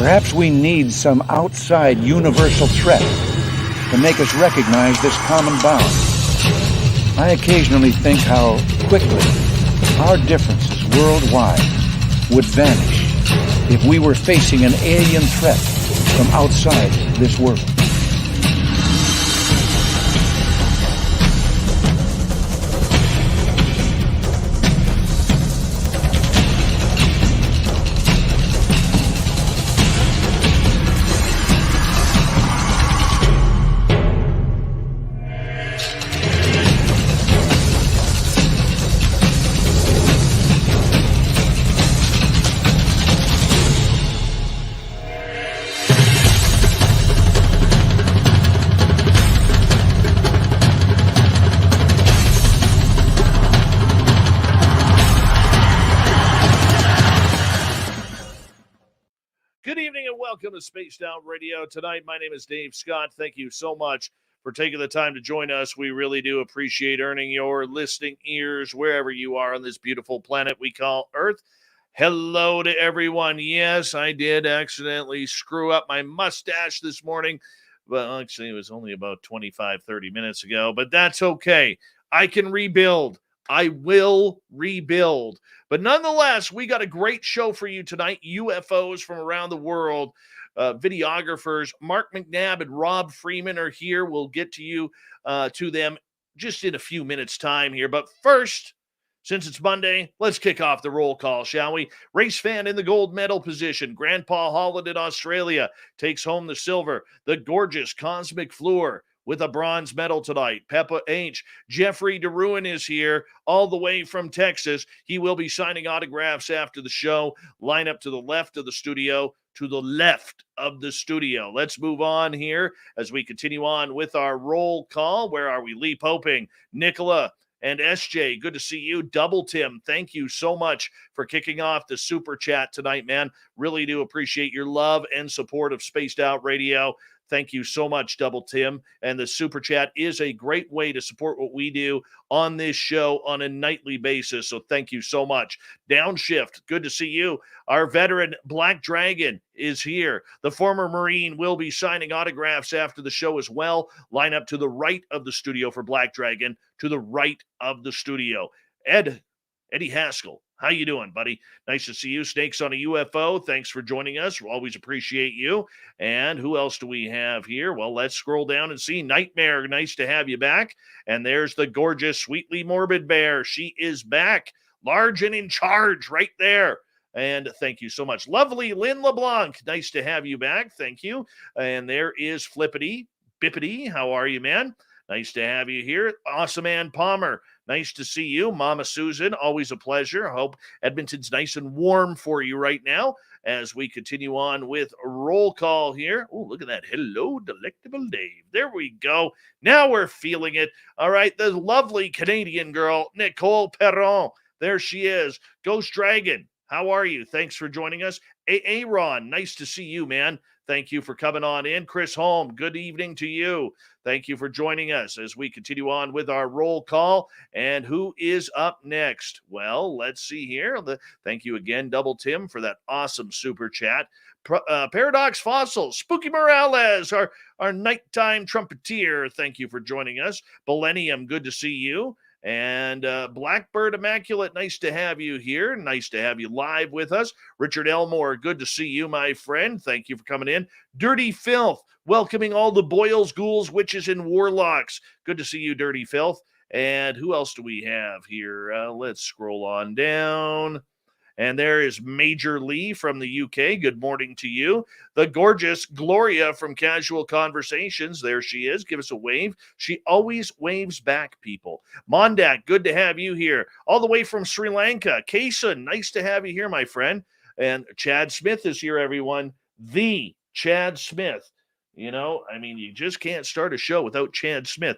Perhaps we need some outside universal threat to make us recognize this common bond. I occasionally think how quickly our differences worldwide would vanish if we were facing an alien threat from outside this world. Welcome to Spaced Out Radio. Tonight, my name is Dave Scott. Thank you so much for taking the time to join us. We really do appreciate earning your listening ears wherever you are on this beautiful planet we call Earth. Hello to everyone. Yes, I did accidentally screw up my mustache this morning. Well, actually, it was only about 25, 30 minutes ago, but that's okay. I can rebuild. I will rebuild. But nonetheless, we got a great show for you tonight. UFOs from around the world. Videographers Mark McNabb and Rob Freeman are here. We'll get to you to them just in a few minutes' time here. But first, since it's Monday, let's kick off the roll call, shall we? Race fan in the gold medal position. Grandpa Holland in Australia takes home the silver. The gorgeous Cosmic Fleur with a bronze medal tonight. Peppa H. Jeffrey DeRuin is here all the way from Texas. He will be signing autographs after the show. Line up to the left of the studio. To the left of the studio. Let's move on here as we continue on with our roll call. Where are we? Lee Poping, Nicola, and SJ. Good to see you. Double Tim, thank you so much for kicking off the super chat tonight, man. Really do appreciate your love and support of Spaced Out Radio. Thank you so much, Double Tim. And the super chat is a great way to support what we do on this show on a nightly basis. So thank you so much. Downshift, good to see you. Our veteran Black Dragon is here. The former Marine will be signing autographs after the show as well. Line up to the right of the studio for Black Dragon, to the right of the studio. Eddie Haskell. How you doing, buddy? Nice to see you. Snakes on a UFO. Thanks for joining us. We always appreciate you. And who else do we have here? Well, let's scroll down and see. Nightmare, nice to have you back. And there's the gorgeous, sweetly morbid bear. She is back, large and in charge right there. And thank you so much. Lovely Lynn LeBlanc, nice to have you back. Thank you. And there is Flippity Bippity. How are you, man? Nice to have you here. Awesome Ann Palmer. Nice to see you. Mama Susan, always a pleasure. I hope Edmonton's nice and warm for you right now as we continue on with roll call here. Oh, look at that. Hello, Delectable Dave. There we go. Now we're feeling it. All right, the lovely Canadian girl, Nicole Perron. There she is. Ghost Dragon, how are you? Thanks for joining us. Ron, nice to see you, man. Thank you for coming on in. Chris Holm, good evening to you. Thank you for joining us as we continue on with our roll call. And who is up next? Well, let's see here. Thank you again, Double Tim, for that awesome super chat. Paradox Fossil, Spooky Morales, our nighttime trumpeter. Thank you for joining us. Millennium, good to see you. And Blackbird Immaculate, nice to have you here. Nice to have you live with us. Richard Elmore, good to see you, my friend. Thank you for coming in. Dirty Filth, welcoming all the boils, ghouls, witches, and warlocks. Good to see you, Dirty Filth. And who else do we have here? Let's scroll on down. And there is Major Lee from the UK. Good morning to you. The gorgeous Gloria from Casual Conversations. There she is. Give us a wave. She always waves back, people. Mondak, good to have you here. All the way from Sri Lanka. Kason, nice to have you here, my friend. And Chad Smith is here, everyone. The Chad Smith. You know, I mean, you just can't start a show without Chad Smith.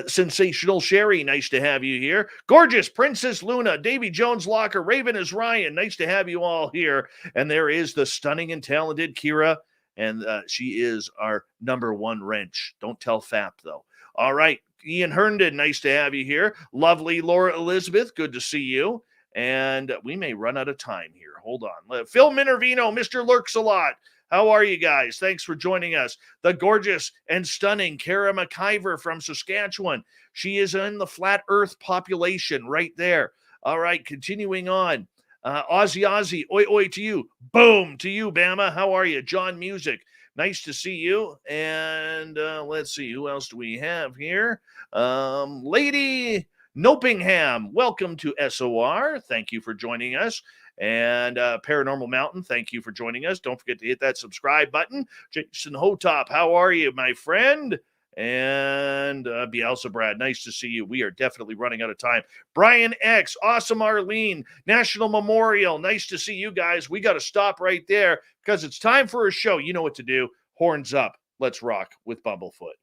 Sensational Sherry, nice to have you here. Gorgeous Princess Luna, Davy Jones Locker, Raven is Ryan, nice to have you all here. And there is the stunning and talented Kira, and she is our number one wrench. Don't tell Fap, though. All right, Ian Herndon, nice to have you here. Lovely Laura Elizabeth, good to see you. And we may run out of time here. Hold on. Phil Minervino, Mr. Lurks a Lot. How are you guys? Thanks for joining us. The gorgeous and stunning Kara McIver from Saskatchewan. She is in the flat earth population right there. All right, continuing on. Ozzy, oi, oi to you. Boom to you, Bama. How are you? John Music. Nice to see you. And let's see, who else do we have here? Lady Nopingham, welcome to SOR. Thank you for joining us. And Paranormal Mountain, thank you for joining us. Don't forget to hit that subscribe button. Jason Hotop, how are you, my friend? And Bielsa Brad, nice to see you. We are definitely running out of time. Brian X, awesome Arlene, National Memorial, nice to see you guys. We got to stop right there because it's time for a show. You know what to do. Horns up. Let's rock with Bumblefoot.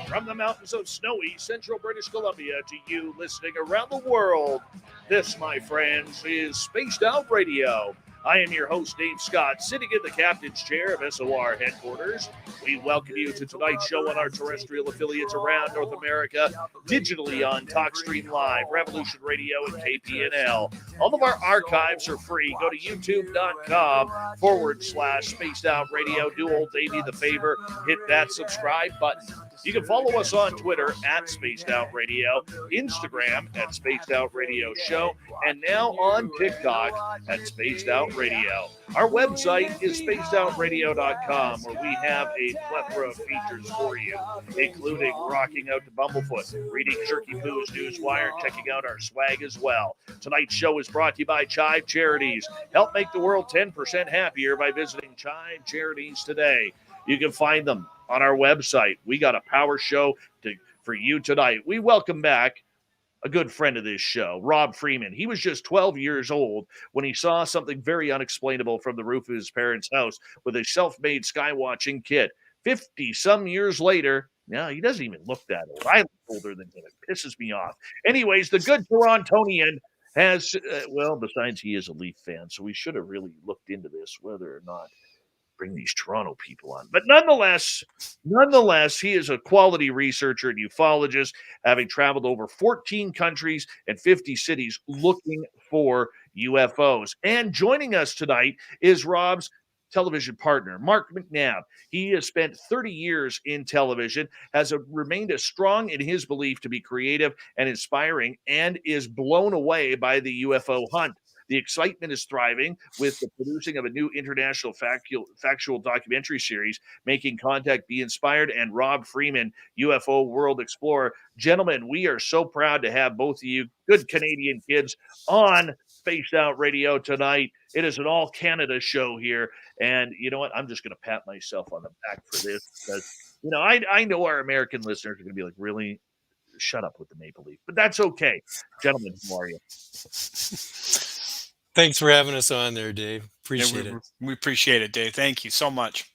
From the mountains of snowy central British Columbia to you listening around the world, this, my friends, is Spaced Out Radio. I am your host, Dave Scott, sitting in the captain's chair of SOR headquarters. We welcome you to tonight's show on our terrestrial affiliates around North America, digitally on TalkStream Live, Revolution Radio, and KPNL. All of our archives are free. Go to youtube.com/Spaced Out Radio. Do old Davey the favor, hit that subscribe button. You can follow us on Twitter at Spaced Out Radio, Instagram at Spaced Out Radio Show, and now on TikTok at Spaced Out Radio. Our website is spacedoutradio.com, where we have a plethora of features for you, including rocking out to Bumblefoot, reading Shirky Poo's Newswire, and checking out our swag as well. Tonight's show is brought to you by Chive Charities. Help make the world 10% happier by visiting Chive Charities today. You can find them on our website. We got a power show for you tonight. We welcome back a good friend of this show, Rob Freeman. He was just 12 years old when he saw something very unexplainable from the roof of his parents' house with a self-made skywatching kit. 50-some years later, now he doesn't even look that old. I look older than him. It pisses me off. Anyways, the good Torontonian has, besides he is a Leaf fan, so we should have really looked into this, whether or not bring these Toronto people on. But nonetheless, he is a quality researcher and ufologist, having traveled over 14 countries and 50 cities looking for UFOs. And joining us tonight is Rob's television partner, Mark McNabb. He has spent 30 years in television, has remained as strong in his belief to be creative and inspiring, and is blown away by the UFO hunt. The excitement is thriving with the producing of a new international factual documentary series, Making Contact, Be Inspired, and Rob Freeman, UFO World Explorer. Gentlemen, we are so proud to have both of you good Canadian kids on Spaced Out Radio tonight. It is an all-Canada show here, and you know what? I'm just going to pat myself on the back for this because, I know our American listeners are going to be like, really? Shut up with the Maple Leaf. But that's okay. Gentlemen, how are you? Thanks for having us on there, Dave. Appreciate it. We appreciate it, Dave. Thank you so much.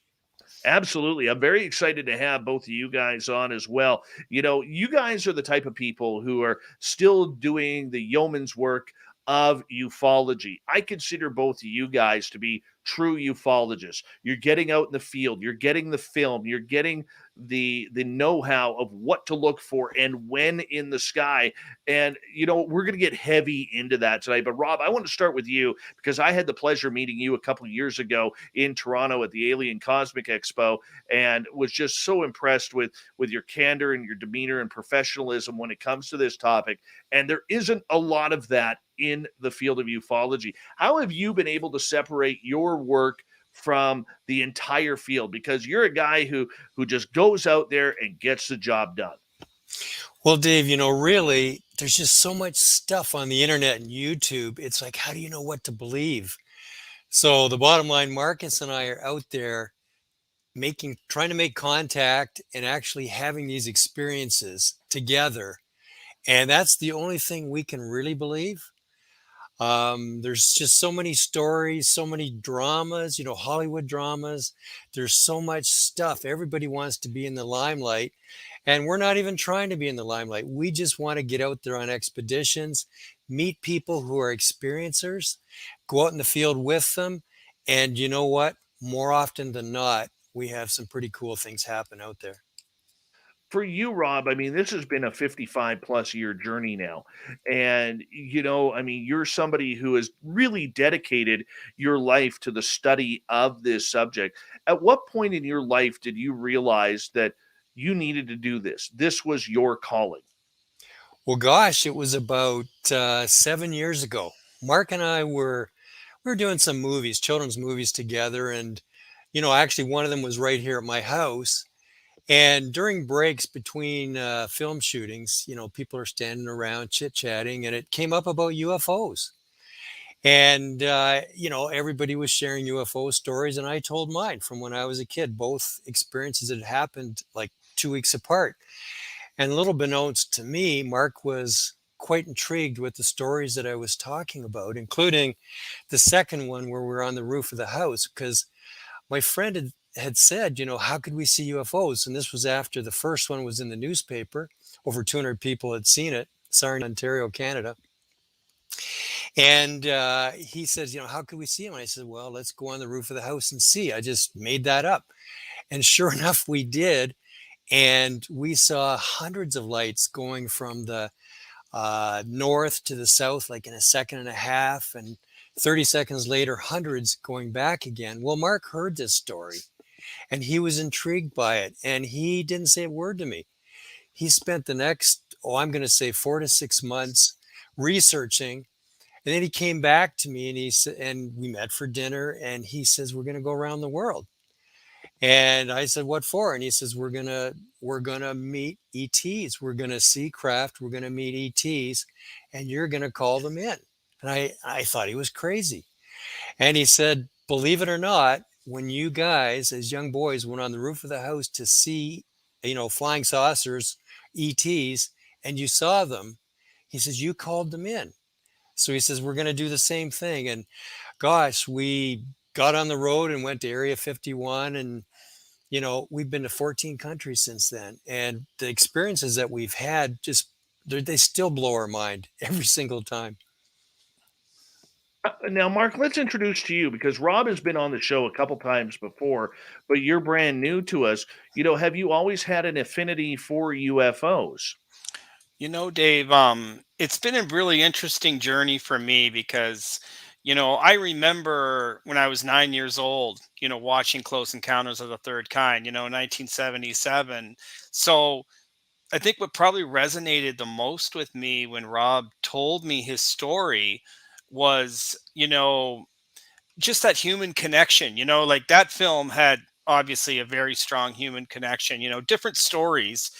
Absolutely. I'm very excited to have both of you guys on as well. You guys are the type of people who are still doing the yeoman's work of ufology. I consider both of you guys to be true ufologists. You're getting out in the field, you're getting the film, you're getting the know-how of what to look for and when in the sky. And we're going to get heavy into that tonight. But Rob, I want to start with you because I had the pleasure of meeting you a couple of years ago in Toronto at the Alien Cosmic Expo and was just so impressed with your candor and your demeanor and professionalism when it comes to this topic. And there isn't a lot of that in the field of ufology. How have you been able to separate your work from the entire field? Because you're a guy who just goes out there and gets the job done. Well, Dave, really, there's just so much stuff on the internet and YouTube. It's like, how do you know what to believe? So the bottom line, Marcus and I are out there trying to make contact and actually having these experiences together. And that's the only thing we can really believe. There's just so many stories, so many dramas, Hollywood dramas. There's so much stuff. Everybody wants to be in the limelight, and we're not even trying to be in the limelight. We just want to get out there on expeditions, meet people who are experiencers, go out in the field with them. And you know what? More often than not, we have some pretty cool things happen out there. For you, Rob, I mean, this has been a 55 plus year journey now. And, I mean, you're somebody who has really dedicated your life to the study of this subject. At what point in your life did you realize that you needed to do this? This was your calling. Well, gosh, it was about 7 years ago. Mark and I were doing some movies, children's movies together, and actually one of them was right here at my house. And during breaks between film shootings, people are standing around chit chatting, and it came up about UFOs. And everybody was sharing UFO stories, and I told mine from when I was a kid. Both experiences had happened like 2 weeks apart. And little beknownst to me, Mark was quite intrigued with the stories that I was talking about, including the second one where we were on the roof of the house, because my friend had said, how could we see UFOs? And this was after the first one was in the newspaper. Over 200 people had seen it. SOR Ontario, Canada. And he says, how could we see them? And I said, well, let's go on the roof of the house and see. I just made that up. And sure enough, we did. And we saw hundreds of lights going from the north to the south, like in a second and a half. And 30 seconds later, hundreds going back again. Well, Mark heard this story and he was intrigued by it. And he didn't say a word to me. He spent the next, I'm going to say 4 to 6 months researching. And then he came back to me and he said, and we met for dinner. And he says, we're going to go around the world. And I said, what for? And he says, we're gonna meet ETs. We're gonna see craft. We're gonna meet ETs, and you're gonna call them in. And I thought he was crazy. And he said, believe it or not, when you guys, as young boys, went on the roof of the house to see, flying saucers, ETs, and you saw them, he says, you called them in. So he says, we're gonna do the same thing. And gosh, we got on the road and went to Area 51, and we've been to 14 countries since then, and the experiences that we've had they still blow our mind every single time. Now, Mark, let's introduce to you because Rob has been on the show a couple times before, but you're brand new to us. Have you always had an affinity for UFOs? Dave, it's been a really interesting journey for me because, I remember when I was 9 years old, watching Close Encounters of the Third Kind, 1977. So I think what probably resonated the most with me when Rob told me his story was, just that human connection. Like that film had obviously a very strong human connection. Different stories,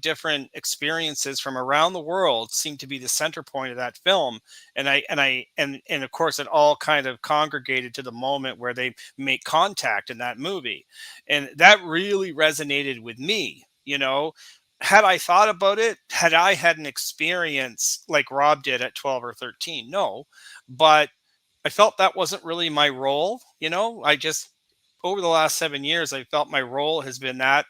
different experiences from around the world seem to be the center point of that film. And of course it all kind of congregated to the moment where they make contact in that movie, and that really resonated with me. Had I thought about it, had I had an experience like Rob did at 12 or 13? No, but I felt that wasn't really my role. I just, over the last 7 years, I felt my role has been that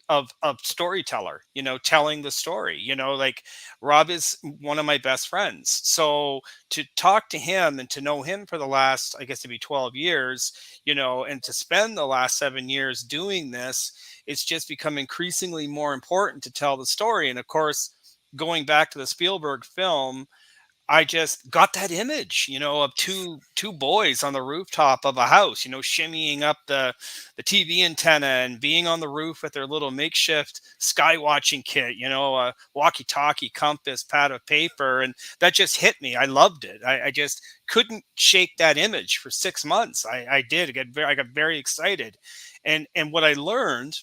of storyteller, telling the story. Like Rob is one of my best friends. So to talk to him and to know him for the last, I guess it'd be 12 years, and to spend the last 7 years doing this, it's just become increasingly more important to tell the story. And of course, going back to the Spielberg film, I just got that image, of two boys on the rooftop of a house, shimmying up the TV antenna and being on the roof with their little makeshift sky watching kit, a walkie-talkie, compass, pad of paper, and that just hit me. I loved it. I just couldn't shake that image for 6 months. I did. I got very excited, and what I learned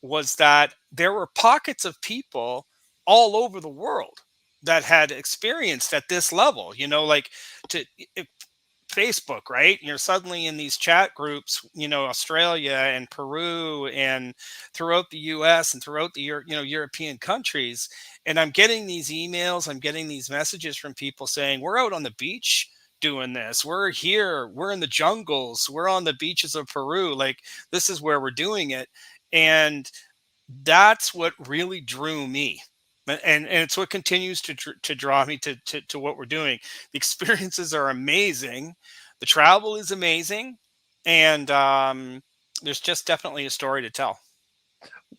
was that there were pockets of people all over the world that had experienced at this level, like to Facebook, right? You're suddenly in these chat groups, Australia and Peru and throughout the US and throughout the European countries. And I'm getting these emails, I'm getting these messages from people saying, we're out on the beach, doing this. We're here. We're in the jungles. We're on the beaches of Peru. Like, this is where we're doing it. And that's what really drew me. And it's what continues to draw me to what we're doing. The experiences are amazing. The travel is amazing. And there's just definitely a story to tell.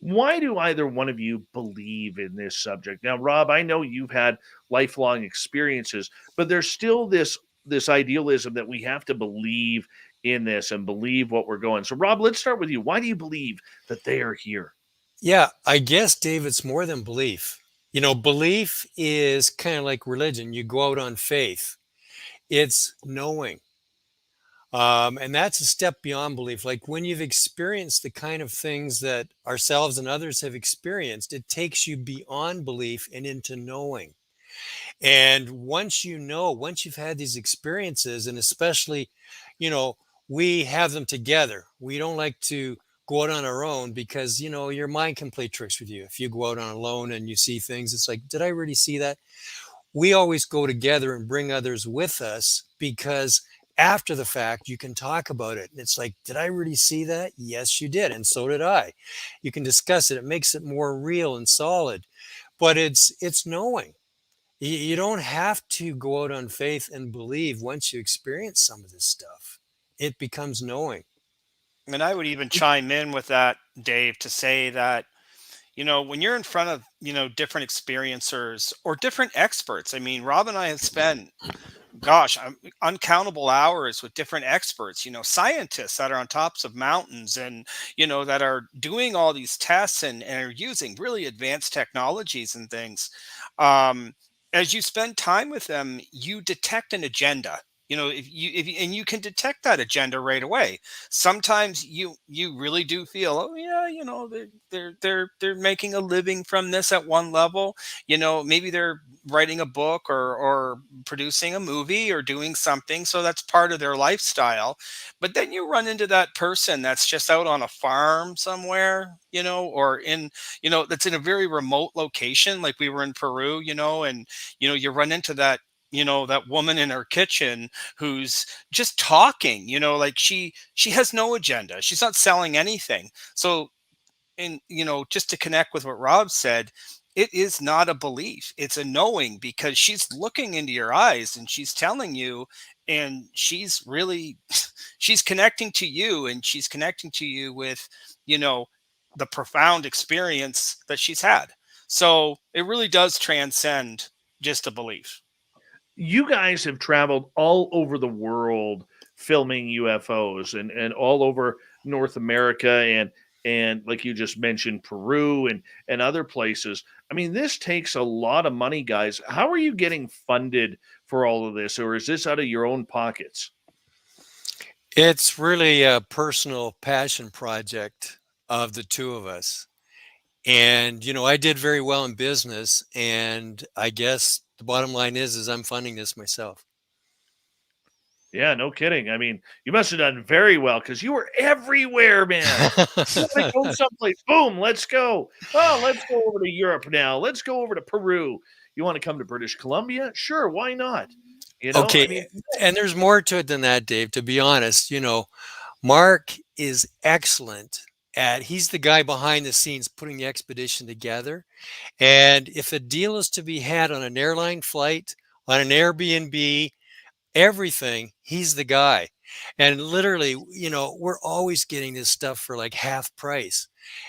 Why do either one of you believe in this subject? Now, Rob, I know you've had lifelong experiences, but there's still this idealism that we have to believe in this and believe what we're going. So, Rob, let's start with you. Why do you believe that they are here? Yeah, I guess, Dave, it's more than belief. Belief is kind of like religion. You go out on faith. It's knowing. And that's a step beyond belief. Like when you've experienced the kind of things that ourselves and others have experienced, it takes you beyond belief and into knowing. And once you've had these experiences, and especially, we have them together. We don't like to go out on our own because, your mind can play tricks with you. If you go out on alone and you see things, it's like, did I really see that? We always go together and bring others with us because after the fact, you can talk about it. And it's like, did I really see that? Yes, you did. And so did I. You can discuss it. It makes it more real and solid. But it's knowing. You don't have to go out on faith and believe once you experience some of this stuff. It becomes knowing. And I would even chime in with that, Dave, to say that, when you're in front of, different experiencers or different experts, I mean, Rob and I have spent, uncountable hours with different experts, scientists that are on tops of mountains and, that are doing all these tests and are using really advanced technologies and things. As you spend time with them, you detect an agenda. And you can detect that agenda right away. Sometimes you really do feel, oh yeah, they're making a living from this at one level. Maybe they're writing a book or producing a movie or doing something, so that's part of their lifestyle. But then you run into that person that's just out on a farm somewhere, or in, that's in a very remote location, like we were in Peru, and you run into that that woman in her kitchen who's just talking, like she has no agenda. She's not selling anything. So, and just to connect with what Rob said, it is not a belief. It's a knowing, because she's looking into your eyes and she's telling you, and she's really, she's connecting to you, and she's connecting to you with, the profound experience that she's had. So it really does transcend just a belief. You guys have traveled all over the world filming UFOs and all over North America and like you just mentioned, Peru and other places. I mean, this takes a lot of money, guys. How are you getting funded for all of this, or is this out of your own pockets? It's really a personal passion project of the two of us. And, I did very well in business, and I guess the bottom line is I'm funding this myself. Yeah, no kidding. I mean, you must have done very well because you were everywhere, man. You want to go someplace? Boom, let's go. Oh, let's go over to Europe now. Let's go over to Peru. You want to come to British Columbia? Sure, why not? Okay, I mean, and there's more to it than that, Dave. To be honest, Mark is excellent he's the guy behind the scenes putting the expedition together. And if a deal is to be had on an airline flight, on an Airbnb, everything, he's the guy. And literally, we're always getting this stuff for like half price.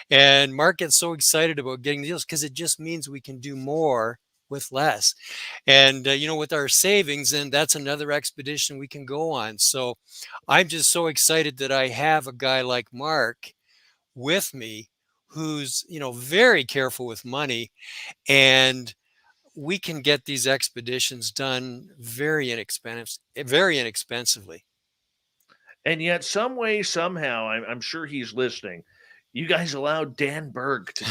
And Mark gets so excited about getting deals because it just means we can do more with less. And, with our savings, and that's another expedition we can go on. So I'm just so excited that I have a guy like Mark with me who's, very careful with money, and we can get these expeditions done very inexpensively. and yet, some way, somehow, I'm sure he's listening. You guys allowed Dan Berg to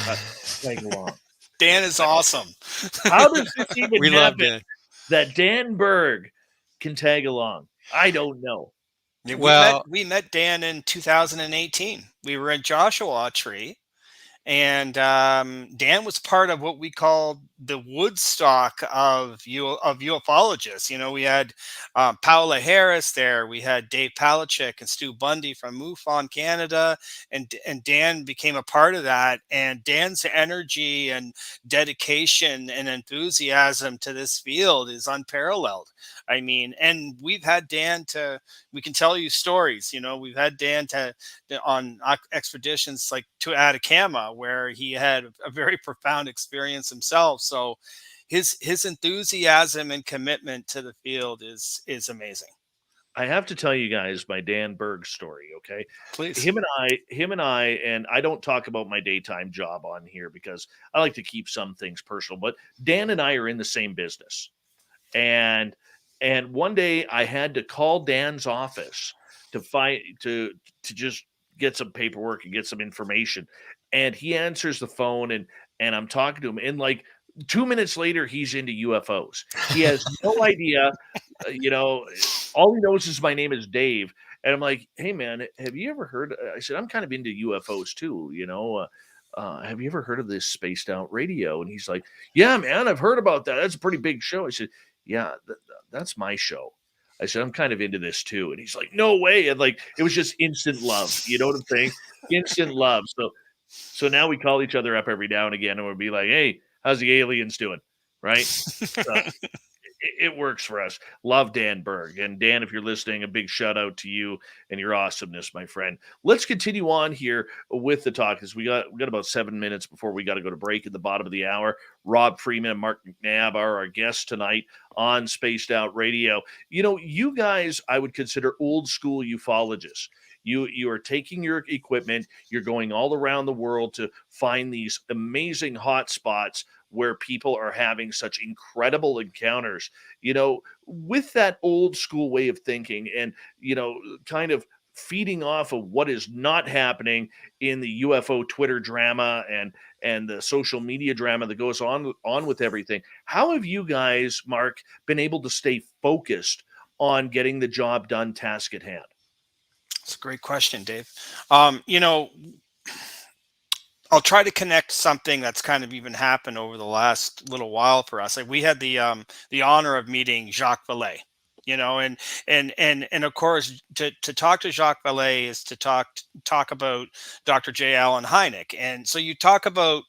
tag along. Dan is awesome. How does this even We love happen Dan. that Dan Berg can tag along? I don't know. Well, we met Dan in 2018. We were in Joshua Tree, and Dan was part of what we called the Woodstock of ufologists. You know, we had Paola Harris there, we had Dave Palachuk and Stu Bundy from MUFON Canada, and Dan became a part of that. And Dan's energy and dedication and enthusiasm to this field is unparalleled. I mean, and we've had Dan we can tell you stories. You know, we've had Dan on expeditions like to Atacama, where he had a very profound experience himself. So his enthusiasm and commitment to the field is amazing. I have to tell you guys my Dan Berg story, okay? Please. Him and I don't talk about my daytime job on here because I like to keep some things personal, but Dan and I are in the same business. And one day I had to call Dan's office to just get some paperwork and get some information. And he answers the phone, and I'm talking to him, and like 2 minutes later he's into UFOs. He has no idea, all he knows is my name is Dave. And I'm like, hey man, have you ever heard? I said, I'm kind of into UFOs too, have you ever heard of this spaced out radio? And he's like, yeah, man, I've heard about that. That's a pretty big show. I said, yeah, that's my show. I said, I'm kind of into this too. And he's like, no way. And like, it was just instant love. You know what I'm saying? Instant love. So now we call each other up every now and again, and we'll be like, hey, how's the aliens doing? Right. It works for us. Love Dan Berg. And Dan, if you're listening, a big shout out to you and your awesomeness, my friend. Let's continue on here with the talk, because we got about 7 minutes before we got to go to break at the bottom of the hour. Rob Freeman and Mark McNabb are our guests tonight on Spaced Out Radio. You know, you guys, I would consider old school ufologists. You are taking your equipment, you're going all around the world to find these amazing hot spots where people are having such incredible encounters, with that old school way of thinking, and, kind of feeding off of what is not happening in the UFO Twitter drama and the social media drama that goes on with everything. How have you guys, Mark, been able to stay focused on getting the job done, task at hand? That's a great question, Dave. I'll try to connect something that's kind of even happened over the last little while for us. Like, we had the honor of meeting Jacques Vallée, and of course, to talk to Jacques Vallée is to talk about Dr. J. Allen Hynek. And so you talk about,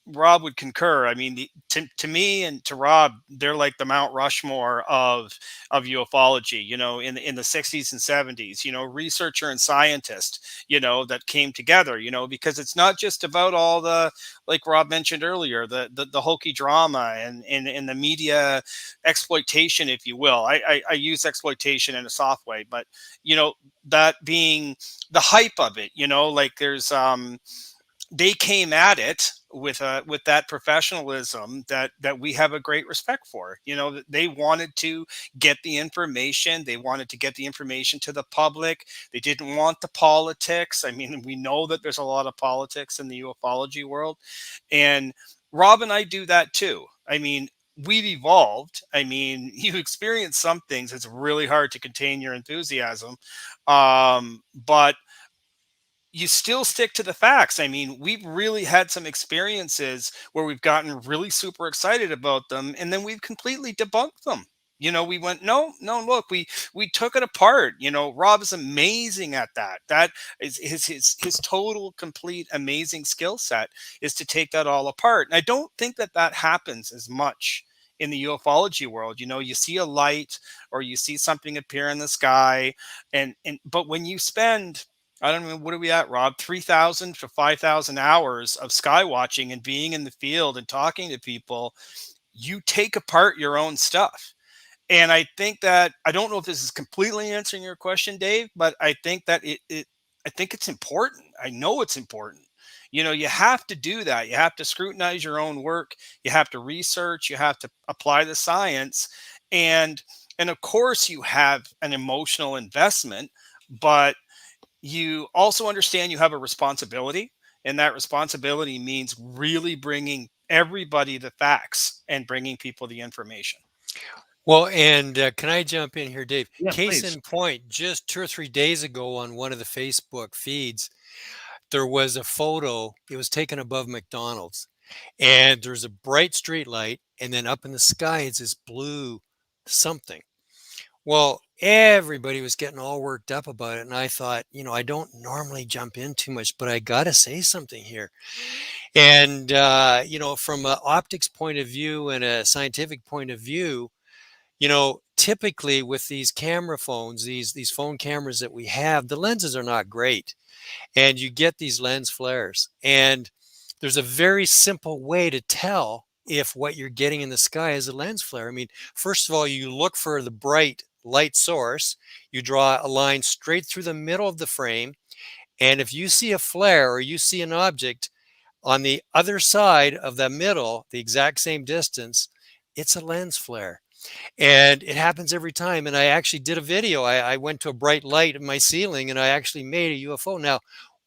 Rob would concur. To me and to Rob, they're like the Mount Rushmore of ufology. In the 60s and 70s, researcher and scientist, that came together. Because it's not just about all the, like Rob mentioned earlier, the hokey drama and the media exploitation, if you will. I use exploitation in a soft way, but that being the hype of it. Like there's they came at it with that professionalism that we have a great respect for. They wanted to get the information. They wanted to get the information to the public. They didn't want the politics. We know that there's a lot of politics in the ufology world, and Rob and I do that too. We've evolved. You experience some things, it's really hard to contain your enthusiasm, but you still stick to the facts. We've really had some experiences where we've gotten really super excited about them, and then we've completely debunked them. We went, no, look, we took it apart. Rob is amazing at that. That is his total, complete, amazing skill set, is to take that all apart. And I don't think that happens as much in the ufology world. You see a light or you see something appear in the sky, but when you spend, I don't know, what are we at, Rob? 3,000 to 5,000 hours of sky watching and being in the field and talking to people, you take apart your own stuff. And I think that, I don't know if this is completely answering your question, Dave, but I think that I think it's important. I know it's important. You have to do that. You have to scrutinize your own work. You have to research. You have to apply the science. And of course you have an emotional investment, but you also understand you have a responsibility, and that responsibility means really bringing everybody the facts and bringing people the information. Well, and can I jump in here, Dave? Yeah, Case please. in point, just 2 or 3 days ago on one of the Facebook feeds, there was a photo. It was taken above McDonald's, and there's a bright street light, and then up in the sky is this blue something. Well, everybody was getting all worked up about it, and I thought, I don't normally jump in too much, but I got to say something here. And from an optics point of view and a scientific point of view, typically with these camera phones, these phone cameras that we have, the lenses are not great, and you get these lens flares. And there's a very simple way to tell if what you're getting in the sky is a lens flare. I mean, first of all, you look for the bright light source, you draw a line straight through the middle of the frame, and if you see a flare or you see an object on the other side of the middle, the exact same distance, it's a lens flare. And it happens every time. And I actually did a video. I went to a bright light in my ceiling and I actually made a UFO. Now,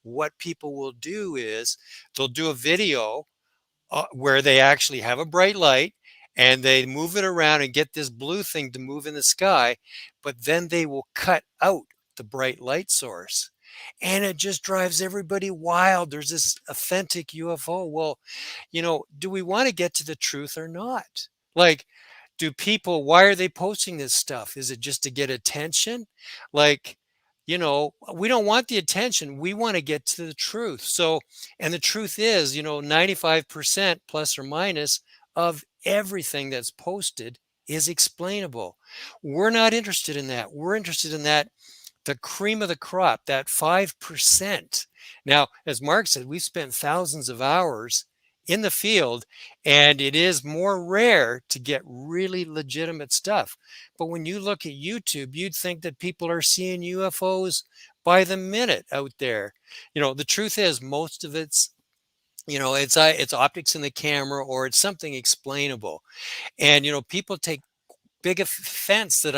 what people will do is they'll do a video where they actually have a bright light and they move it around and get this blue thing to move in the sky, but then they will cut out the bright light source. And it just drives everybody wild. There's this authentic UFO. Well, do we want to get to the truth or not? Like, why are they posting this stuff? Is it just to get attention? Like, we don't want the attention. We want to get to the truth. So, and the truth is, 95% plus or minus of everything that's posted is explainable. We're not interested in that. We're interested in that, the cream of the crop, that 5%. Now, as Mark said, we've spent thousands of hours in the field, and it is more rare to get really legitimate stuff. But when you look at YouTube, you'd think that people are seeing UFOs by the minute out there. The truth is most of it's, it's optics in the camera or it's something explainable. And, people take big offense that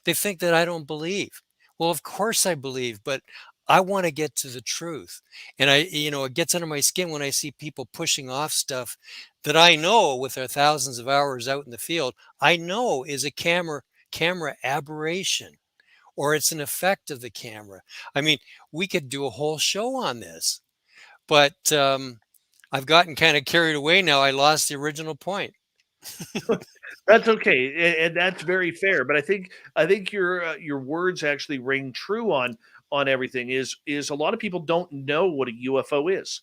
they think that I don't believe. Well, of course I believe, but I want to get to the truth. And it gets under my skin when I see people pushing off stuff that I know with their thousands of hours out in the field, I know is a camera aberration, or it's an effect of the camera. I mean, we could do a whole show on this, but I've gotten kind of carried away now. I lost the original point. That's okay, and that's very fair. But I think your words actually ring true on everything. Is a lot of people don't know what a UFO is.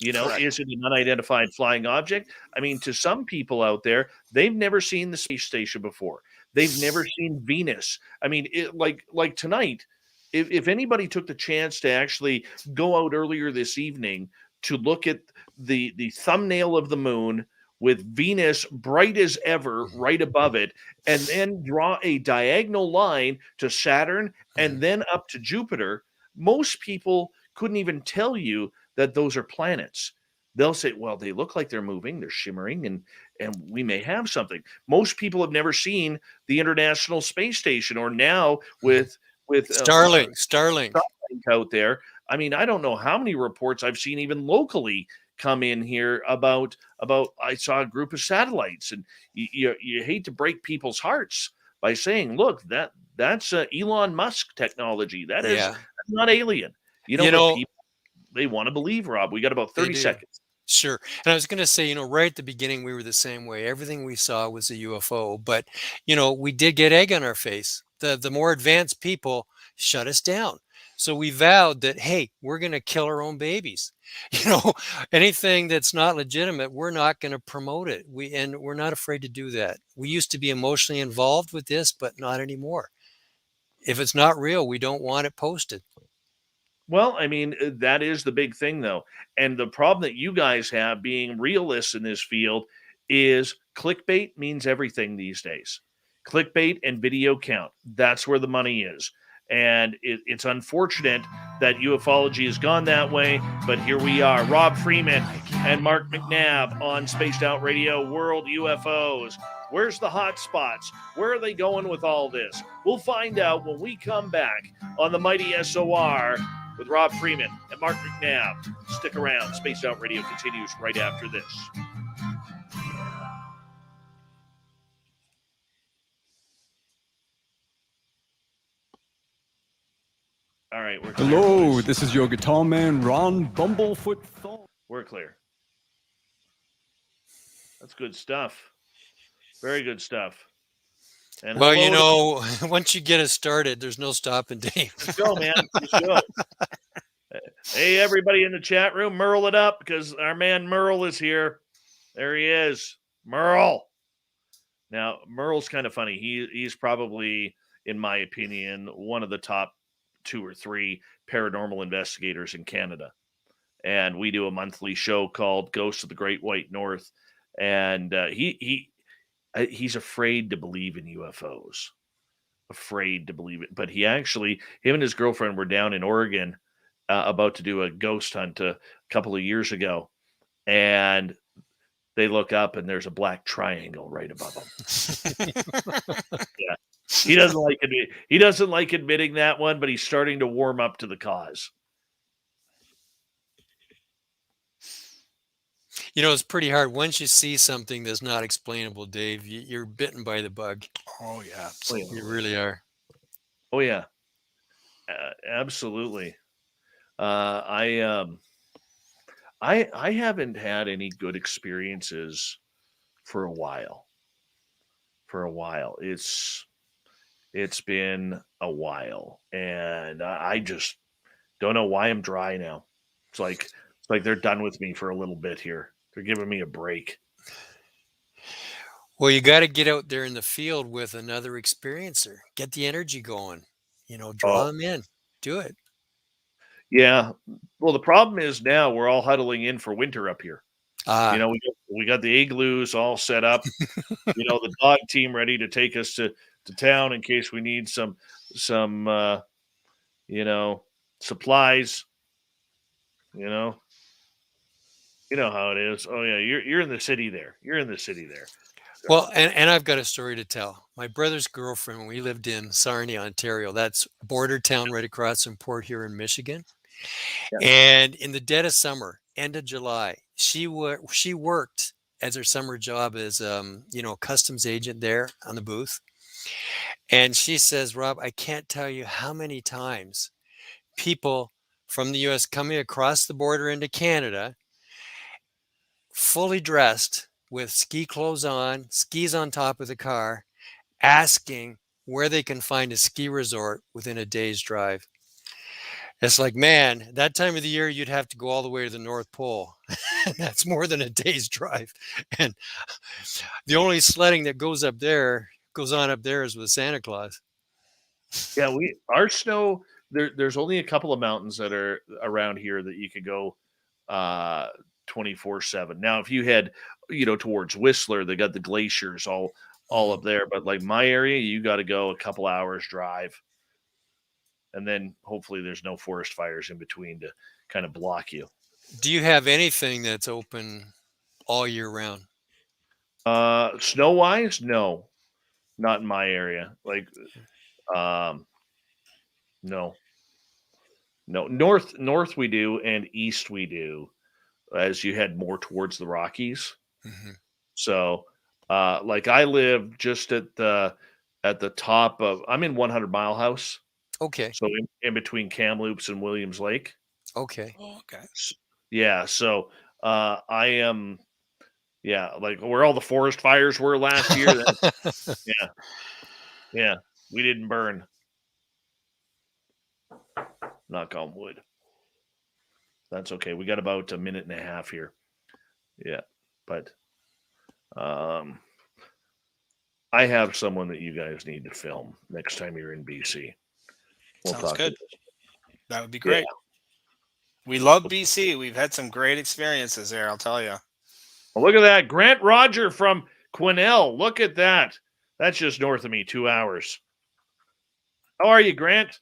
Correct. Is it an unidentified flying object? I mean, to some people out there, they've never seen the space station before. They've never seen Venus. I mean, like tonight, if anybody took the chance to actually go out earlier this evening to look at the thumbnail of the moon with Venus bright as ever right above it, and then draw a diagonal line to Saturn and then up to Jupiter, most people couldn't even tell you that those are planets. They'll say, well, they look like they're moving, they're shimmering, and we may have something. Most people have never seen the International Space Station, or now with Starlink out there. I mean, I don't know how many reports I've seen even locally come in here about I saw a group of satellites, and you hate to break people's hearts by saying, look, that's Elon Musk technology. That's not alien. But people, they want to believe, Rob. We got about 30 seconds. Sure. And I was going to say, right at the beginning, we were the same way. Everything we saw was a UFO, but, we did get egg on our face. The more advanced people shut us down. So we vowed that, hey, we're going to kill our own babies. Anything that's not legitimate, we're not going to promote it. We're not afraid to do that. We used to be emotionally involved with this, but not anymore. If it's not real, we don't want it posted. Well, I mean, that is the big thing, though. And the problem that you guys have being realists in this field is clickbait means everything these days. Clickbait and video count. That's where the money is. And it's unfortunate that ufology has gone that way, but here we are. Rob Freeman and Mark McNabb on Spaced Out Radio, World UFOs. Where's the hot spots? Where are they going with all this? We'll find out when we come back on the mighty SOR with Rob Freeman and Mark McNabb. Stick around. Spaced Out Radio continues right after this. All right, we're clear. Hello, this is your guitar man, Ron Bumblefoot Thorne. We're clear. That's good stuff. Very good stuff. And Well, you hello to know, once you get it started, there's no stopping, Dave. just go, man. Just go. Hey, everybody in the chat room, Merle it up because our man Merle is here. There he is. Merle. Now, Merle's kind of funny. He's probably, in my opinion, one of the top 2 or 3 paranormal investigators in Canada. And we do a monthly show called Ghosts of the Great White North. And he's afraid to believe in UFOs. Afraid to believe it. But him and his girlfriend were down in Oregon about to do a ghost hunt a couple of years ago. And they look up and there's a black triangle right above them. Yeah. He doesn't like admitting that one, but he's starting to warm up to the cause. You know, it's pretty hard. Once you see something that's not explainable, Dave, you're bitten by the bug. Oh yeah, You really are. Oh yeah, absolutely. I haven't had any good experiences for a while. It's been a while, and I just don't know why I'm dry now. It's like they're done with me for a little bit here. They're giving me a break. Well, you got to get out there in the field with another experiencer. Get the energy going. You know, draw them in. Do it. Yeah. Well, the problem is now we're all huddling in for winter up here. Ah, You know, we got the igloos all set up. You know, the dog team ready to take us to town in case we need some supplies. You know how it is. Oh yeah, you're in the city there. You're in the city there. well, and I've got a story to tell. My brother's girlfriend, when we lived in Sarnia, Ontario, that's a border town right across from Port Huron, Michigan. Yeah. And in the dead of summer, end of July, she worked as her summer job as customs agent there on the booth. And she says, Rob, I can't tell you how many times people from the US coming across the border into Canada, fully dressed with ski clothes on, skis on top of the car, asking where they can find a ski resort within a day's drive. It's like, man, that time of the year, you'd have to go all the way to the North Pole. That's more than a day's drive. And the only sledding that goes on up there is with Santa Claus. Yeah, our snow, there's only a couple of mountains that are around here that you could go 24/7. Now, if you head, towards Whistler, they got the glaciers all up there. But like my area, you got to go a couple hours drive. And then hopefully there's no forest fires in between to kind of block you. Do you have anything that's open all year round? Snow wise, no, not in my area. Like, no. North we do, and east we do, as you head more towards the Rockies. Mm-hmm. So, like I live just at the top of. I'm in 100 Mile House. Okay. So in between Kamloops and Williams Lake. Okay. Oh, okay. Yeah. So I am. Yeah, like where all the forest fires were last year. Yeah, we didn't burn. Knock on wood. That's okay. We got about a minute and a half here. Yeah, but I have someone that you guys need to film next time you're in BC. Sounds good. That would be great. Yeah. We love BC. We've had some great experiences there, I'll tell you. Well, look at that. Grant Roger from Quesnel. Look at that. That's just north of me, 2 hours. How are you, Grant?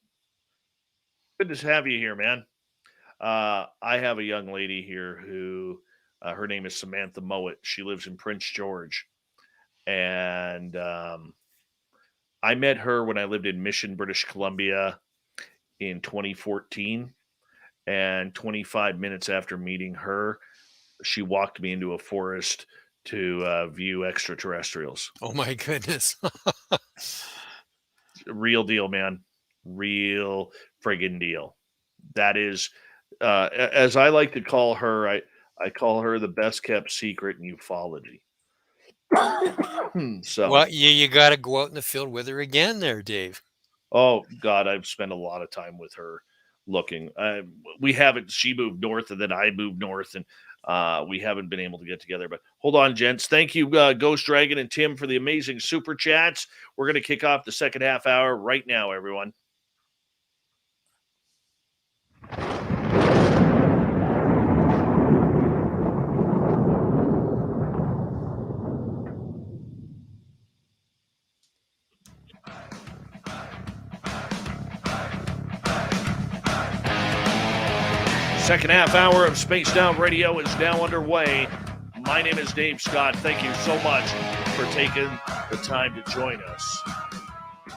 Good to have you here, man. I have a young lady here who, her name is Samantha Mowat. She lives in Prince George. And I met her when I lived in Mission, British Columbia in 2014. And 25 minutes after meeting her, she walked me into a forest to view extraterrestrials. Oh my goodness. Real deal, man. Real friggin' deal. That is, as I like to call her, I call her the best kept secret in ufology. So, Well, you got to go out in the field with her again there, Dave. oh God, I've spent a lot of time with her looking. We haven't. She moved north, and then I moved north, and we haven't been able to get together. But hold on, gents. Thank you, Ghost Dragon and Tim, for the amazing super chats. We're going to kick off the second half hour right now, everyone. Second half hour of Spaced Out Radio is now underway. My name is Dave Scott. Thank you so much for taking the time to join us. I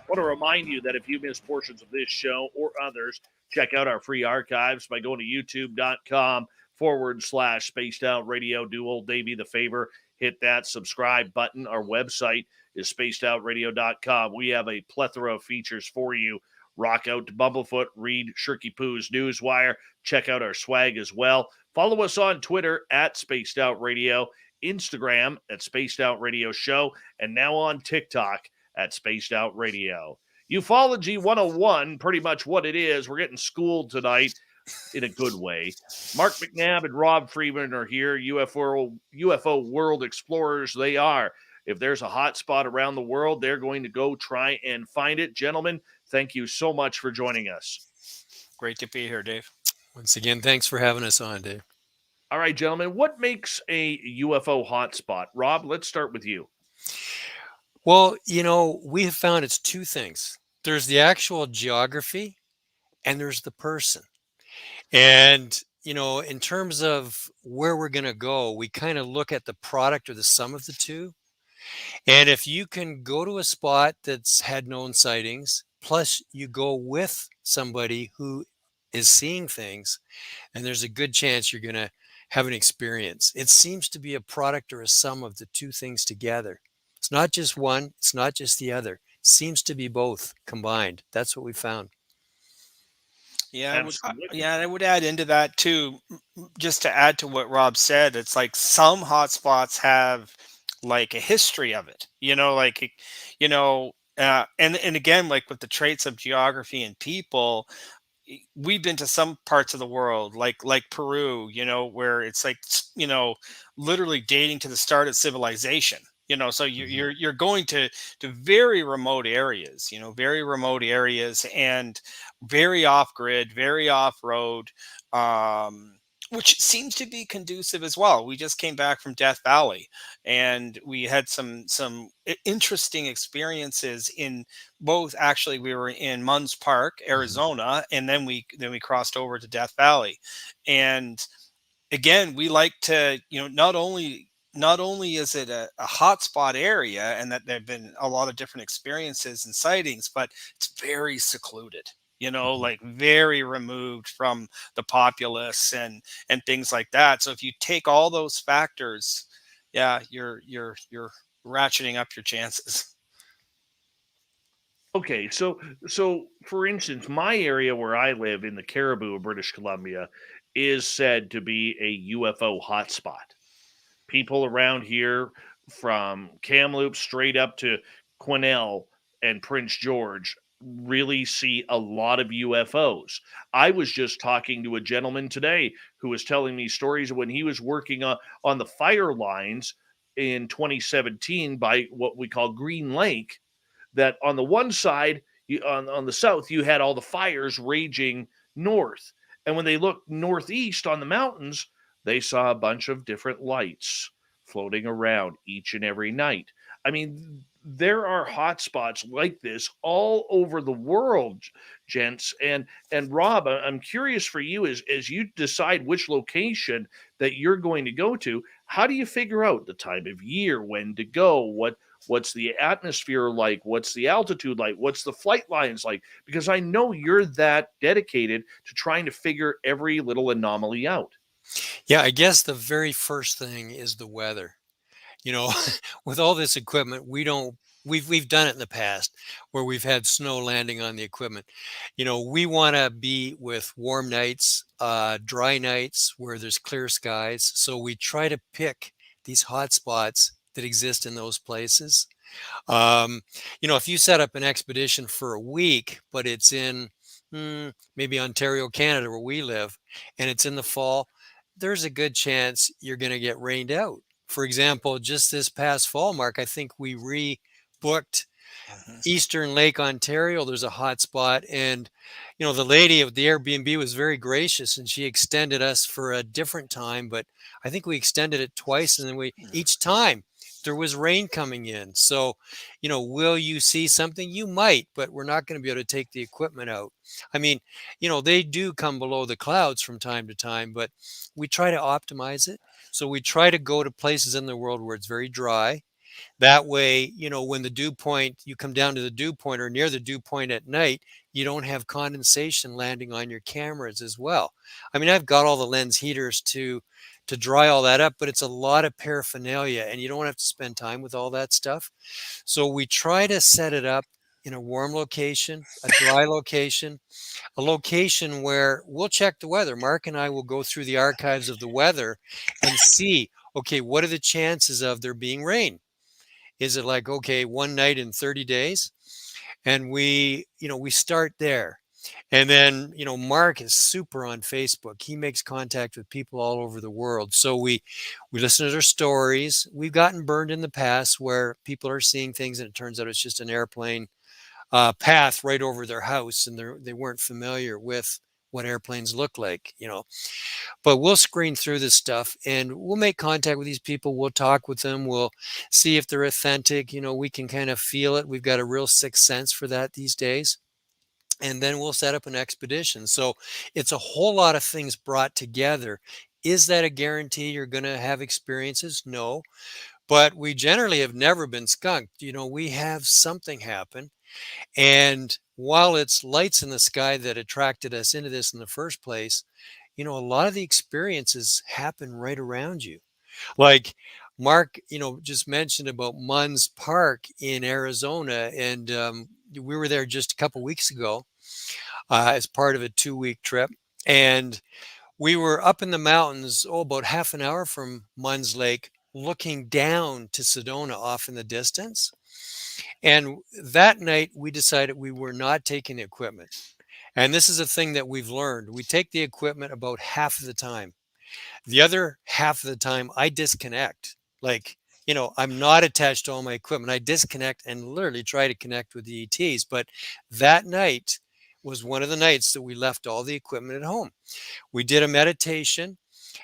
want to remind you that if you miss portions of this show or others, check out our free archives by going to youtube.com/Spaced Out Radio. Do old Davey the favor, hit that subscribe button. Our website is spacedoutradio.com. We have a plethora of features for you. Rock out to Bumblefoot, read Shirky Poo's Newswire, check out our swag as well. Follow us on Twitter at Spaced Out Radio, Instagram at Spaced Out Radio Show, and now on TikTok at Spaced Out Radio. Ufology 101, pretty much what it is. We're getting schooled tonight in a good way. Mark McNabb and Rob Freeman are here, UFO world explorers they are. If there's a hot spot around the world, they're going to go try and find it. Gentlemen, thank you so much for joining us. Great to be here, Dave. Once again, thanks for having us on, Dave. All right, gentlemen, what makes a UFO hotspot? Rob, let's start with you. Well, we have found it's two things. There's the actual geography and there's the person. And, in terms of where we're going to go, we kind of look at the product or the sum of the two. And if you can go to a spot that's had known sightings, plus you go with somebody who is seeing things, and there's a good chance you're going to have an experience. It seems to be a product or a sum of the two things together. It's not just one, it's not just the other. It seems to be both combined. That's what we found. Yeah, I would add into that too, just to add to what Rob said. It's like some hotspots have like a history of it, and again, like with the traits of geography and people, we've been to some parts of the world, like Peru, where it's like, literally dating to the start of civilization. So you're going to very remote areas, very remote areas, and very off grid, very off road, which seems to be conducive as well. We just came back from Death Valley, and we had some interesting experiences in both. Actually, we were in Munns Park, Arizona, and then we crossed over to Death Valley. And again, we like to, not only is it a hotspot area, and that there have been a lot of different experiences and sightings, but it's very secluded. Like very removed from the populace and things like that. So if you take all those factors, yeah, you're ratcheting up your chances. Okay, so for instance, my area where I live in the Cariboo of British Columbia is said to be a UFO hotspot. People around here from Kamloops straight up to Quesnel and Prince George really see a lot of UFOs. I was just talking to a gentleman today who was telling me stories of when he was working on the fire lines in 2017 by what we call Green Lake, that on the one side, on the south, you had all the fires raging north. And when they looked northeast on the mountains, they saw a bunch of different lights floating around each and every night. I mean, there are hotspots like this all over the world, gents. And Rob, I'm curious for you, as you decide which location that you're going to go to, how do you figure out the time of year, when to go, what's the atmosphere like, what's the altitude like, what's the flight lines like? Because I know you're that dedicated to trying to figure every little anomaly out. Yeah, I guess the very first thing is the weather. With all this equipment, we've done it in the past where we've had snow landing on the equipment. We want to be with warm nights, dry nights where there's clear skies. So we try to pick these hot spots that exist in those places. Um, if you set up an expedition for a week, but it's in maybe Ontario, Canada, where we live, and it's in the fall, there's a good chance you're going to get rained out. For example, just this past fall, Mark, I think we rebooked Mhm. Eastern Lake Ontario. There's a hot spot, and the lady of the Airbnb was very gracious, and she extended us for a different time. But I think we extended it twice, and then each time there was rain coming in. So, will you see something? You might, but we're not going to be able to take the equipment out. I mean, they do come below the clouds from time to time, but we try to optimize it. So we try to go to places in the world where it's very dry. That way, when the dew point, you come down to the dew point or near the dew point at night, you don't have condensation landing on your cameras as well. I mean, I've got all the lens heaters to dry all that up, but it's a lot of paraphernalia and you don't have to spend time with all that stuff. So we try to set it up in a warm location, a dry location, a location where we'll check the weather. Mark and I will go through the archives of the weather and see, okay, what are the chances of there being rain? Is it like, okay, one night in 30 days? And we start there. And then, Mark is super on Facebook. He makes contact with people all over the world. So we listen to their stories. We've gotten burned in the past where people are seeing things and it turns out it's just an airplane path right over their house, and they weren't familiar with what airplanes look like, But we'll screen through this stuff and we'll make contact with these people. We'll talk with them. We'll see if they're authentic. We can kind of feel it. We've got a real sixth sense for that these days. And then we'll set up an expedition. So it's a whole lot of things brought together. Is that a guarantee you're going to have experiences? No. But we generally have never been skunked. We have something happen. And while it's lights in the sky that attracted us into this in the first place, a lot of the experiences happen right around you. Like Mark, just mentioned about Munns Park in Arizona. And we were there just a couple weeks ago as part of a 2-week trip. And we were up in the mountains, about half an hour from Munns Lake, looking down to Sedona off in the distance. And that night we decided we were not taking the equipment. And this is a thing that we've learned. We take the equipment about half of the time. The other half of the time I disconnect. Like, I'm not attached to all my equipment. I disconnect and literally try to connect with the ETs. But that night was one of the nights that we left all the equipment at home. We did a meditation.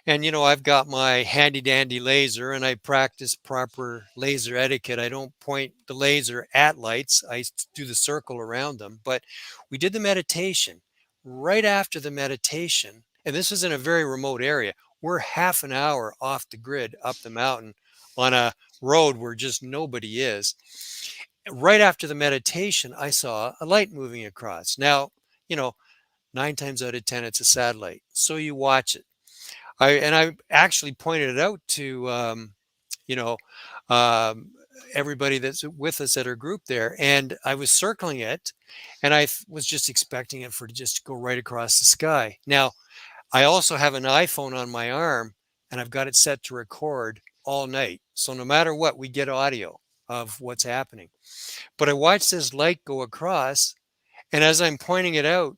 And, I've got my handy dandy laser and I practice proper laser etiquette. I don't point the laser at lights. I do the circle around them. But we did the meditation. Right after the meditation, and this was in a very remote area, we're half an hour off the grid up the mountain on a road where just nobody is. Right after the meditation, I saw a light moving across. Now, 9 times out of 10, it's a satellite. So you watch it. I actually pointed it out to you know everybody that's with us at our group there, and I was circling it, and I was just expecting it to just go right across the sky. Now I also have an iPhone on my arm, and I've got it set to record all night, so no matter what, we get audio of what's happening. But I watched this light go across, and as I'm pointing it out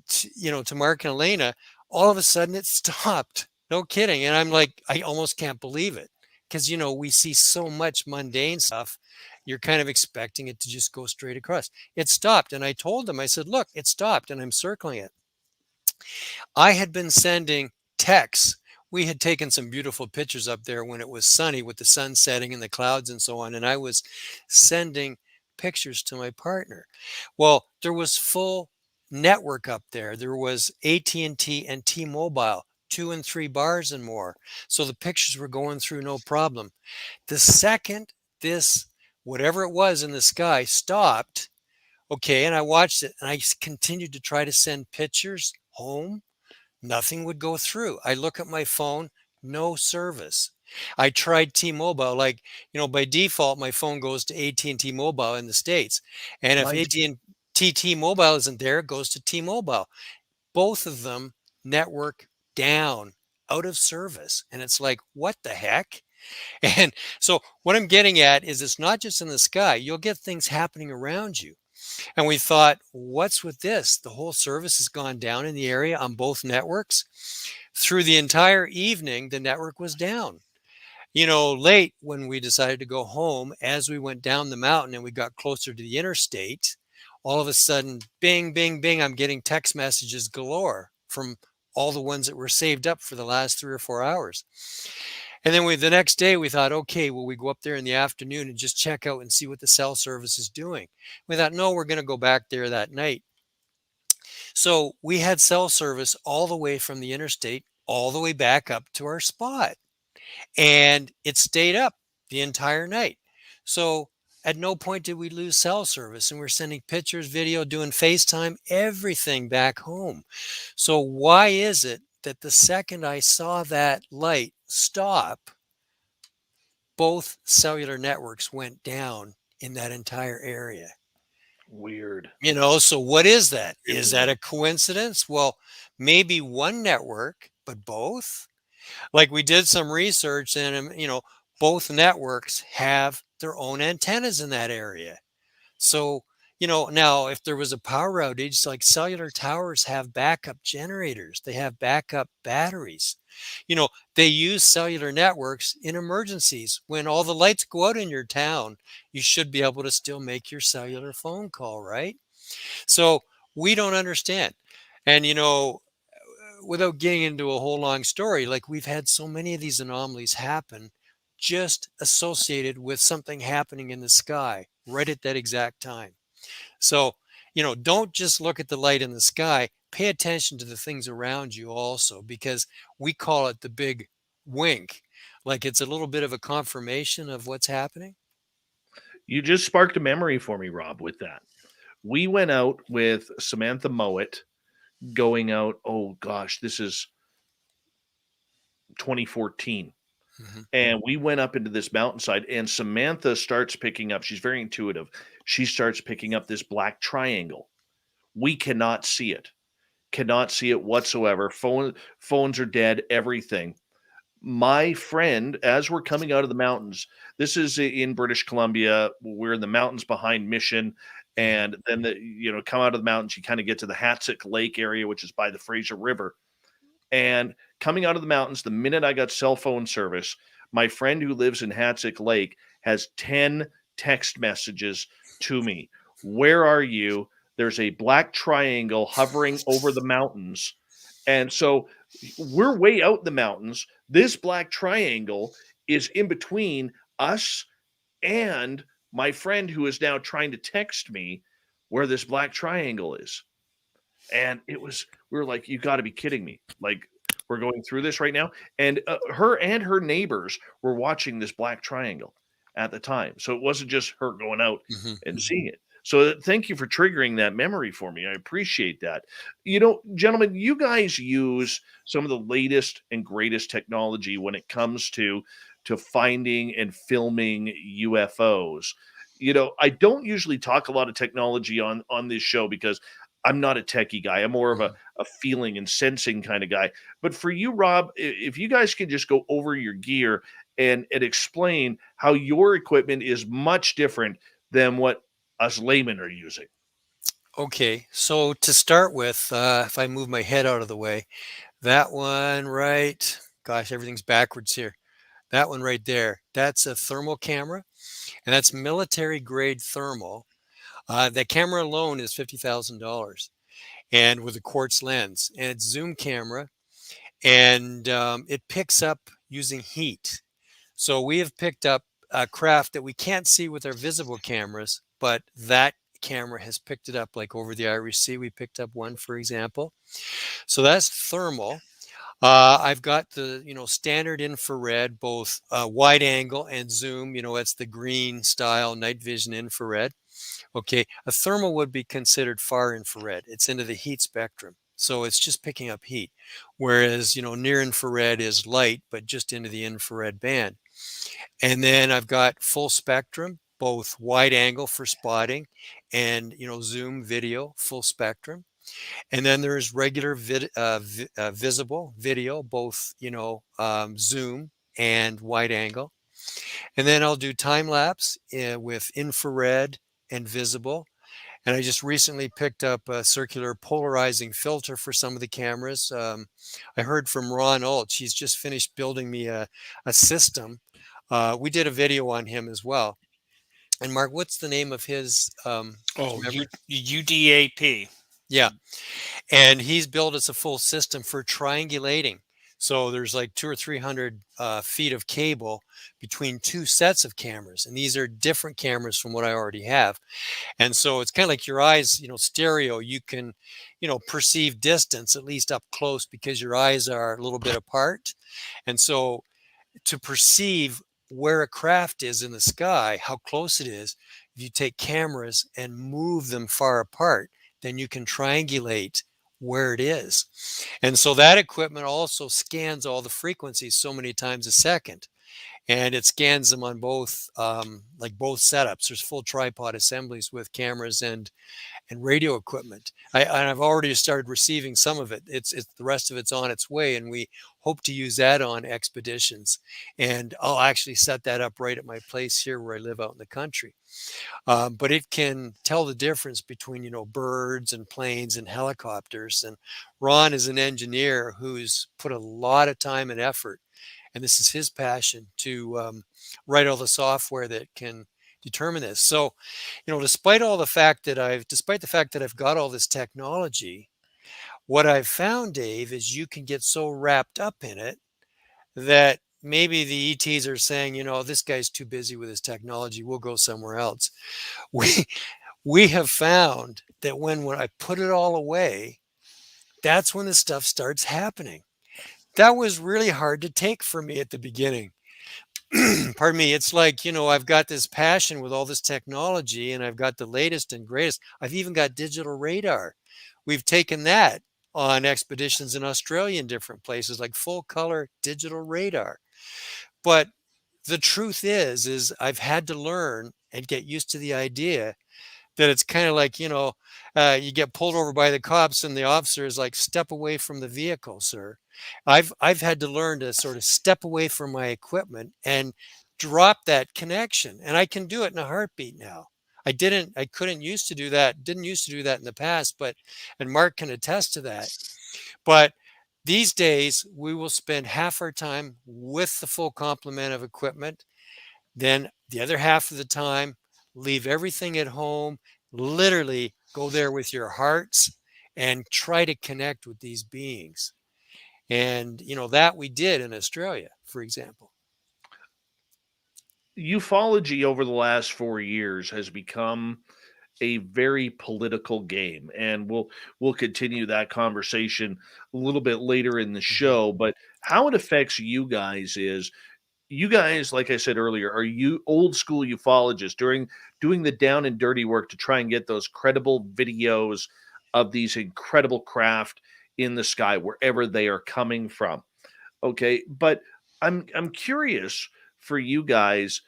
to Mark and Elena, all of a sudden it stopped. No kidding. And I'm like, I almost can't believe it. Because, we see so much mundane stuff. You're kind of expecting it to just go straight across. It stopped. And I told them, I said, look, it stopped. And I'm circling it. I had been sending texts. We had taken some beautiful pictures up there when it was sunny with the sun setting and the clouds and so on. And I was sending pictures to my partner. Well, there was full network up there. There was AT&T and T-Mobile, 2 and 3 bars and more. So the pictures were going through no problem. The second this, whatever it was in the sky, stopped, okay, and I watched it and I continued to try to send pictures home. Nothing would go through. I look at my phone, no service. I tried T-Mobile, by default, my phone goes to AT&T Mobile in the States. And if AT&T T-Mobile isn't there, it goes to T-Mobile. Both of them network down, out of service. And it's like, what the heck? And so what I'm getting at is it's not just in the sky. You'll get things happening around you. And we thought, what's with this? The whole service has gone down in the area on both networks. Through the entire evening, the network was down. Late when we decided to go home, as we went down the mountain and we got closer to the interstate, all of a sudden, bing, bing, bing, I'm getting text messages galore from all the ones that were saved up for the last 3 or 4 hours. And then the next day we thought, okay, will we go up there in the afternoon and just check out and see what the cell service is doing? We thought, no, we're going to go back there that night. So we had cell service all the way from the interstate, all the way back up to our spot. And it stayed up the entire night. So at no point did we lose cell service. And we're sending pictures, video, doing FaceTime, everything back home. So why is it that the second I saw that light stop, both cellular networks went down in that entire area? Weird. So what is that? Is that a coincidence? Well, maybe one network, but both? Like, we did some research and, both networks have their own antennas in that area. So, now if there was a power outage, like cellular towers have backup generators, they have backup batteries. They use cellular networks in emergencies. When all the lights go out in your town, you should be able to still make your cellular phone call, right? So we don't understand. And, without getting into a whole long story, like, we've had so many of these anomalies happen just associated with something happening in the sky right at that exact time. So, don't just look at the light in the sky, pay attention to the things around you also, because we call it the big wink. Like, it's a little bit of a confirmation of what's happening. You just sparked a memory for me, Rob, with that. We went out with Samantha Mowat, going out, oh gosh, this is 2014. And we went up into this mountainside, and Samantha starts picking up, she's very intuitive. She starts picking up this black triangle. We cannot see it whatsoever. Phones are dead, everything. My friend, as we're coming out of the mountains, this is in British Columbia, we're in the mountains behind Mission. And then come out of the mountains, you kind of get to the Hatzic Lake area, which is by the Fraser River. And coming out of the mountains, the minute I got cell phone service, my friend who lives in Hatzic Lake has 10 text messages to me. Where are you? There's a black triangle hovering over the mountains. And so we're way out in the mountains. This black triangle is in between us and my friend who is now trying to text me where this black triangle is. And we were like, you got to be kidding me. Like, we're going through this right now. And her and her neighbors were watching this black triangle at the time. So it wasn't just her going out and seeing it. So thank you for triggering that memory for me. I appreciate that. Gentlemen, you guys use some of the latest and greatest technology when it comes to finding and filming UFOs. I don't usually talk a lot of technology on this show because I'm not a techie guy. I'm more of a feeling and sensing kind of guy. But for you, Rob, if you guys can just go over your gear and explain how your equipment is much different than what us laymen are using. Okay, so to start with, if I move my head out of the way, that one right, gosh, everything's backwards here. That one right there, that's a thermal camera, and that's military grade thermal. That camera alone is $50,000, and with a quartz lens, and it's zoom camera, and it picks up using heat. So we have picked up a craft that we can't see with our visible cameras, but that camera has picked it up, like over the Irish Sea. We picked up one, for example. So that's thermal. I've got the standard infrared, both wide angle and zoom. It's the green style night vision infrared. Okay, a thermal would be considered far infrared. It's into the heat spectrum, so it's just picking up heat. Whereas near infrared is light, but just into the infrared band. And then I've got full spectrum, both wide angle for spotting and zoom video, full spectrum. And then there's regular visible video, both zoom and wide angle. And then I'll do time lapse with infrared and visible. And I just recently picked up a circular polarizing filter for some of the cameras. I heard from Ron Ulch. He's just finished building me a system. We did a video on him as well. And Mark, what's the name of his? UDAP. Yeah. And he's built us a full system for triangulating. So there's like 200 or 300 feet of cable between two sets of cameras. And these are different cameras from what I already have. And so it's kind of like your eyes, stereo. You can, perceive distance, at least up close, because your eyes are a little bit apart. And so to perceive where a craft is in the sky, how close it is, if you take cameras and move them far apart, then you can triangulate where it is. And so that equipment also scans all the frequencies so many times a second. And it scans them on both, both setups. There's full tripod assemblies with cameras and radio equipment. I've already started receiving some of it. It's the rest of it's on its way, and we hope to use that on expeditions. And I'll actually set that up right at my place here where I live out in the country. But it can tell the difference between, birds and planes and helicopters. And Ron is an engineer who's put a lot of time and effort, and this is his passion, to write all the software that can determine this. So, despite the fact that I've got all this technology, what I've found, Dave, is you can get so wrapped up in it that maybe the ETs are saying, this guy's too busy with his technology. We'll go somewhere else. We have found that when I put it all away, that's when the stuff starts happening. That was really hard to take for me at the beginning. Pardon me. It's like, I've got this passion with all this technology, and I've got the latest and greatest. I've even got digital radar. We've taken that on expeditions in Australia and different places, like full color digital radar. But the truth is I've had to learn and get used to the idea that it's kind of like, you get pulled over by the cops and the officer is like, step away from the vehicle, sir. I've had to learn to sort of step away from my equipment and drop that connection. And I can do it in a heartbeat now. I couldn't used to do that. Didn't used to do that in the past, and Mark can attest to that. But these days we will spend half our time with the full complement of equipment. Then the other half of the time, leave everything at home, literally go there with your hearts and try to connect with these beings. And, that we did in Australia, for example. Ufology over the last 4 years has become a very political game, and we'll continue that conversation a little bit later in the show. But how it affects you guys is, you guys, like I said earlier, are you old school ufologists doing the down and dirty work to try and get those credible videos of these incredible craft in the sky wherever they are coming from. Okay, but I'm curious for you guys,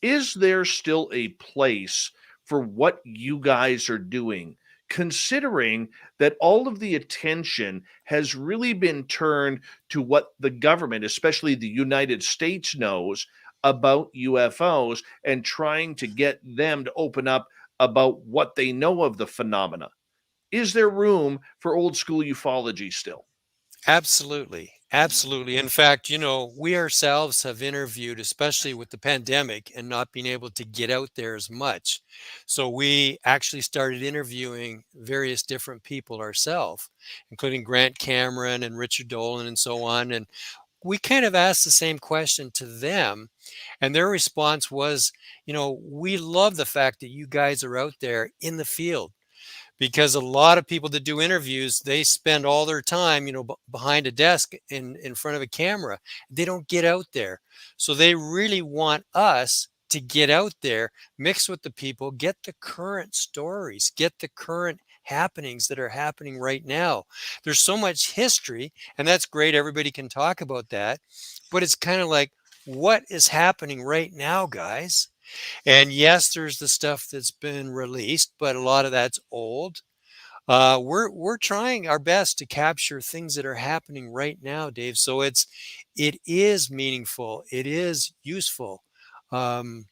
is there still a place for what you guys are doing, considering that all of the attention has really been turned to what the government, especially the United States, knows about UFOs, and trying to get them to open up about what they know of the phenomena? Is there room for old school ufology still? Absolutely. Absolutely. In fact, we ourselves have interviewed, especially with the pandemic and not being able to get out there as much. So we actually started interviewing various different people ourselves, including Grant Cameron and Richard Dolan and so on. And we kind of asked the same question to them. And their response was, we love the fact that you guys are out there in the field. Because a lot of people that do interviews, they spend all their time, behind a desk in front of a camera. They don't get out there. So they really want us to get out there, mix with the people, get the current stories, get the current happenings that are happening right now. There's so much history, and that's great. Everybody can talk about that. But it's kind of like, what is happening right now, guys? And yes, there's the stuff that's been released, but a lot of that's old. We're trying our best to capture things that are happening right now, Dave. So it's it is meaningful. It is useful. Um,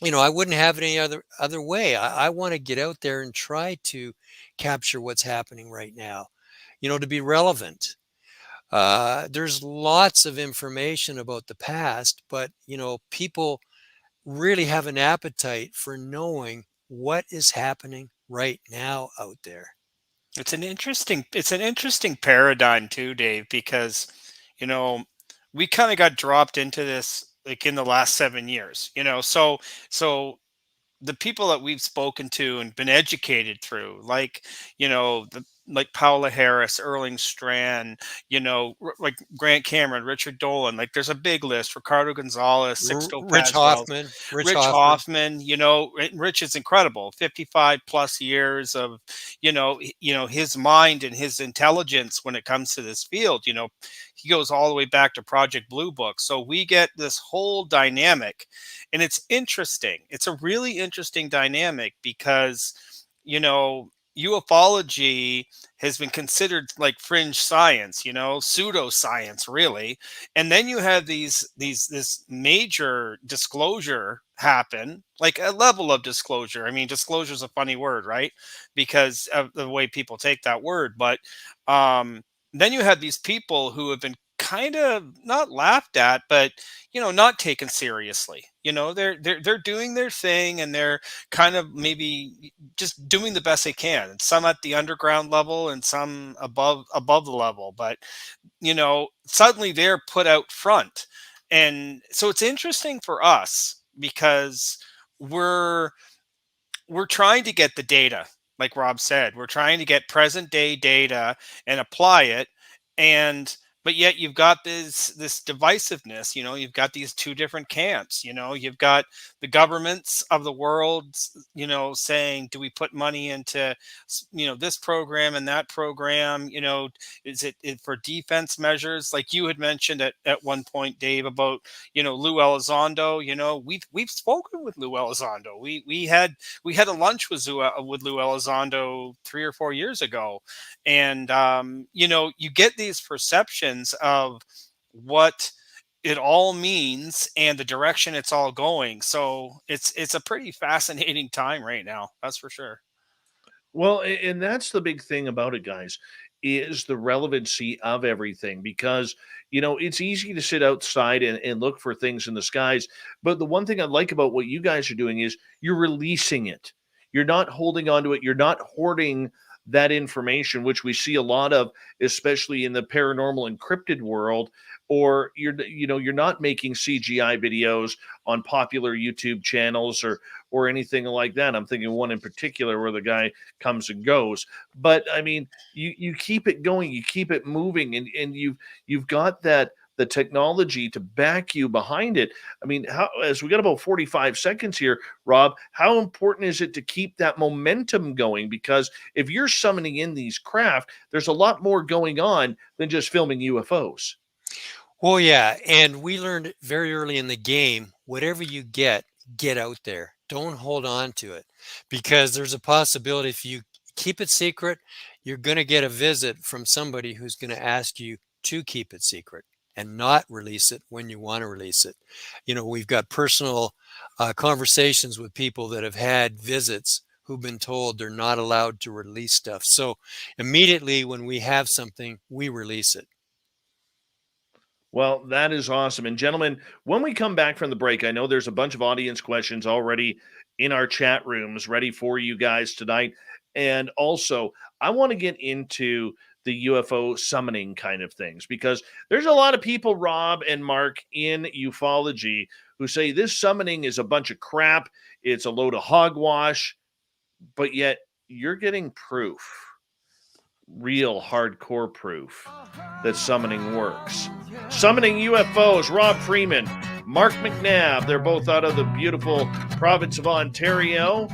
I wouldn't have it any other way. I want to get out there and try to capture what's happening right now, to be relevant. There's lots of information about the past, but people really have an appetite for knowing what is happening right now out there. It's an interesting paradigm too, Dave, because you know we kind of got dropped into this like in the last 7 years. So the people that we've spoken to and been educated through, like like Paula Harris, Erling Strand, like Grant Cameron, Richard Dolan. Like there's a big list. Ricardo Gonzalez, Sixto Rich Pasdell, Hoffman, Rich Hoffman. Rich is incredible. 55 plus years of his mind and his intelligence when it comes to this field. He goes all the way back to Project Blue Book. So we get this whole dynamic, and it's interesting. It's a really interesting dynamic because ufology has been considered like fringe science, pseudoscience, really. And then you have this major disclosure happen, like a level of disclosure. I mean, disclosure is a funny word, right? Because of the way people take that word. But then you have these people who have been kind of not laughed at, but not taken seriously. They're doing their thing, and they're kind of maybe just doing the best they can. And some at the underground level, and some above the level. But suddenly they're put out front, and so it's interesting for us because we're trying to get the data, like Rob said. We're trying to get present day data and apply it. But yet you've got this divisiveness. You've got these two different camps. You've got the governments of the world saying, do we put money into this program and that program? Is it for defense measures, like you had mentioned at one point, Dave, about Lou Elizondo? We've spoken with Lou Elizondo. We had a lunch with Lou Elizondo 3 or 4 years ago. And you get these perceptions of what it all means and the direction it's all going. So it's a pretty fascinating time right now, that's for sure. Well, and that's the big thing about it, guys, is the relevancy of everything because, it's easy to sit outside and look for things in the skies. But the one thing I like about what you guys are doing is you're releasing it. You're not holding on to it. You're not hoarding that information, which we see a lot of, especially in the paranormal encrypted world, or you're not making CGI videos on popular YouTube channels or anything like that. I'm thinking one in particular where the guy comes and goes. But I mean, you keep it going, you keep it moving, and you've got the technology to back you behind it. I mean, as we got about 45 seconds here, Rob, how important is it to keep that momentum going? Because if you're summoning in these craft, there's a lot more going on than just filming UFOs. Well, yeah, and we learned very early in the game, whatever you get out there. Don't hold on to it, because there's a possibility if you keep it secret, you're going to get a visit from somebody who's going to ask you to keep it secret and not release it when you want to release it. We've got personal conversations with people that have had visits who've been told they're not allowed to release stuff. So immediately when we have something, we release it. Well, that is awesome. And gentlemen, when we come back from the break, I know there's a bunch of audience questions already in our chat rooms ready for you guys tonight. And also, I want to get into the UFO summoning kind of things because there's a lot of people, Rob and Mark, in ufology who say this summoning is a bunch of crap. It's a load of hogwash, but yet you're getting proof, real hardcore proof that summoning works. Summoning UFOs, Rob Freeman, Mark McNabb. They're both out of the beautiful province of Ontario.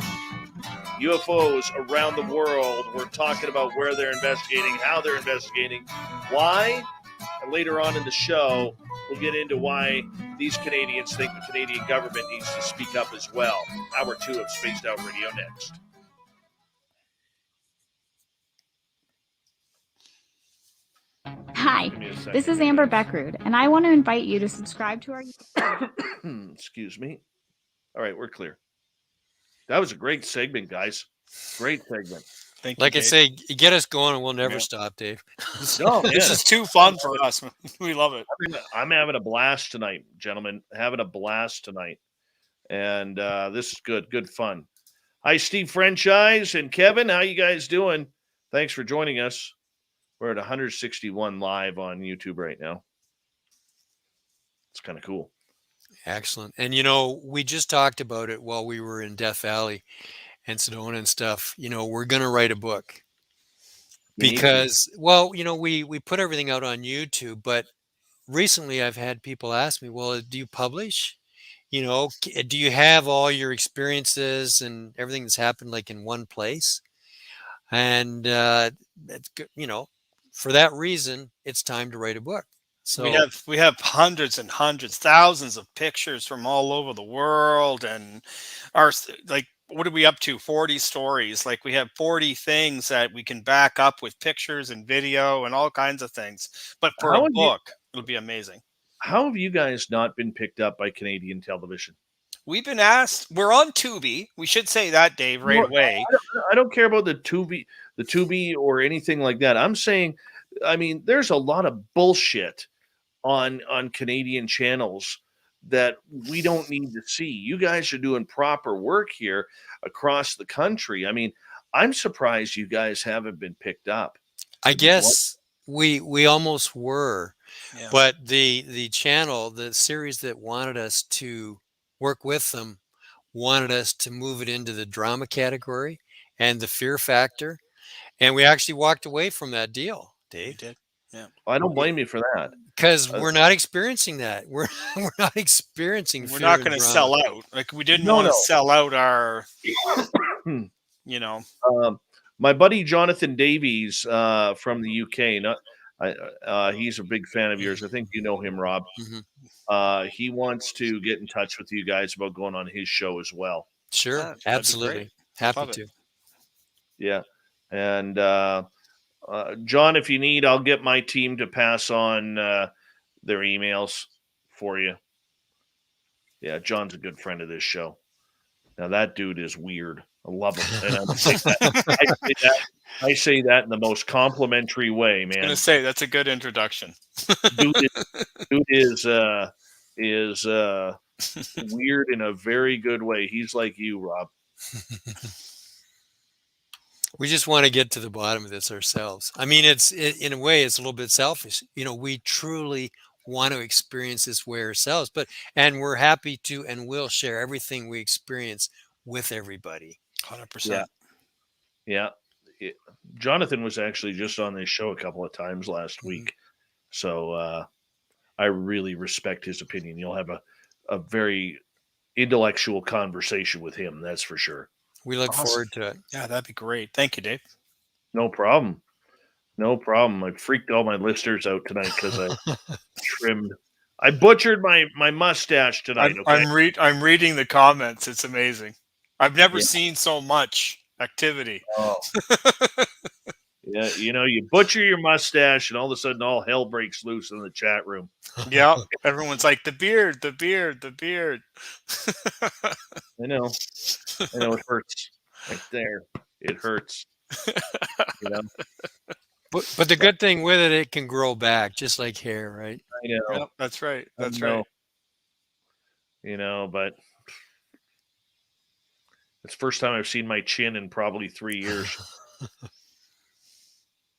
UFOs around the world. We're talking about where they're investigating, how they're investigating, why. And later on in the show, we'll get into why these Canadians think the Canadian government needs to speak up as well. Hour 2 of Spaced Out Radio next. Hi, Give me a second. this is Amber Beckrud, and I want to invite you to subscribe to our... Excuse me. All right, we're clear. That was a great segment, guys. Great segment. Thank Like you, I Dave. say, you get us going and we'll never Yeah. stop, Dave. No, man. This is too fun for us. We love it. I'm having a blast tonight, gentlemen. Having a blast tonight. And this is good. Good fun. Hi, Steve Franchise and Kevin. How you guys doing? Thanks for joining us. We're at 161 live on YouTube right now. It's kind of cool. Excellent. And, we just talked about it while we were in Death Valley and Sedona and stuff. We're going to write a book because, well, we put everything out on YouTube, but recently I've had people ask me, well, do you publish? Do you have all your experiences and everything that's happened like in one place? And, that's good. For that reason, it's time to write a book. So we have hundreds and hundreds, thousands of pictures from all over the world, and what are we up to? 40 stories. Like we have 40 things that we can back up with pictures and video and all kinds of things. But for a book, it'll be amazing. How have you guys not been picked up by Canadian television? We've been asked. We're on Tubi. We should say that, Dave, right away. I don't care about the Tubi or anything like that. I'm saying, there's a lot of bullshit on Canadian channels that we don't need to see. You guys are doing proper work here across the country. I'm surprised you guys haven't been picked up. I guess we almost were, Yeah. but the channel, the series that wanted us to work with them, wanted us to move it into the drama category and the fear factor, and we actually walked away from that deal, Dave. We did. Yeah. I don't blame you for that. Because we're not experiencing that. We're not experiencing. We're not going to sell out. Like we didn't want to sell out our. My buddy Jonathan Davies from the UK. He's a big fan of yours. I think you know him, Rob. Mm-hmm. He wants to get in touch with you guys about going on his show as well. Sure, absolutely, happy to. Yeah, and. John, if you need, I'll get my team to pass on their emails for you. Yeah, John's a good friend of this show. Now, that dude is weird. I love him. And I say that in the most complimentary way, man. I was going to say, that's a good introduction. Dude is weird in a very good way. He's like you, Rob. We just want to get to the bottom of this ourselves. In a way, it's a little bit selfish. We truly want to experience this way ourselves, and we're happy to and will share everything we experience with everybody. 100%. Yeah. Jonathan was actually just on this show a couple of times last week. So I really respect his opinion. You'll have a very intellectual conversation with him. That's for sure. We look forward to it. Yeah, that'd be great. Thank you, Dave. No problem. I freaked all my listeners out tonight because I butchered my mustache tonight. I'm reading the comments. It's amazing. I've never seen so much activity. Oh. Yeah, you butcher your mustache and all of a sudden all hell breaks loose in the chat room. Yeah, everyone's like, the beard. I know it hurts right there. It hurts. But the good thing with it can grow back just like hair, right? I know. Yep, that's right. That's right. But it's the first time I've seen my chin in probably 3 years.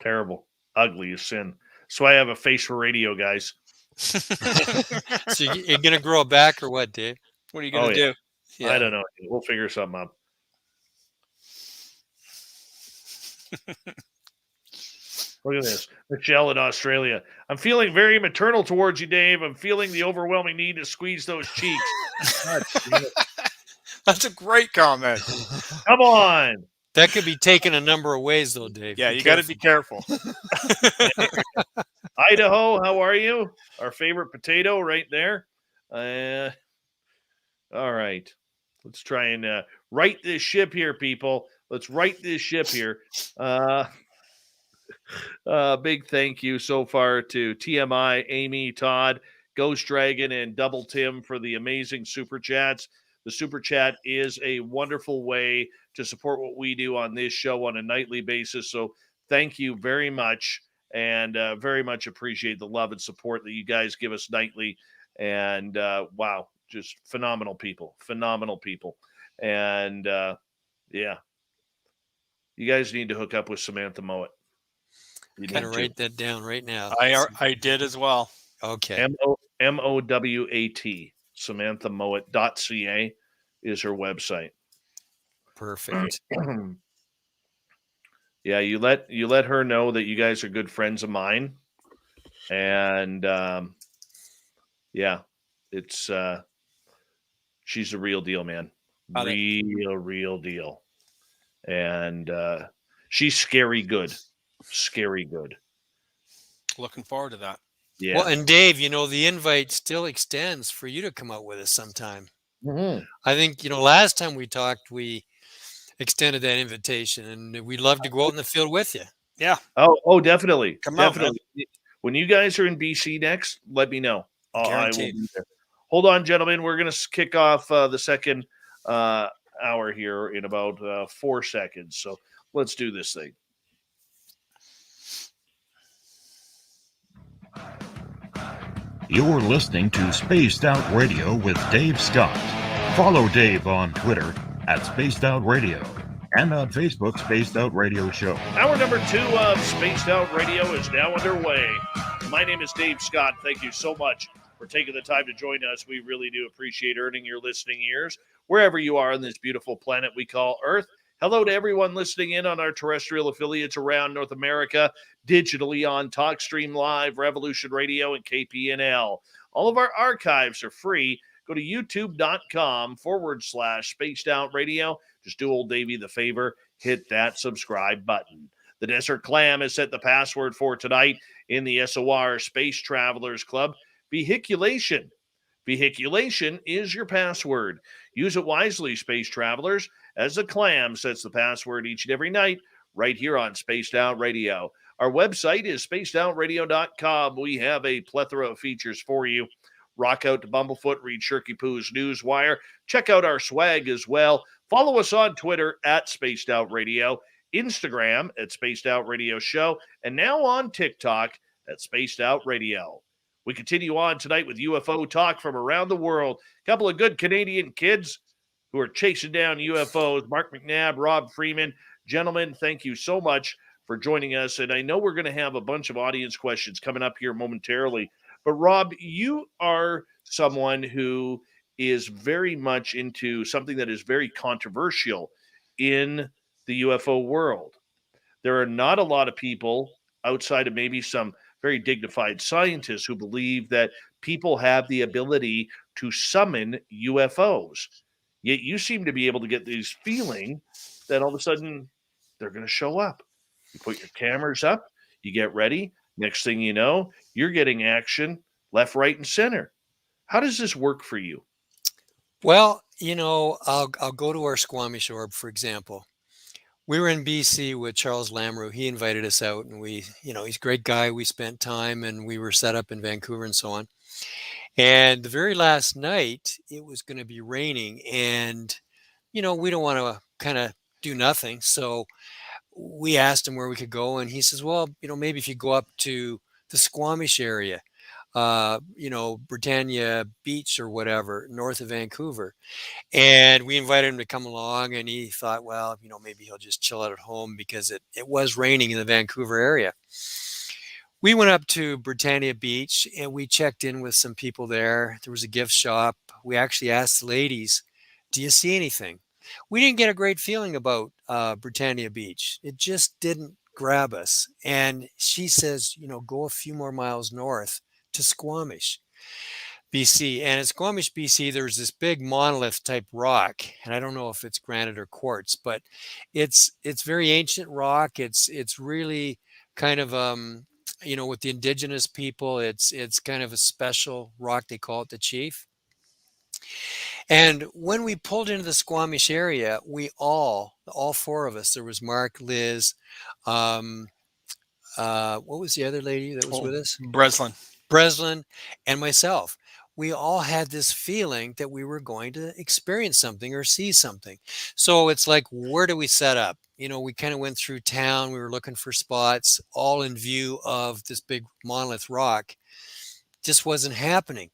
Terrible. Ugly as sin. So I have a face for radio, guys. So you're going to grow it back or what, Dave? What are you going to do? Yeah. I don't know. We'll figure something up. Look at this. Michelle in Australia. I'm feeling very maternal towards you, Dave. I'm feeling the overwhelming need to squeeze those cheeks. That's a great comment. Come on. That could be taken a number of ways, though, Dave. Yeah, you got to be careful. Idaho, how are you? Our favorite potato right there. All right. Let's try and right this ship here, people. Let's right this ship here. Big thank you so far to TMI, Amy, Todd, Ghost Dragon, and Double Tim for the amazing super chats. The super chat is a wonderful way to support what we do on this show on a nightly basis. So thank you very much, and very much appreciate the love and support that you guys give us nightly. And wow, just phenomenal people, phenomenal people. And yeah, you guys need to hook up with Samantha Mowat. You Kind need of to. write that down right now. I did as well. Okay. Mowat, SamanthaMowat.ca is her website. Perfect. Yeah, you let her know that you guys are good friends of mine, and yeah, it's she's a real deal, man. Got it. Real deal, and she's scary good. Looking forward to that. Yeah. Well, and Dave, the invite still extends for you to come out with us sometime. Mhm. I think, last time we talked, we extended that invitation, and we'd love to go out in the field with you. Yeah. Oh, definitely. Come out, man. Definitely. When you guys are in BC next, let me know. I will Guaranteed. be there. Hold on, gentlemen. We're going to kick off the second hour here in about 4 seconds. So let's do this thing. You're listening to Spaced Out Radio with Dave Scott. Follow Dave on Twitter at Spaced Out Radio and on Facebook, Spaced Out Radio Show. Hour number 2 of Spaced Out Radio is now underway. My name is Dave Scott. Thank you so much for taking the time to join us. We really do appreciate earning your listening ears wherever you are on this beautiful planet we call Earth. Hello to everyone listening in on our terrestrial affiliates around North America, digitally on TalkStream Live, Revolution Radio, and KPNL. All of our archives are free. Go to youtube.com/Spaced Out Radio. Just do old Davey the favor, hit that subscribe button. The Desert Clam has set the password for tonight in the SOR Space Travelers Club. Vehiculation. Vehiculation is your password. Use it wisely, space travelers, as the Clam sets the password each and every night right here on Spaced Out Radio. Our website is spacedoutradio.com. We have a plethora of features for you. Rock out to Bumblefoot, read Shirky Poo's Newswire. Check out our swag as well. Follow us on Twitter at Spaced Out Radio, Instagram at Spaced Out Radio Show, and now on TikTok at Spaced Out Radio. We continue on tonight with UFO talk from around the world. A couple of good Canadian kids who are chasing down UFOs. Mark McNabb, Rob Freeman. Gentlemen, thank you so much for joining us. And I know we're going to have a bunch of audience questions coming up here momentarily. But Rob, you are someone who is very much into something that is very controversial in the UFO world. There are not a lot of people outside of maybe some very dignified scientists who believe that people have the ability to summon UFOs. Yet you seem to be able to get this feeling that all of a sudden they're going to show up. You put your cameras up, you get ready. Next thing you know, you're getting action left, right, and center. How does this work for you? Well, I'll go to our Squamish Orb, for example. We were in BC with Charles Lamrew. He invited us out, and he's a great guy. We spent time, and we were set up in Vancouver and so on. And the very last night, it was going to be raining, and, we don't want to kind of do nothing. So we asked him where we could go, and he says, well, maybe if you go up to the Squamish area, Britannia Beach or whatever, north of Vancouver. And we invited him to come along, and he thought, well, maybe he'll just chill out at home because it was raining in the Vancouver area. We went up to Britannia Beach, and we checked in with some people there. There was a gift shop. We actually asked the ladies, do you see anything? We didn't get a great feeling about Britannia Beach. It just didn't grab us. And she says, go a few more miles north to Squamish, BC. And at Squamish, BC, there's this big monolith type rock. And I don't know if it's granite or quartz, but it's very ancient rock. It's really kind of, with the indigenous people, it's kind of a special rock. They call it the Chief. And when we pulled into the Squamish area, we all four of us, there was Mark, Liz, what was the other lady that was with us? Breslin. Breslin, and myself. We all had this feeling that we were going to experience something or see something. So it's like, where do we set up? We kind of went through town. We were looking for spots, all in view of this big monolith rock. Just wasn't happening.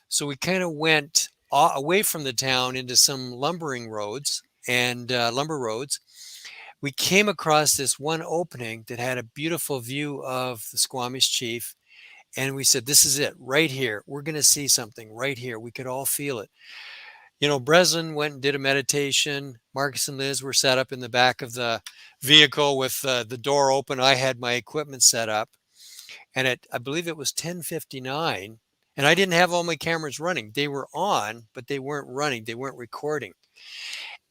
So we kind of went away from the town into some lumbering roads and lumber roads. We came across this one opening that had a beautiful view of the Squamish Chief. And we said, this is it right here. We're going to see something right here. We could all feel it. Breslin went and did a meditation. Marcus and Liz were set up in the back of the vehicle with the door open. I had my equipment set up. And I believe it was 10:59. And I didn't have all my cameras running. They were on, but they weren't running. They weren't recording.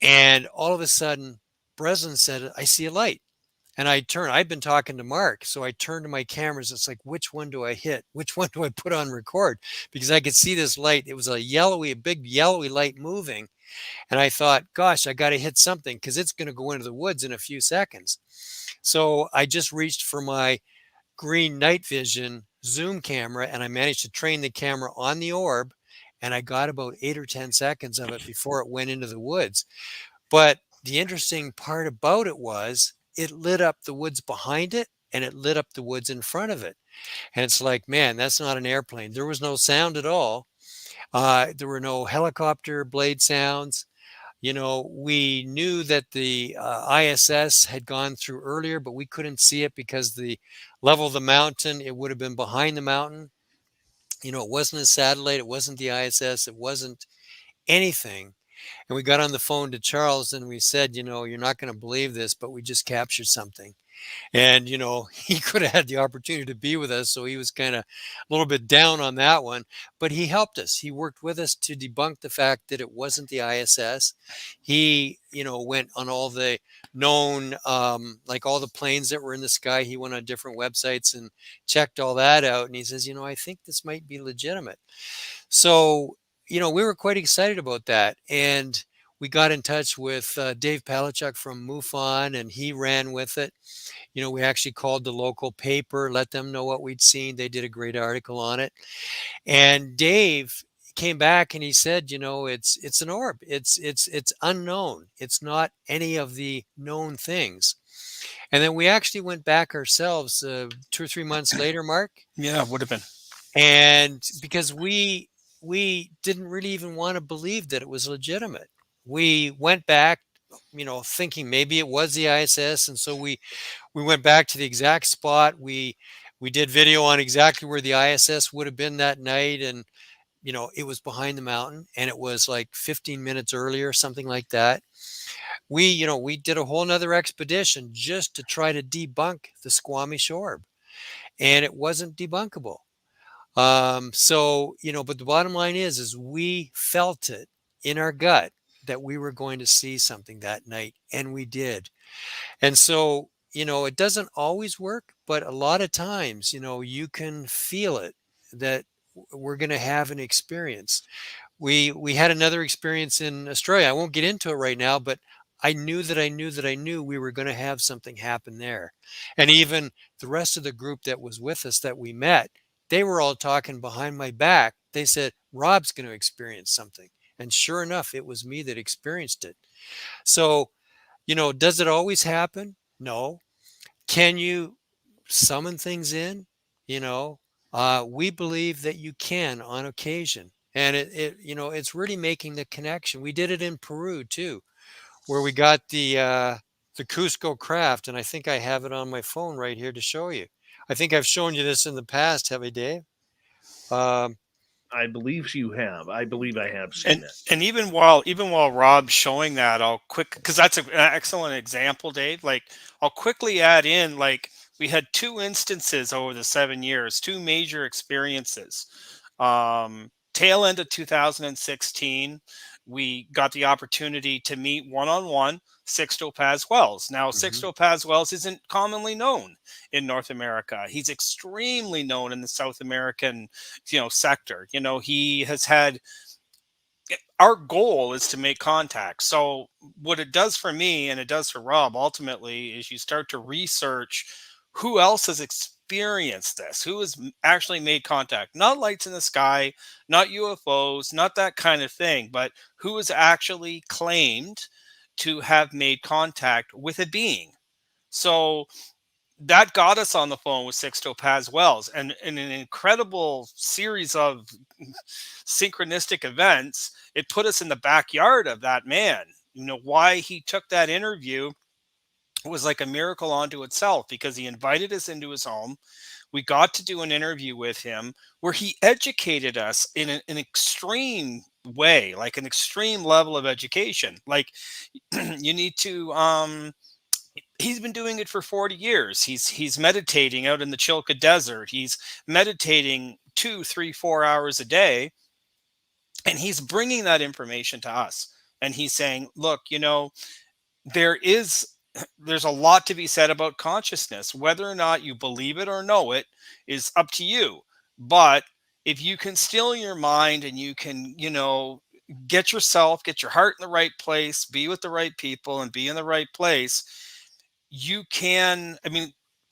And all of a sudden, Breslin said, I see a light. And I turned. I'd been talking to Mark, so I turned to my cameras. It's like, which one do I hit? Which one do I put on record? Because I could see this light. It was a big yellowy light moving. And I thought, gosh, I got to hit something because it's going to go into the woods in a few seconds. So I just reached for my green night vision zoom camera, and I managed to train the camera on the orb. And I got about 8 or 10 seconds of it before it went into the woods. But the interesting part about it was, it lit up the woods behind it and it lit up the woods in front of it. And it's like, man, that's not an airplane. There was no sound at all. There were no helicopter blade sounds. We knew that the ISS had gone through earlier, but we couldn't see it because the level of the mountain, it would have been behind the mountain. It wasn't a satellite. It wasn't the ISS. It wasn't anything. And we got on the phone to Charles and we said, you're not going to believe this, but we just captured something. And, he could have had the opportunity to be with us. So he was kind of a little bit down on that one, but he helped us. He worked with us to debunk the fact that it wasn't the ISS. He, went on all the known, like all the planes that were in the sky. He went on different websites and checked all that out. And he says, I think this might be legitimate. So, we were quite excited about that. And we got in touch with Dave Palachuk from MUFON, and he ran with it. We actually called the local paper, let them know what we'd seen. They did a great article on it. And Dave came back and he said, it's an orb. It's unknown. It's not any of the known things. And then we actually went back ourselves 2 or 3 months later, Mark. Yeah, would have been. And because we didn't really even want to believe that it was legitimate. We went back, thinking maybe it was the ISS. And so we went back to the exact spot. We did video on exactly where the ISS would have been that night. And, it was behind the mountain and it was like 15 minutes earlier, something like that. We did a whole nother expedition just to try to debunk the Squamish orb, and it wasn't debunkable. So, but the bottom line is we felt it in our gut that we were going to see something that night, and we did. And so, it doesn't always work, but a lot of times, you can feel it that we're going to have an experience. We had another experience in Australia. I won't get into it right now, but I knew we were going to have something happen there. And even the rest of the group that was with us that we met, they were all talking behind my back. They said, Rob's going to experience something. And sure enough, it was me that experienced it. So, does it always happen? No. Can you summon things in? We believe that you can on occasion. And it's really making the connection. We did it in Peru too, where we got the Cusco craft. And I think I have it on my phone right here to show you. I think I've shown you this in the past, have I, Dave? I believe you have. I believe I have seen it. And even while Rob's showing that, I'll because that's an excellent example, Dave. Like, I'll quickly add in, like, we had 2 instances over the 7 years, 2 major experiences. Tail end of 2016, we got the opportunity to meet one-on-one Sixto Paz Wells. Now, Sixto Paz Wells isn't commonly known in North America. He's extremely known in the South American, sector. He has had, our goal is to make contact. So what it does for me and it does for Rob ultimately is you start to research who else has experienced this? Who has actually made contact? Not lights in the sky, not UFOs, not that kind of thing, but who has actually claimed to have made contact with a being? So that got us on the phone with Sixto Paz Wells, and in an incredible series of synchronistic events, it put us in the backyard of that man. Why he took that interview was like a miracle unto itself, because he invited us into his home. We got to do an interview with him where he educated us in an extreme way, like an extreme level of education. Like, you need to he's been doing it for 40 years. He's meditating out in the Chilca Desert. He's meditating 2, 3, 4 hours a day, and he's bringing that information to us. And he's saying, look, there's a lot to be said about consciousness. Whether or not you believe it or know it is up to you. But if you can still your mind, and you can, get your heart in the right place, be with the right people, and be in the right place, you can,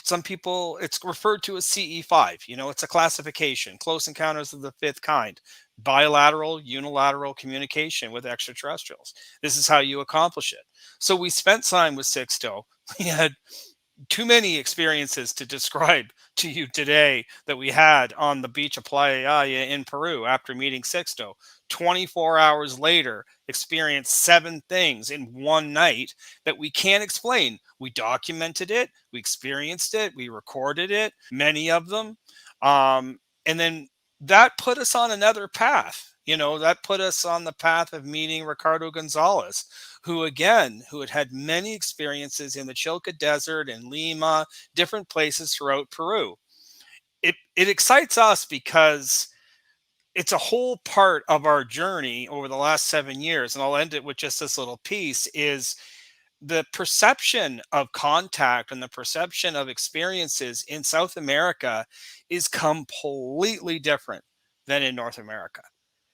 some people, it's referred to as CE5. It's a classification: close encounters of the fifth kind, bilateral, unilateral communication with extraterrestrials. This is how you accomplish it. So we spent time with Sixto. We had too many experiences to describe to you today that we had on the beach of Playa in Peru after meeting Sixto. 24 hours later, experienced 7 things in one night that we can't explain. We documented it, we experienced it, we recorded it, many of them. And then that put us on another path. That put us on the path of meeting Ricardo Gonzalez, who had many experiences in the Chilca Desert and Lima, different places throughout Peru. It excites us because it's a whole part of our journey over the last 7 years. And I'll end it with just this little piece: is the perception of contact and the perception of experiences in South America is completely different than in North America.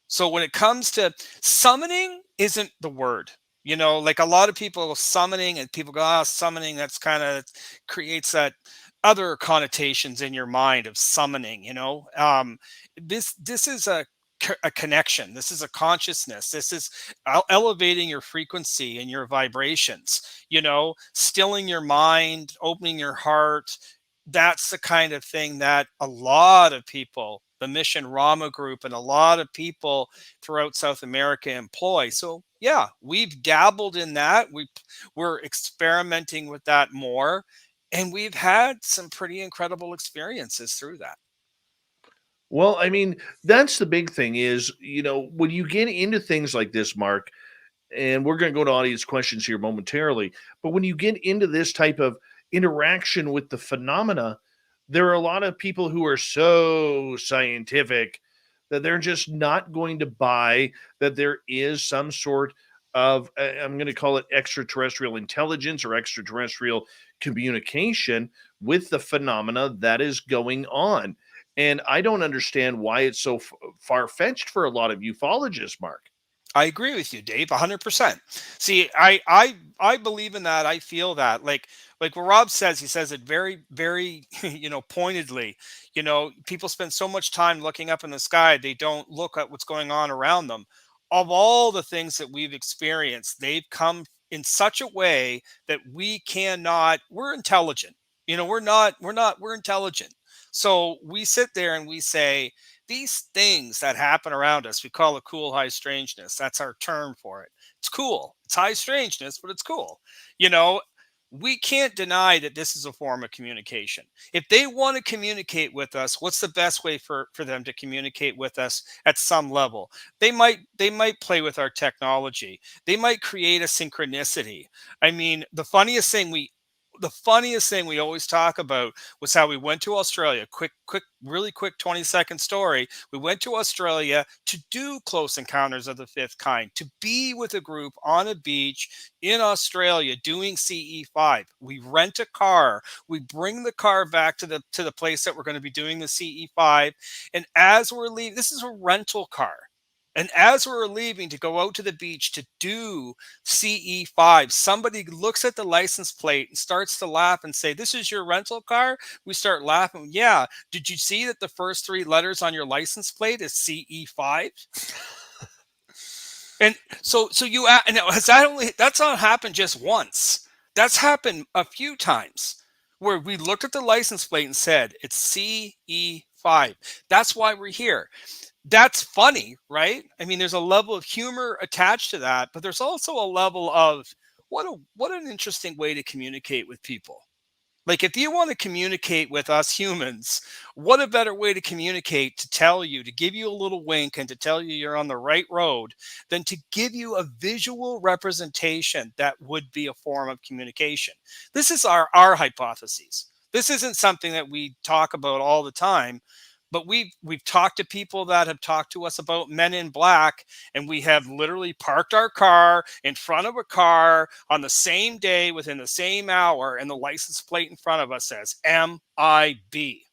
So when it comes to summoning, isn't the word. Like a lot of people summoning, and people go, summoning, that's kind of creates that other connotations in your mind of summoning. This is a connection. This is a consciousness. This is elevating your frequency and your vibrations, stilling your mind, opening your heart. That's the kind of thing that a lot of people, the Mission Rama group, and a lot of people throughout South America employ. So yeah, we've dabbled in that. We're experimenting with that more, and we've had some pretty incredible experiences through that. Well, that's the big thing is, when you get into things like this, Mark, and we're going to go to audience questions here momentarily, but when you get into this type of interaction with the phenomena, there are a lot of people who are so scientific that they're just not going to buy that there is some sort of, I'm going to call it extraterrestrial intelligence or extraterrestrial communication with the phenomena that is going on. And I don't understand why it's so far-fetched for a lot of ufologists, Mark. I agree with you, Dave, 100%. See, I believe in that. I feel that. Like what Rob says, he says it very, very, pointedly. People spend so much time looking up in the sky, they don't look at what's going on around them. Of all the things that we've experienced, they've come in such a way that we're intelligent. We're intelligent. So we sit there and we say, these things that happen around us, we call it cool, high strangeness. That's our term for it. It's cool. It's high strangeness, but it's cool. We can't deny that this is a form of communication. If they want to communicate with us, what's the best way for them to communicate with us at some level? They might play with our technology. They might create a synchronicity. The funniest thing we always talk about was how we went to Australia. Really quick 20-second story. We went to Australia to do close encounters of the fifth kind, to be with a group on a beach in Australia doing CE5. We rent a car. We bring the car back to the place that we're going to be doing the CE5. And as we're leaving, this is a rental car. And as we were leaving to go out to the beach to do CE5, somebody looks at the license plate and starts to laugh and say, "This is your rental car?" We start laughing. "Yeah. Did you see that the first 3 letters on your license plate is CE5?" And so and that's not happened just once. That's happened a few times where we looked at the license plate and said, "It's CE5. That's why we're here." That's funny, right? I mean, there's a level of humor attached to that, but there's also a level of what an interesting way to communicate with people. Like, if you want to communicate with us humans, what a better way to communicate, to tell you, to give you a little wink and to tell you you're on the right road, than to give you a visual representation that would be a form of communication. This is our hypotheses. This isn't something that we talk about all the time, but we've talked to people that have talked to us about men in black, and we have literally parked our car in front of a car on the same day within the same hour, and the license plate in front of us says MIB.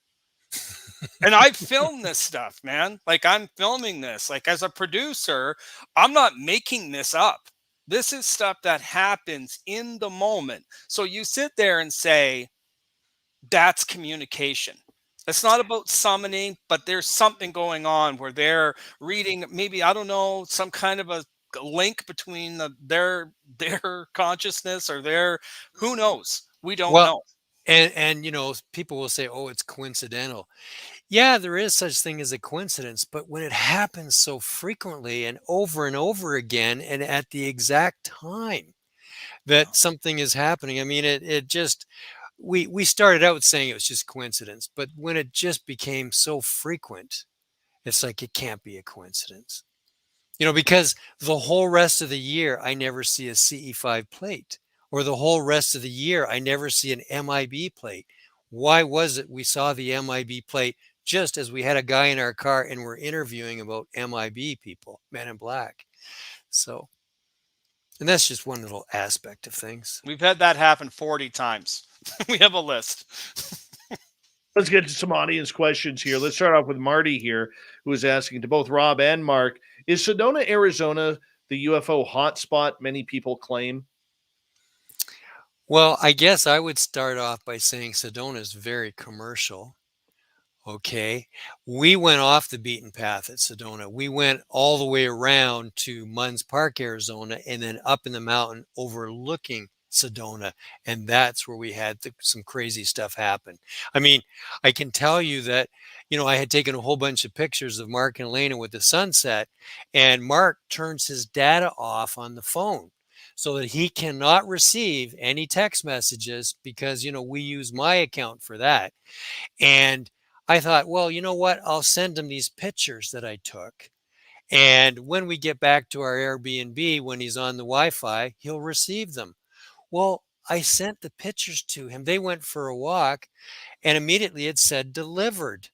And I filmed this stuff, man. Like, I'm filming this. Like, as a producer, I'm not making this up. This is stuff that happens in the moment. So you sit there and say, that's communication. It's not about summoning, but there's something going on where they're reading, maybe, I don't know, some kind of a link between their consciousness or their, who knows? We don't Well, know. and people will say, "Oh, it's coincidental." Yeah, there is such thing as a coincidence, but when it happens so frequently and over again and at the exact time that something is happening, I mean, it just, we started out saying it was just coincidence, but when it just became so frequent, it's like it can't be a coincidence. Because the whole rest of the year I never see a CE5 plate, or the whole rest of the year I never see an MIB plate. Why was it we saw the MIB plate just as we had a guy in our car and we're interviewing about MIB people, men in black? So, and that's just one little aspect of things. We've had that happen 40 times. We have a list. Let's get to some audience questions here. Let's start off with Marty here, who is asking to both Rob and Mark, is Sedona, Arizona, the UFO hotspot many people claim? Well, I guess I would start off by saying Sedona is very commercial. Okay. We went off the beaten path at Sedona. We went all the way around to Munns Park, Arizona, and then up in the mountain overlooking Sedona. And that's where we had some crazy stuff happen. I mean, I can tell you that, I had taken a whole bunch of pictures of Mark and Elena with the sunset, and Mark turns his data off on the phone so that he cannot receive any text messages because, we use my account for that. And I thought, well, you know what? I'll send him these pictures that I took. And when we get back to our Airbnb, when he's on the Wi-Fi, he'll receive them. Well, I sent the pictures to him. They went for a walk, and immediately it said delivered.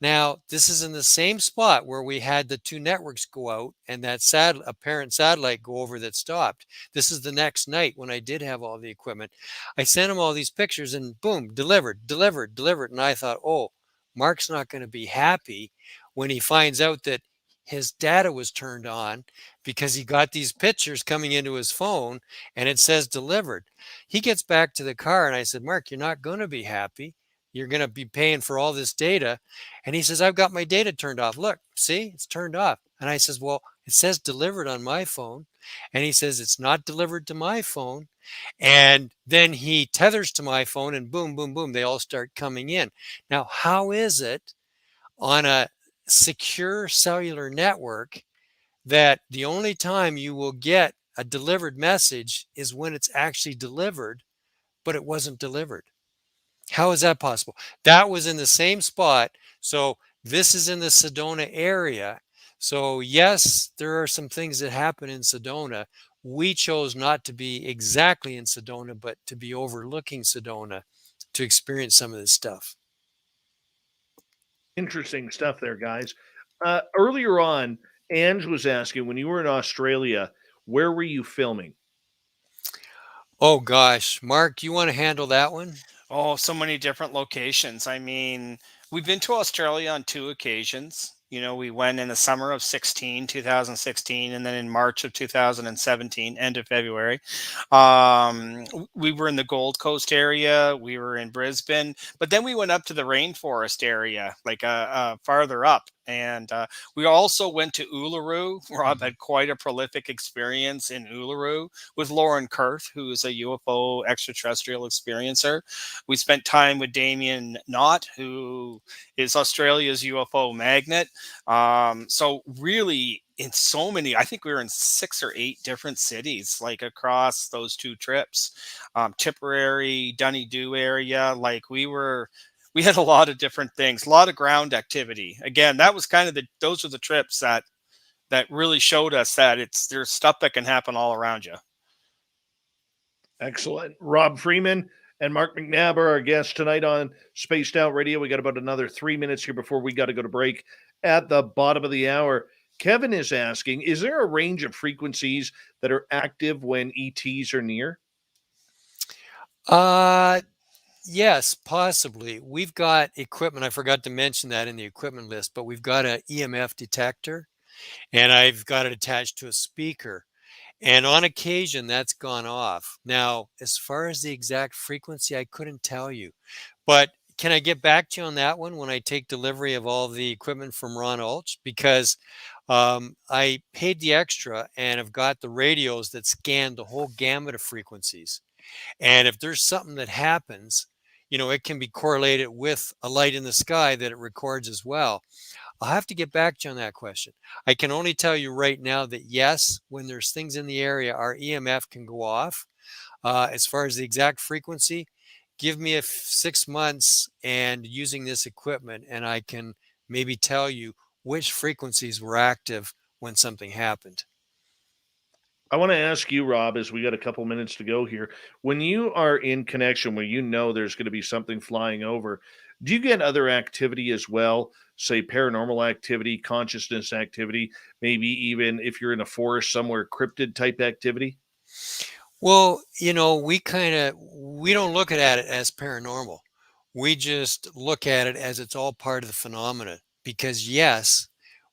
Now, this is in the same spot where we had the 2 networks go out and that apparent satellite go over that stopped. This is the next night when I did have all the equipment. I sent him all these pictures and boom, delivered. And I thought, oh, Mark's not going to be happy when he finds out that his data was turned on because he got these pictures coming into his phone and it says delivered. He gets back to the car and I said, Mark, you're not going to be happy. You're going to be paying for all this data. And he says, I've got my data turned off. Look, see, it's turned off. And I says, well, it says delivered on my phone. And he says, it's not delivered to my phone. And then he tethers to my phone and boom, boom, boom, they all start coming in. Now, how is it on a secure cellular network that the only time you will get a delivered message is when it's actually delivered, but it wasn't delivered? How is that possible? That was in the same spot. So this is in the Sedona area. So yes, there are some things that happen in Sedona. We chose not to be exactly in Sedona, but to be overlooking Sedona to experience some of this stuff. Interesting stuff there, guys. Earlier on, Ange was asking, when you were in Australia, where were you filming? Oh gosh, Mark, you want to handle that one? Oh, so many different locations. I mean, we've been to Australia on 2 occasions. You know, we went in the summer of 2016, and then in March of 2017, end of February. We were in the Gold Coast area. We were in Brisbane, but then we went up to the rainforest area, like farther up. And we also went to Uluru. Rob had quite a prolific experience in Uluru with Lauren Kurth, who is a UFO extraterrestrial experiencer. We spent time with Damien Knott, who is Australia's UFO magnet. So really, in so many, I think we were in 6 or 8 different cities, like across those 2 trips. Tipperary, Dunedoo area, like we had a lot of different things, a lot of ground activity. Again, that was kind of those are the trips that really showed us that there's stuff that can happen all around you. Excellent. Rob Freeman and Mark McNabb are our guests tonight on Spaced Out Radio. We got about another 3 minutes here before we got to go to break at the bottom of the hour. Kevin is asking, is there a range of frequencies that are active when ETs are near? Yes, possibly. We've got equipment. I forgot to mention that in the equipment list, but we've got an EMF detector, and I've got it attached to a speaker. And on occasion, that's gone off. Now, as far as the exact frequency, I couldn't tell you. But can I get back to you on that one when I take delivery of all the equipment from Ron Ulch? Because I paid the extra and have got the radios that scan the whole gamut of frequencies. And if there's something that happens, it can be correlated with a light in the sky that it records as well. I'll have to get back to you on that question. I can only tell you right now that yes, when there's things in the area, our EMF can go off. As far as the exact frequency, give me 6 months and using this equipment, and I can maybe tell you which frequencies were active when something happened. I want to ask you, Rob, as we got a couple minutes to go here, when you are in connection where there's going to be something flying over, do you get other activity as well, say paranormal activity, consciousness activity, maybe even if you're in a forest somewhere, cryptid type activity? Well, we don't look at it as paranormal. We just look at it as it's all part of the phenomena. Because yes,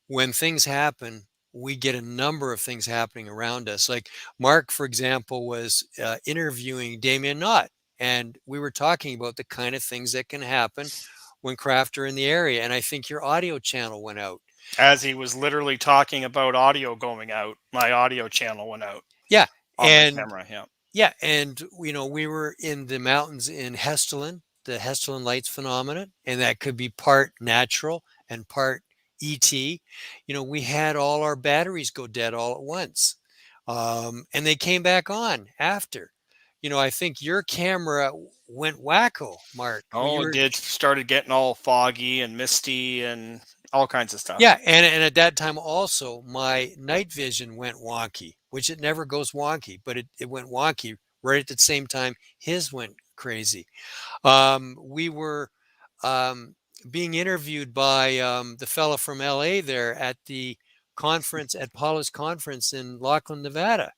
when things happen, we get a number of things happening around us. Like Mark, for example, was interviewing Damien Knott, and we were talking about the kind of things that can happen when craft are in the area. And I think your audio channel went out. As he was literally talking about audio going out, my audio channel went out. Yeah. On my camera, yeah. Yeah. And, we were in the mountains in Hesston, the Hesston Lights phenomenon, and that could be part natural and part ET. We had all our batteries go dead all at once. And they came back on after. I think your camera went wacko, Mark. Oh, it did. Started getting all foggy and misty and all kinds of stuff. Yeah, and at that time also, my night vision went wonky, which it never goes wonky, but it went wonky right at the same time his went crazy. We were being interviewed by the fella from LA there at the conference, at Paula's conference in Laughlin, Nevada.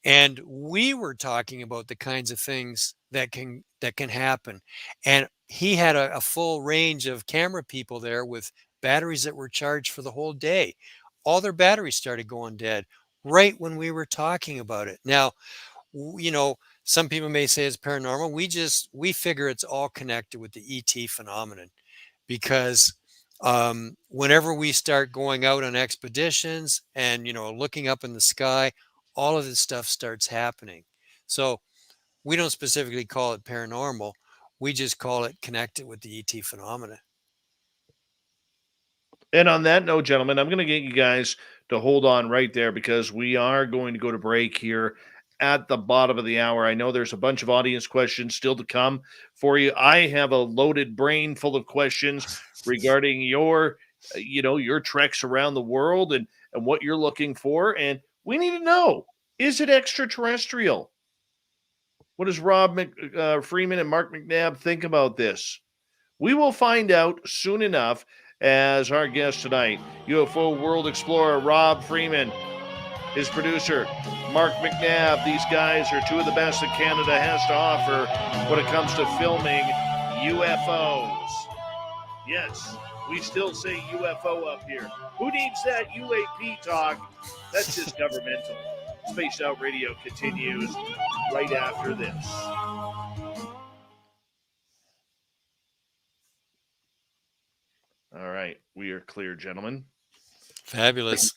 And we were talking about the kinds of things that can happen. And he had a full range of camera people there with batteries that were charged for the whole day. All their batteries started going dead right when we were talking about it. Now, some people may say it's paranormal. We figure it's all connected with the ET phenomenon, because whenever we start going out on expeditions and, looking up in the sky, all of this stuff starts happening. So we don't specifically call it paranormal. We just call it connected with the ET phenomena. And on that note, gentlemen, I'm going to get you guys to hold on right there, because we are going to go to break here at the bottom of the hour. I know there's a bunch of audience questions still to come for you. I have a loaded brain full of questions regarding your treks around the world and what you're looking for. And we need to know, is it extraterrestrial? What does Rob Freeman and Mark McNabb think about this? We will find out soon enough, as our guest tonight, UFO world explorer Rob Freeman, his producer Mark McNabb. These guys are two of the best that Canada has to offer when it comes to filming UFOs. Yes, We still say UFO up here. Who needs that UAP talk? That's just governmental. Spaced Out Radio continues right after this. All right, we are clear, gentlemen. Fabulous.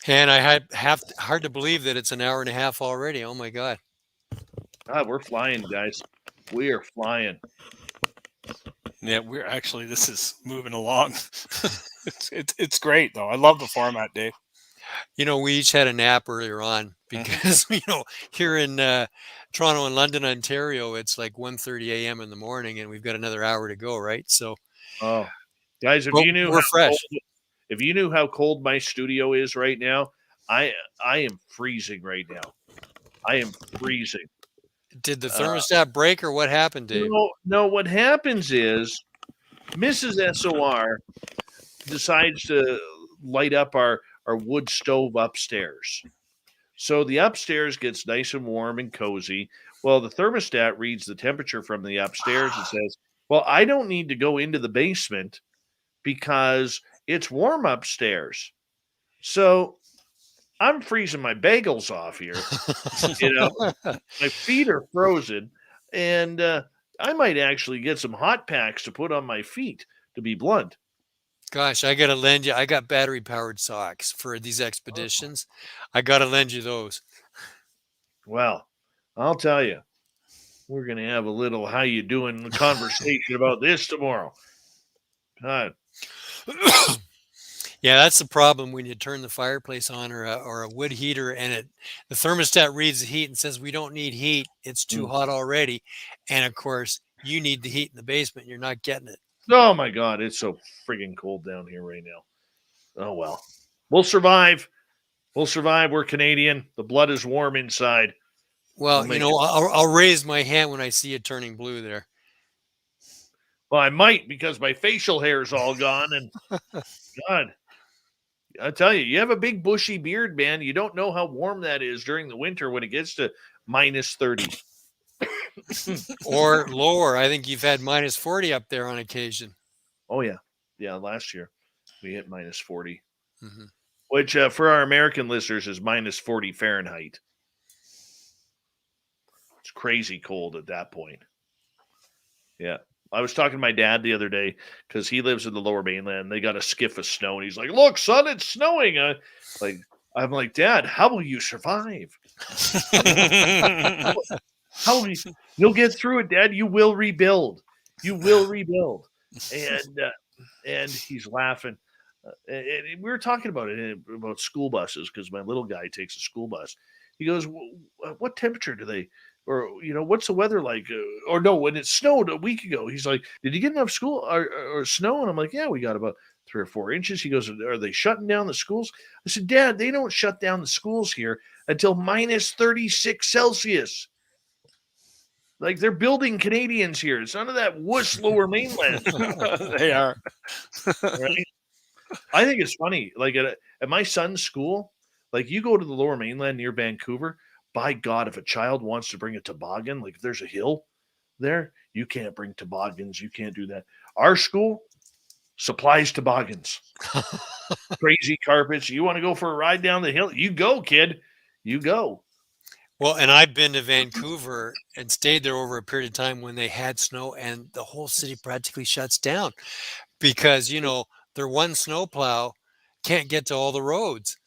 And hard to believe that it's an hour and a half already. Oh my God. We're flying, guys. We are flying. Yeah, this is moving along. it's great though. I love the format, Dave. We each had a nap earlier on because, here in Toronto and London, Ontario, it's like 1:30 a.m. in the morning and we've got another hour to go, right? So, guys, we're fresh. If you knew how cold my studio is right now, I am freezing right now. I am freezing. Did the thermostat break or what happened, Dave? No, what happens is Mrs. SOR decides to light up our wood stove upstairs. So the upstairs gets nice and warm and cozy. Well, the thermostat reads the temperature from the upstairs and says, well, I don't need to go into the basement because it's warm upstairs. So I'm freezing my bagels off here. My feet are frozen, and I might actually get some hot packs to put on my feet, to be blunt. Gosh, I got to lend you. I got battery powered socks for these expeditions. I got to lend you those. Well, I'll tell you, we're going to have a little how you doing conversation about this tomorrow. God. Yeah, that's the problem when you turn the fireplace on or a wood heater and the thermostat reads the heat and says we don't need heat. It's too hot already. And of course, you need the heat in the basement. You're not getting it. Oh my God, it's so friggin' cold down here right now. Oh well. We'll survive. We'll survive. We're Canadian. The blood is warm inside. Well, I'll raise my hand when I see it turning blue there. Well, I might because my facial hair is all gone and God. I tell you, you have a big bushy beard, man. You don't know how warm that is during the winter when it gets to minus 30. Or lower. I think you've had minus 40 up there on occasion. Oh, yeah. Yeah, last year we hit minus 40, which for our American listeners is minus 40 Fahrenheit. It's crazy cold at that point. Yeah. I was talking to my dad the other day because he lives in the Lower Mainland. They got a skiff of snow, and he's like, "Look, son, it's snowing." I'm like, Dad, how will you survive? You'll get through it, Dad. You will rebuild. You will rebuild. And he's laughing. And we were talking about it about school buses because my little guy takes a school bus. He goes, "What temperature do they?" Or, what's the weather like? Or no, when it snowed a week ago, he's like, did you get enough school or snow? And I'm like, yeah, we got about 3 or 4 inches. He goes, are they shutting down the schools? I said, Dad, they don't shut down the schools here until minus 36 Celsius. Like they're building Canadians here. It's none of that wuss Lower Mainland. They are. Right? I think it's funny. Like at my son's school, like you go to the Lower Mainland near Vancouver, by God, if a child wants to bring a toboggan, like if there's a hill there, you can't bring toboggans. You can't do that. Our school supplies toboggans. Crazy carpets. You want to go for a ride down the hill? You go, kid. You go. Well, and I've been to Vancouver and stayed there over a period of time when they had snow and the whole city practically shuts down because, their one snowplow can't get to all the roads.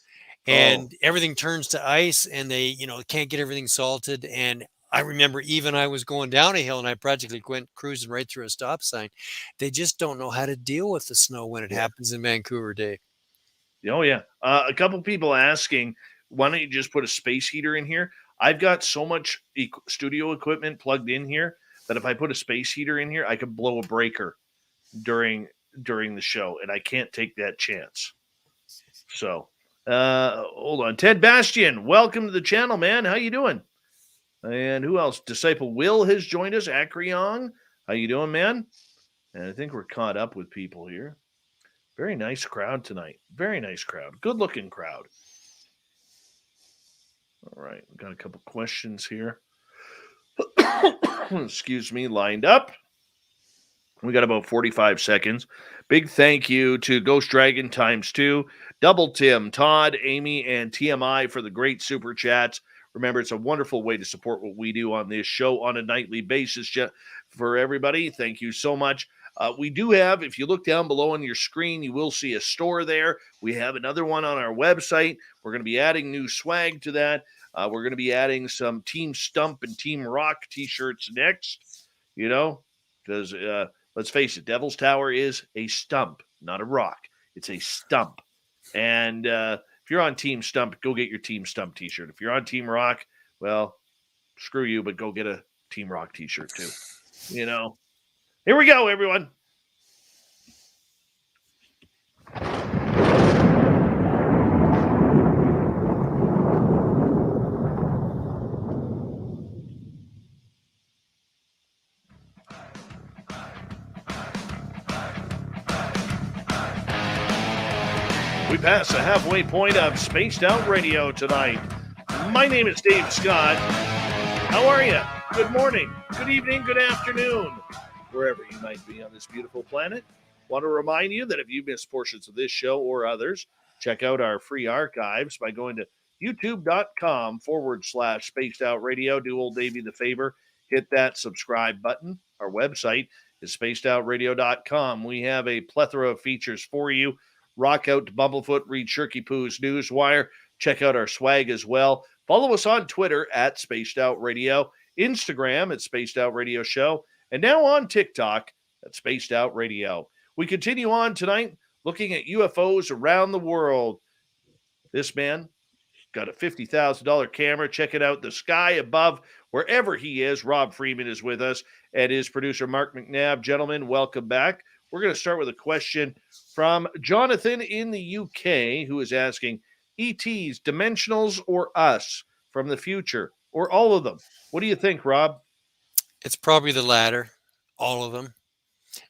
And everything turns to ice and they, can't get everything salted. And I remember even I was going down a hill and I practically went cruising right through a stop sign. They just don't know how to deal with the snow when it happens in Vancouver, Dave. Oh, yeah. A couple people asking, why don't you just put a space heater in here? I've got so much studio equipment plugged in here that if I put a space heater in here, I could blow a breaker during the show. And I can't take that chance. So... hold on. Ted Bastian, welcome to the channel, man. How you doing? And who else? Disciple Will has joined us. Akriong, how you doing, man? And I think we're caught up with people here. Very nice crowd tonight. Very nice crowd. Good-looking crowd. All right. We've got a couple questions here. Excuse me, lined up. We got about 45 seconds. Big thank you to Ghost Dragon times 2, Double Tim, Todd, Amy, and TMI for the great super chats. Remember, it's a wonderful way to support what we do on this show on a nightly basis. For everybody, thank you so much. We do have, if you look down below on your screen, you will see a store there. We have another one on our website. We're going to be adding new swag to that. We're going to be adding some Team Stump and Team Rock t-shirts next, because let's face it, Devil's Tower is a stump, not a rock. It's a stump. And if you're on Team Stump, go get your Team Stump t-shirt. If you're on Team Rock, well, screw you, but go get a Team Rock t-shirt too. Here we go, everyone. We pass the halfway point of Spaced Out Radio tonight. My name is Dave Scott. How are you? Good morning, good evening, good afternoon, wherever you might be on this beautiful planet. Want to remind you that if you missed portions of this show or others, check out our free archives by going to youtube.com/Spaced Out Radio. Do old Davey the favor, hit that subscribe button. Our website is spacedoutradio.com. We have a plethora of features for you. Rock out to Bumblefoot, read Shirky Poo's Newswire. Check out our swag as well. Follow us on Twitter at Spaced Out Radio, Instagram at Spaced Out Radio Show, and now on TikTok at Spaced Out Radio. We continue on tonight looking at UFOs around the world. This man got a $50,000 camera. Check it out. The sky above, wherever he is. Rob Freeman is with us, and his producer, Mark McNabb. Gentlemen, welcome back. We're going to start with a question from Jonathan in the UK, who is asking, ETs, dimensionals, or us from the future, or all of them? What do you think, Rob? It's probably the latter, all of them.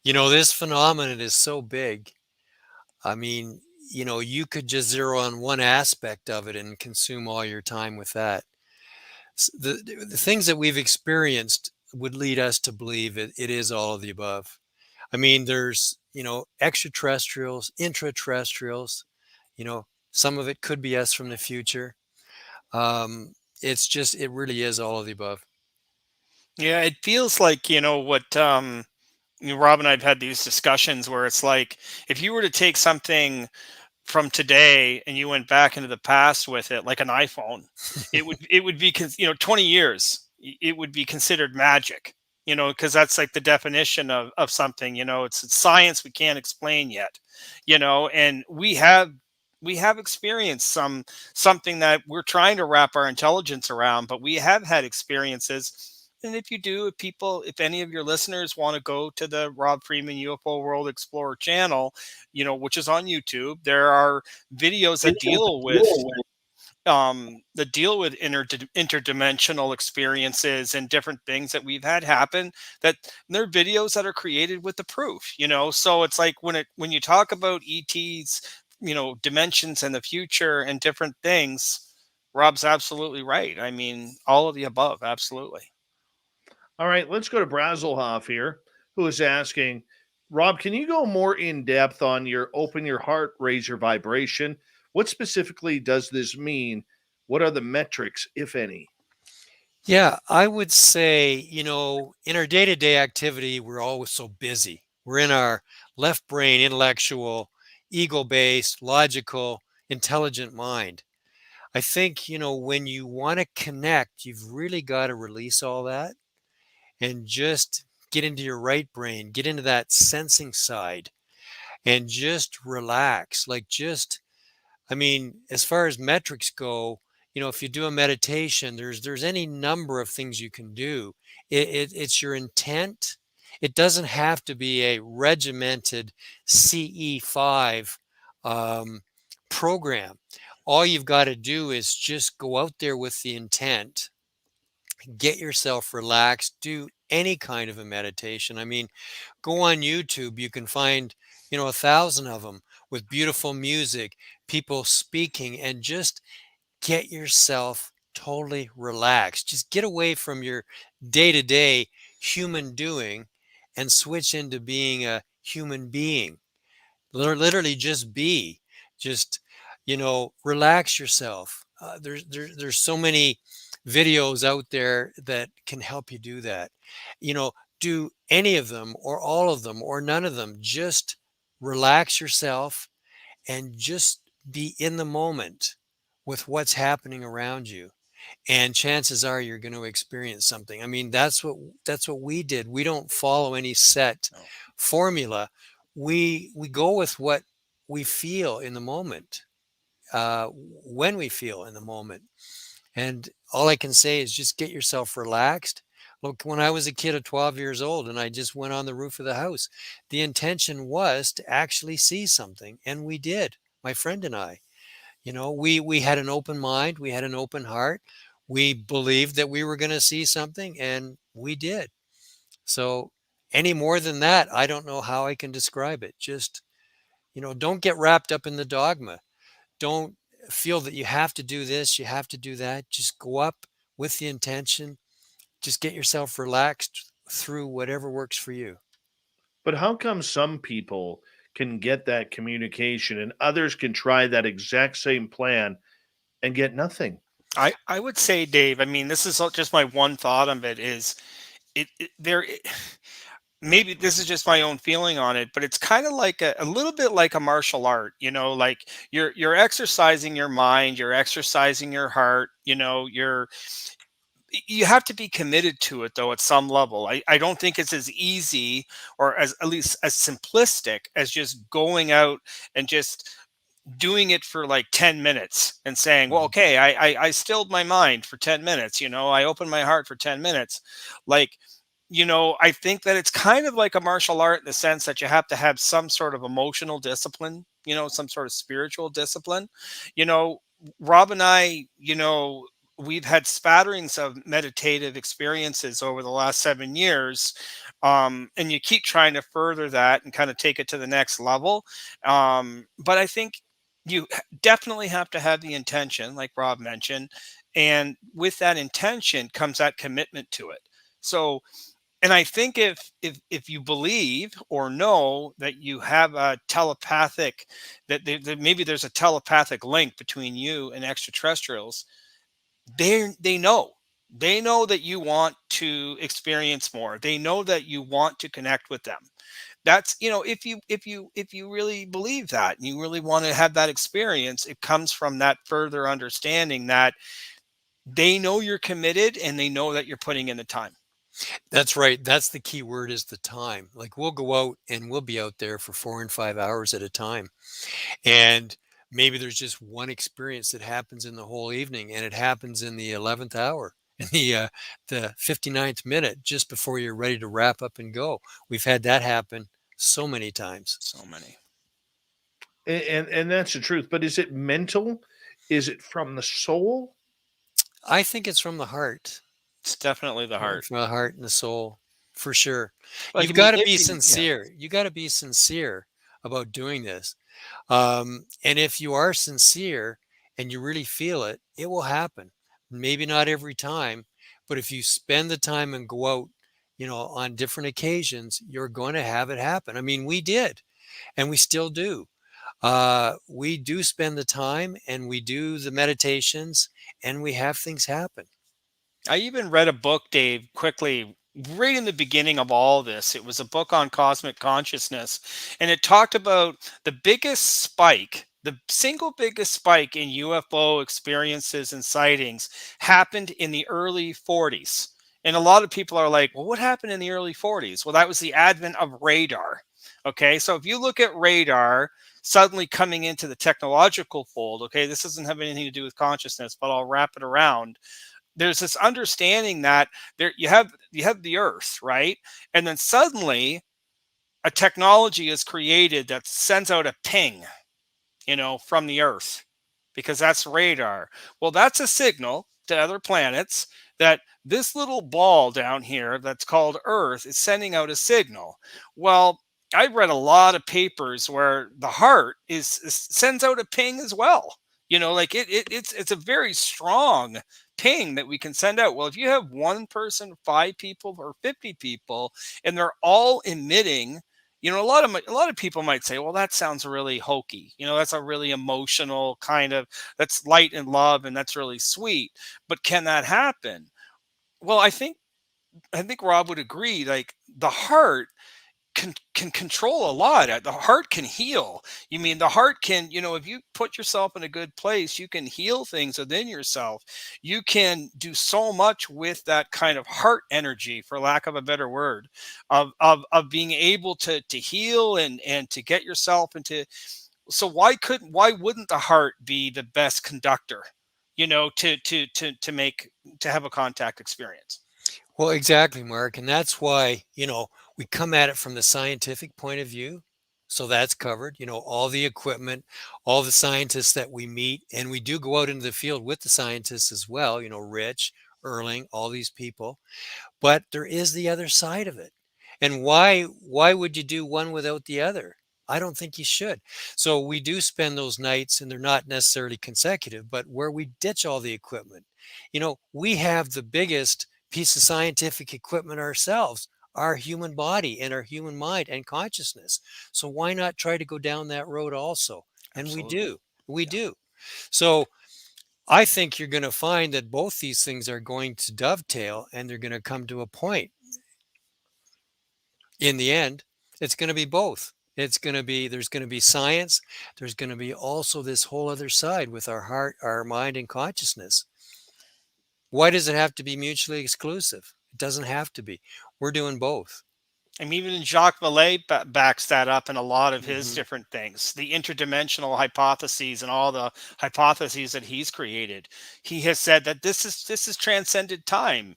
This phenomenon is so big. I mean, you could just zero on one aspect of it and consume all your time with that. The things that we've experienced would lead us to believe it is all of the above. I mean, there's, extraterrestrials, intraterrestrials, some of it could be us from the future. It really is all of the above. Yeah, it feels like, what Rob and I have had these discussions where it's like, if you were to take something from today and you went back into the past with it, like an iPhone, it would be, 20 years, it would be considered magic. Because that's like the definition of something, it's science we can't explain yet, and we have experienced something that we're trying to wrap our intelligence around, but we have had experiences. And if any of your listeners want to go to the Rob Freeman UFO World Explorer channel, which is on YouTube, there are videos that deal with interdimensional experiences and different things that we've had happen, that they're videos that are created with the proof, so it's like when you talk about ETs, dimensions and the future and different things, Rob's absolutely right. I mean, all of the above. Absolutely. All right, let's go to Brazelhoff here, who is asking, Rob, can you go more in depth on your open your heart, raise your vibration? What specifically does this mean? What are the metrics, if any? Yeah, I would say, in our day-to-day activity, we're always so busy. We're in our left brain, intellectual, ego-based, logical, intelligent mind. I think, when you want to connect, you've really got to release all that and just get into your right brain, get into that sensing side and just relax. As far as metrics go, if you do a meditation, there's any number of things you can do. It's your intent. It doesn't have to be a regimented CE5 program. All you've got to do is just go out there with the intent, get yourself relaxed, do any kind of a meditation. Go on YouTube, you can find, 1,000 of them with beautiful music, people speaking, and just get yourself totally relaxed. Just get away from your day-to-day human doing and switch into being a human being. Literally just be. Just, relax yourself. There's so many videos out there that can help you do that. Do any of them or all of them or none of them. Just relax yourself and just be in the moment with what's happening around you, and chances are you're going to experience something. I mean, that's what we did. We don't follow any set No. formula. We go with what we feel in the moment, when we feel in the moment. And all I can say is just get yourself relaxed. Look, when I was a kid of 12 years old and I just went on the roof of the house, the intention was to actually see something, and we did. My friend and I, we had an open mind, we had an open heart. We believed that we were going to see something, and we did. So any more than that, I don't know how I can describe it. Just, don't get wrapped up in the dogma. Don't feel that you have to do this, you have to do that. Just go up with the intention. Just get yourself relaxed through whatever works for you. But how come some people can get that communication and others can try that exact same plan and get nothing? I would say, Dave, I mean, this is just my one thought of it is maybe this is just my own feeling on it, but it's kind of like a little bit like a martial art, like you're exercising your mind, you're exercising your heart, you have to be committed to it though at some level. I don't think it's as easy or as at least as simplistic as just going out and just doing it for like 10 minutes and saying, well, okay, I stilled my mind for 10 minutes, I opened my heart for 10 minutes. Like, I think that it's kind of like a martial art in the sense that you have to have some sort of emotional discipline, some sort of spiritual discipline. You know, Rob and I, we've had spatterings of meditative experiences over the last 7 years. And you keep trying to further that and kind of take it to the next level. But I think you definitely have to have the intention, like Rob mentioned. And with that intention comes that commitment to it. So, and I think if you believe or know that you have a telepathic, that maybe there's a telepathic link between you and extraterrestrials, they know that you want to experience more. They know that you want to connect with them. That's, if you really believe that and you really want to have that experience, it comes from that further understanding that they know you're committed and they know that you're putting in the time. That's right. That's the key word, is the time. Like, we'll go out and we'll be out there for 4 and 5 hours at a time. And maybe there's just one experience that happens in the whole evening, and it happens in the 11th hour, in the 59th minute, just before you're ready to wrap up and go. We've had that happen so many times. So many. And that's the truth. But is it mental? Is it from the soul? I think it's from the heart. It's definitely the heart. From the heart and the soul, for sure. Like, You've I mean, got to if be you- yeah. sincere. You got to be sincere about doing this. And if you are sincere and you really feel it, it will happen. Maybe not every time, but if you spend the time and go out, on different occasions, you're going to have it happen. I mean, we did, and we still do. We do spend the time and we do the meditations and we have things happen. I even read a book, Dave, quickly, right in the beginning of all this. It was a book on cosmic consciousness, and it talked about the biggest spike, the single biggest spike in UFO experiences and sightings happened in the early 40s. And a lot of people are like, well, what happened in the early 40s? Well, that was the advent of radar. Okay, so if you look at radar suddenly coming into the technological fold, okay, this doesn't have anything to do with consciousness, but I'll wrap it around. There's this understanding that there you have the Earth, right? And then suddenly a technology is created that sends out a ping, from the Earth, because that's radar. Well, that's a signal to other planets that this little ball down here that's called Earth is sending out a signal. Well, I've read a lot of papers where the heart sends out a ping as well. Like it's a very strong ping that we can send out. Well, if you have one person, 5 people, or 50 people, and they're all emitting, a lot of people might say, well, that sounds really hokey. That's a really emotional kind of, that's light and love, and that's really sweet. But can that happen? Well, I think Rob would agree. Like, the heart can control a lot. The heart can heal. You mean the heart can, if you put yourself in a good place, you can heal things within yourself. You can do so much with that kind of heart energy, for lack of a better word, of being able to heal and to get yourself into. So why wouldn't the heart be the best conductor, to have a contact experience? Well, exactly, Mark. And that's why, we come at it from the scientific point of view. So that's covered, all the equipment, all the scientists that we meet. And we do go out into the field with the scientists as well, Rich, Erling, all these people. But there is the other side of it. And why would you do one without the other? I don't think you should. So we do spend those nights, and they're not necessarily consecutive, but where we ditch all the equipment. We have the biggest piece of scientific equipment ourselves, our human body and our human mind and consciousness. So why not try to go down that road also? And Absolutely. we do. So I think you're going to find that both these things are going to dovetail, and they're going to come to a point. In the end, it's going to be both. There's going to be science. There's going to be also this whole other side with our heart, our mind, and consciousness. Why does it have to be mutually exclusive? It doesn't have to be. We're doing both. And even Jacques Vallée backs that up in a lot of his different things, the interdimensional hypotheses and all the hypotheses that he's created. He has said that this is transcended time.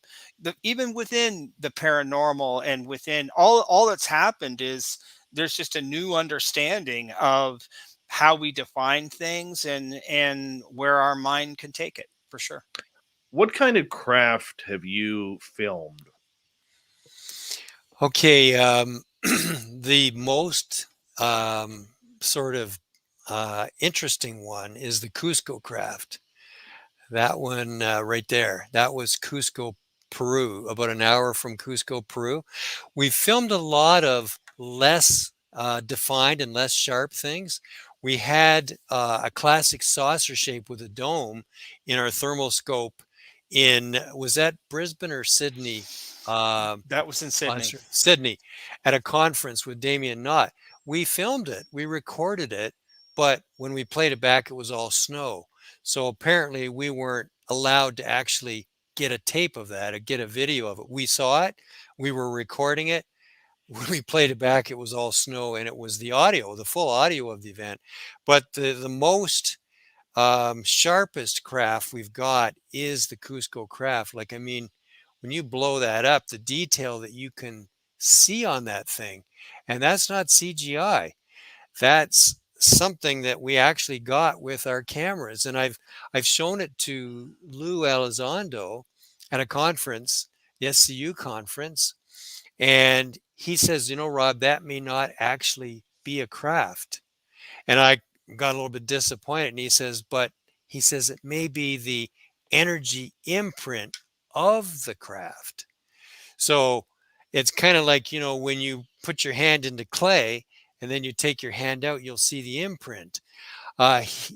Even within the paranormal and within all that's happened is there's just a new understanding of how we define things and where our mind can take it, for sure. What kind of craft have you filmed? Okay, the most sort of interesting one is the Cusco craft. That one right there, that was Cusco, Peru, about an hour from Cusco, Peru. We filmed a lot of less defined and less sharp things. We had a classic saucer shape with a dome in our thermal scope was that Brisbane or Sydney? That was in Sydney. Sydney, at a conference with Damien Knott. We filmed it, we recorded it, but when we played it back, it was all snow. So apparently we weren't allowed to actually get a tape of that or get a video of it. We saw it, we were recording it. When we played it back, it was all snow, and it was the audio, the full audio of the event. But the most sharpest craft we've got is the Cusco craft. Like, I mean, when you blow that up, the detail that you can see on that thing, and that's not CGI. That's something that we actually got with our cameras. And I've shown it to Lou Elizondo at a conference, the SCU conference, and he says, Rob, that may not actually be a craft. And I got a little bit disappointed, and he says it may be the energy imprint of the craft. So it's kind of like, when you put your hand into clay and then you take your hand out, you'll see the imprint.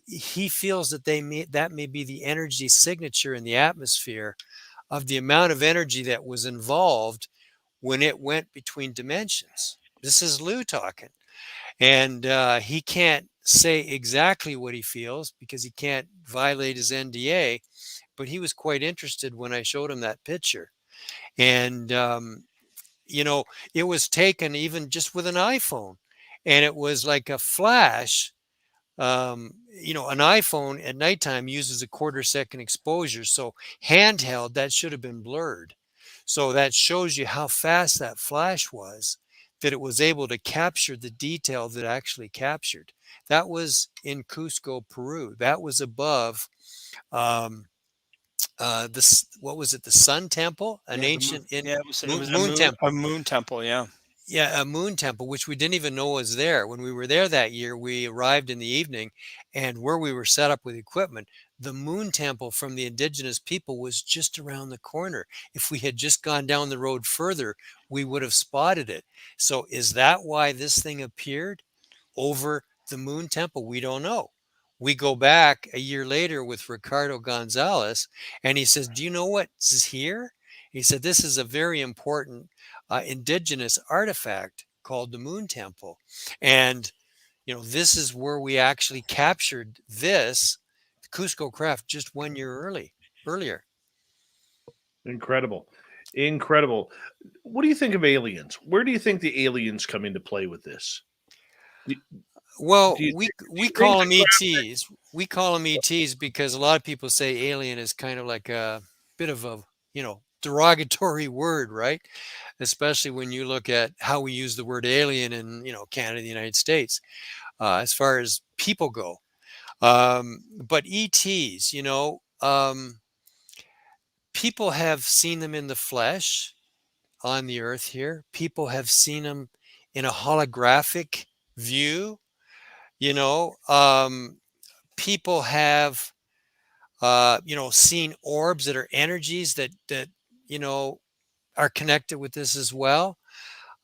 He feels that that may be the energy signature in the atmosphere of the amount of energy that was involved when it went between dimensions. This is Lou talking. And he can't say exactly what he feels because he can't violate his NDA, but he was quite interested when I showed him that picture. And, it was taken even just with an iPhone, and it was like a flash. An iPhone at nighttime uses a 1/4 second exposure. So handheld, that should have been blurred. So that shows you how fast that flash was, that it was able to capture the detail that actually captured. That was in Cusco, Peru. That was above this, what was it, the Sun Temple, an ancient it was moon temple. A moon temple, yeah. Yeah, a moon temple, which we didn't even know was there. When we were there that year, we arrived in the evening, and where we were set up with equipment, the moon temple from the indigenous people was just around the corner. If we had just gone down the road further, we would have spotted it. So is that why this thing appeared over the moon temple? We don't know. We go back a year later with Ricardo Gonzalez, and he says, do you know what's here? He said, this is a very important indigenous artifact called the moon temple. And, this is where we actually captured this Cusco craft just 1 year earlier. Incredible. Incredible. What do you think of aliens? Where do you think the aliens come into play with this? Well, we call them ETs. We call them ETs because a lot of people say alien is kind of like a bit of a, derogatory word, right? Especially when you look at how we use the word alien in, Canada, the United States, as far as people go. But ETs, people have seen them in the flesh on the earth here. People have seen them in a holographic view. People have, seen orbs that are energies that are connected with this as well.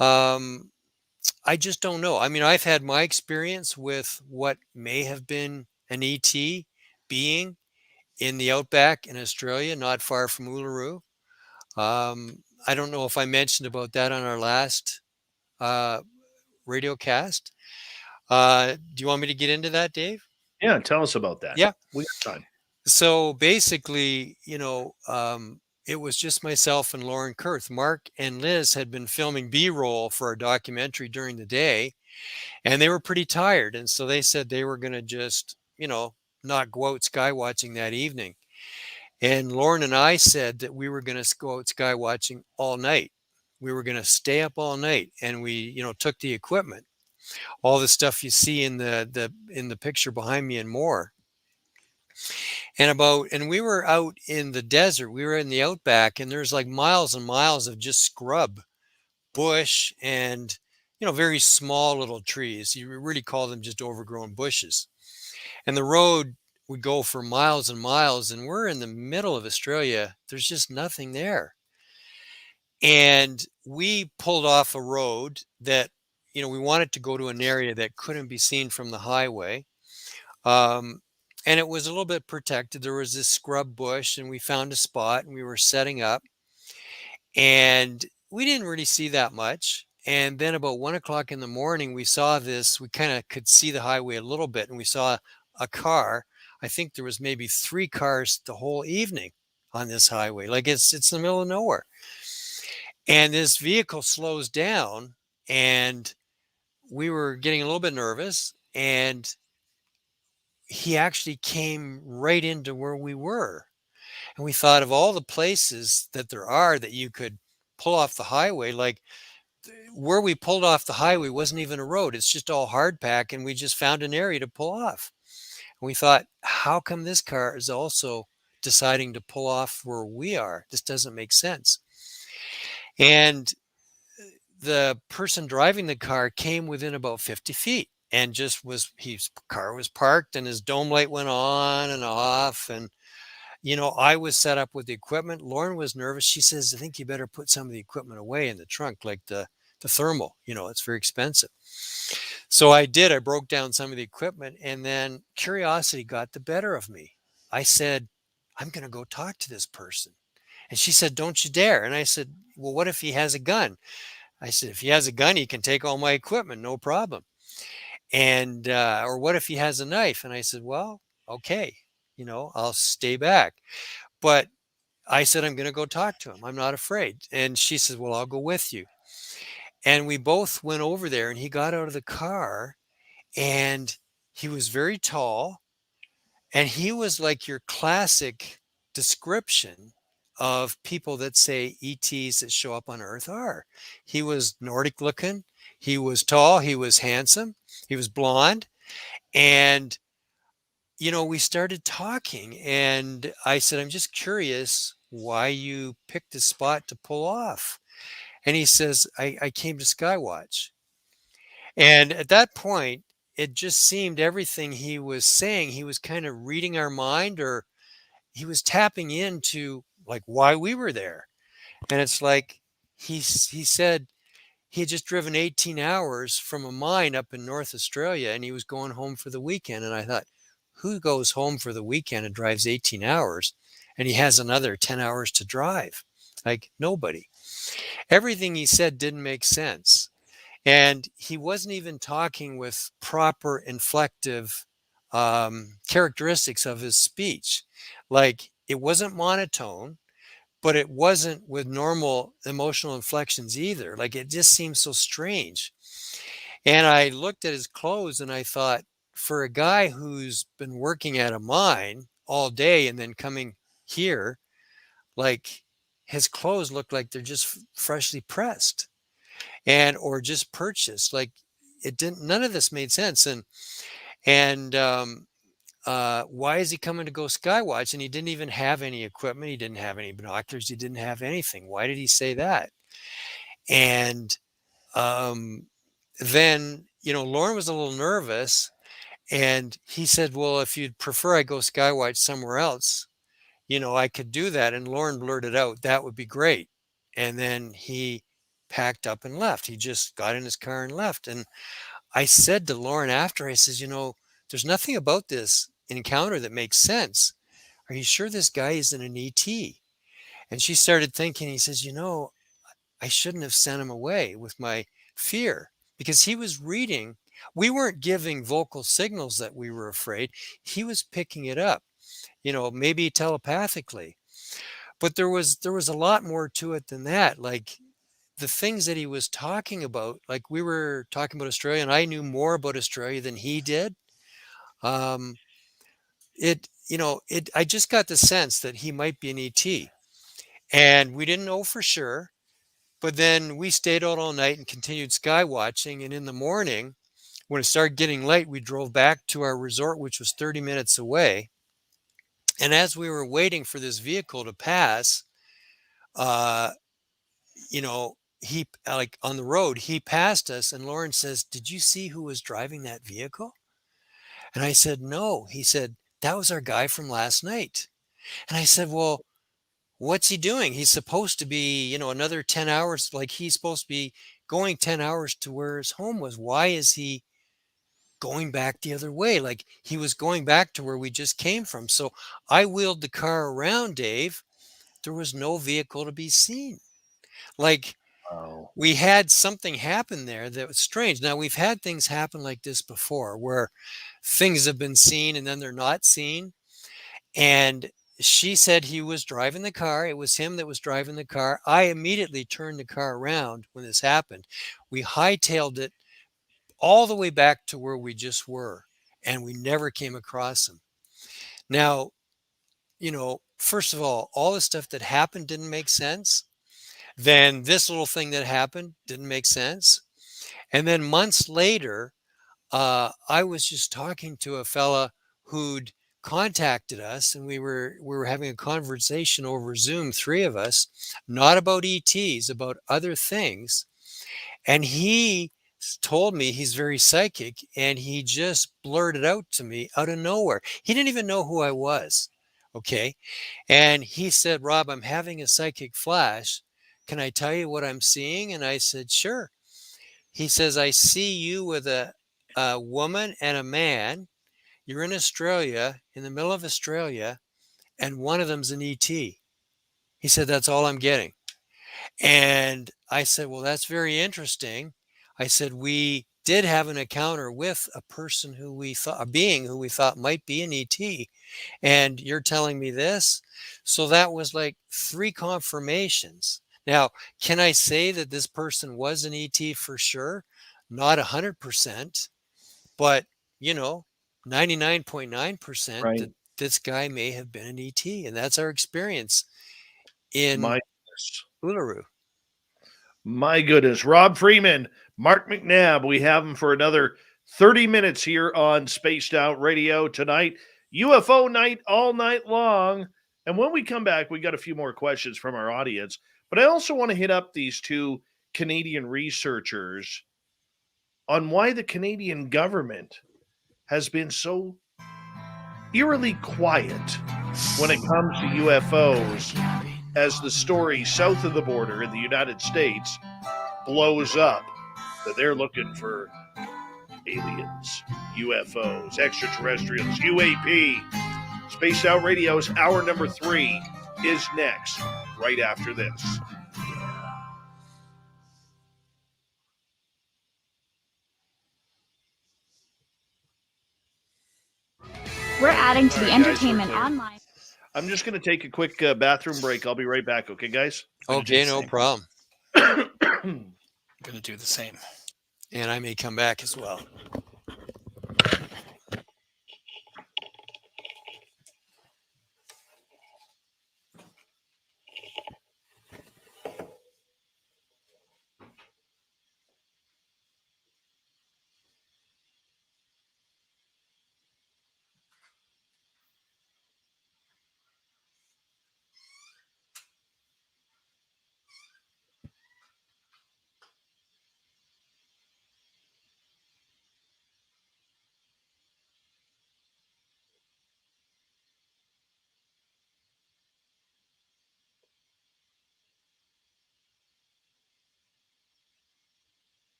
I just don't know. I mean, I've had my experience with what may have been an ET being in the outback in Australia, not far from Uluru. I don't know if I mentioned about that on our last radio cast. Do you want me to get into that, Dave? Yeah, tell us about that. Yeah. We got time. So basically, it was just myself and Lauren Kurth. Mark and Liz had been filming B-roll for a documentary during the day, and they were pretty tired. And so they said they were going to just, not go out sky watching that evening. And Lauren and I said that we were going to go out sky watching all night. We were going to stay up all night, and we, took the equipment, all the stuff you see in the picture behind me and more. And we were out in the desert. We were in the outback, and there's like miles and miles of just scrub, bush, and very small little trees. You really call them just overgrown bushes. And the road would go for miles and miles, and we're in the middle of Australia. There's just nothing there. And we pulled off a road that, we wanted to go to an area that couldn't be seen from the highway. And it was a little bit protected. There was this scrub bush, and we found a spot, and we were setting up, and we didn't really see that much. And then about 1 o'clock in the morning, we saw this. We kind of could see the highway a little bit, and we saw a car. I think there was maybe 3 cars the whole evening on this highway. Like it's in the middle of nowhere. And this vehicle slows down, and we were getting a little bit nervous, and he actually came right into where we were. And we thought of all the places that there are that you could pull off the highway. Like where we pulled off the highway wasn't even a road. It's just all hardpack, and we just found an area to pull off. And we thought, how come this car is also deciding to pull off where we are? This doesn't make sense. And the person driving the car came within about 50 feet and just his car was parked, and his dome light went on and off. And, I was set up with the equipment. Lauren was nervous. She says, I think you better put some of the equipment away in the trunk, like the thermal, it's very expensive. So I did. I broke down some of the equipment, and then curiosity got the better of me. I said, I'm going to go talk to this person. And she said, don't you dare. And I said, well, what if he has a gun? I said, if he has a gun, he can take all my equipment, no problem. And, or what if he has a knife? And I said, well, okay, I'll stay back. But I said, I'm going to go talk to him. I'm not afraid. And she said, well, I'll go with you. And we both went over there, and he got out of the car, and he was very tall, and he was like your classic description of people that say ETs that show up on Earth are. He was Nordic looking. He was tall. He was handsome. He was blonde. And, we started talking, and I said, I'm just curious why you picked this spot to pull off. And he says, I came to Skywatch. And at that point, it just seemed everything he was saying, he was kind of reading our mind, or he was tapping into like why we were there. And it's like he said he had just driven 18 hours from a mine up in North Australia, and he was going home for the weekend. And I thought, who goes home for the weekend and drives 18 hours and he has another 10 hours to drive? Like, nobody. Everything he said didn't make sense. And he wasn't even talking with proper inflective characteristics of his speech. Like, it wasn't monotone, but it wasn't with normal emotional inflections either. Like, it just seemed so strange. And I looked at his clothes and I thought, for a guy who's been working at a mine all day and then coming here, like, his clothes look like they're just freshly pressed and or just purchased. Like, it didn't, none of this made sense. And why is he coming to go skywatch? And he didn't even have any equipment. He didn't have any binoculars. He didn't have anything. Why did he say that? And then, Lauren was a little nervous, and he said, well, if you'd prefer I go skywatch somewhere else, I could do that. And Lauren blurted out, that would be great. And then he packed up and left. He just got in his car and left. And I said to Lauren after, I says, there's nothing about this encounter that makes sense. Are you sure this guy isn't an ET? And she started thinking. He says, I shouldn't have sent him away with my fear, because he was reading. We weren't giving vocal signals that we were afraid. He was picking it up, maybe telepathically. But there was a lot more to it than that. Like, the things that he was talking about, like, we were talking about Australia, and I knew more about Australia than he did. I just got the sense that he might be an ET, and we didn't know for sure. But then we stayed out all night and continued sky watching. And in the morning, when it started getting late, we drove back to our resort, which was 30 minutes away. And as we were waiting for this vehicle to pass, he, like, on the road, he passed us, and Lauren says, did you see who was driving that vehicle? And I said, no. He said, that was our guy from last night. And I said, well, what's he doing? He's supposed to be, another 10 hours. Like, he's supposed to be going 10 hours to where his home was. Why is he going back the other way? Like, he was going back to where we just came from. So I wheeled the car around, Dave. There was no vehicle to be seen. Like, Wow. we had something happen there that was strange. Now, we've had things happen like this before, where things have been seen and then they're not seen. And she said he was driving the car. It was him that was driving the car. I immediately turned the car around when this happened. We hightailed it all the way back to where we just were, and we never came across him. Now, first of all the stuff that happened didn't make sense. Then this little thing that happened didn't make sense. And then months later, I was just talking to a fella who'd contacted us, and we were having a conversation over Zoom, three of us, not about ETs, about other things. And he told me he's very psychic, and he just blurted out to me out of nowhere. He didn't even know who I was. Okay. And he said, Rob, I'm having a psychic flash. Can I tell you what I'm seeing? And I said, sure. He says, I see you with a woman and a man. You're in Australia, in the middle of Australia, and one of them's an ET. He said, that's all I'm getting. And I said, well, that's very interesting. I said, we did have an encounter with a person a being who we thought might be an ET. And you're telling me this? So that was like 3 confirmations. Now, can I say that this person was an ET for sure? Not 100%, but 99.9% Right. that this guy may have been an ET, and that's our experience in My goodness. Uluru. My goodness. Rob Freeman, Mark McNabb, we have them for another 30 minutes here on Spaced Out Radio tonight. UFO night all night long. And when we come back, we got a few more questions from our audience. But I also want to hit up these 2 Canadian researchers on why the Canadian government has been so eerily quiet when it comes to UFOs as the story south of the border in the United States blows up that they're looking for aliens, UFOs, extraterrestrials, UAP. Spaced Out Radio's hour number 3 is next, right after this. We're adding to the All right, guys, entertainment we're clear. online. I'm just going to take a quick bathroom break. I'll be right back, okay, guys? Okay, no problem. I'm going to do the same. And I may come back as well.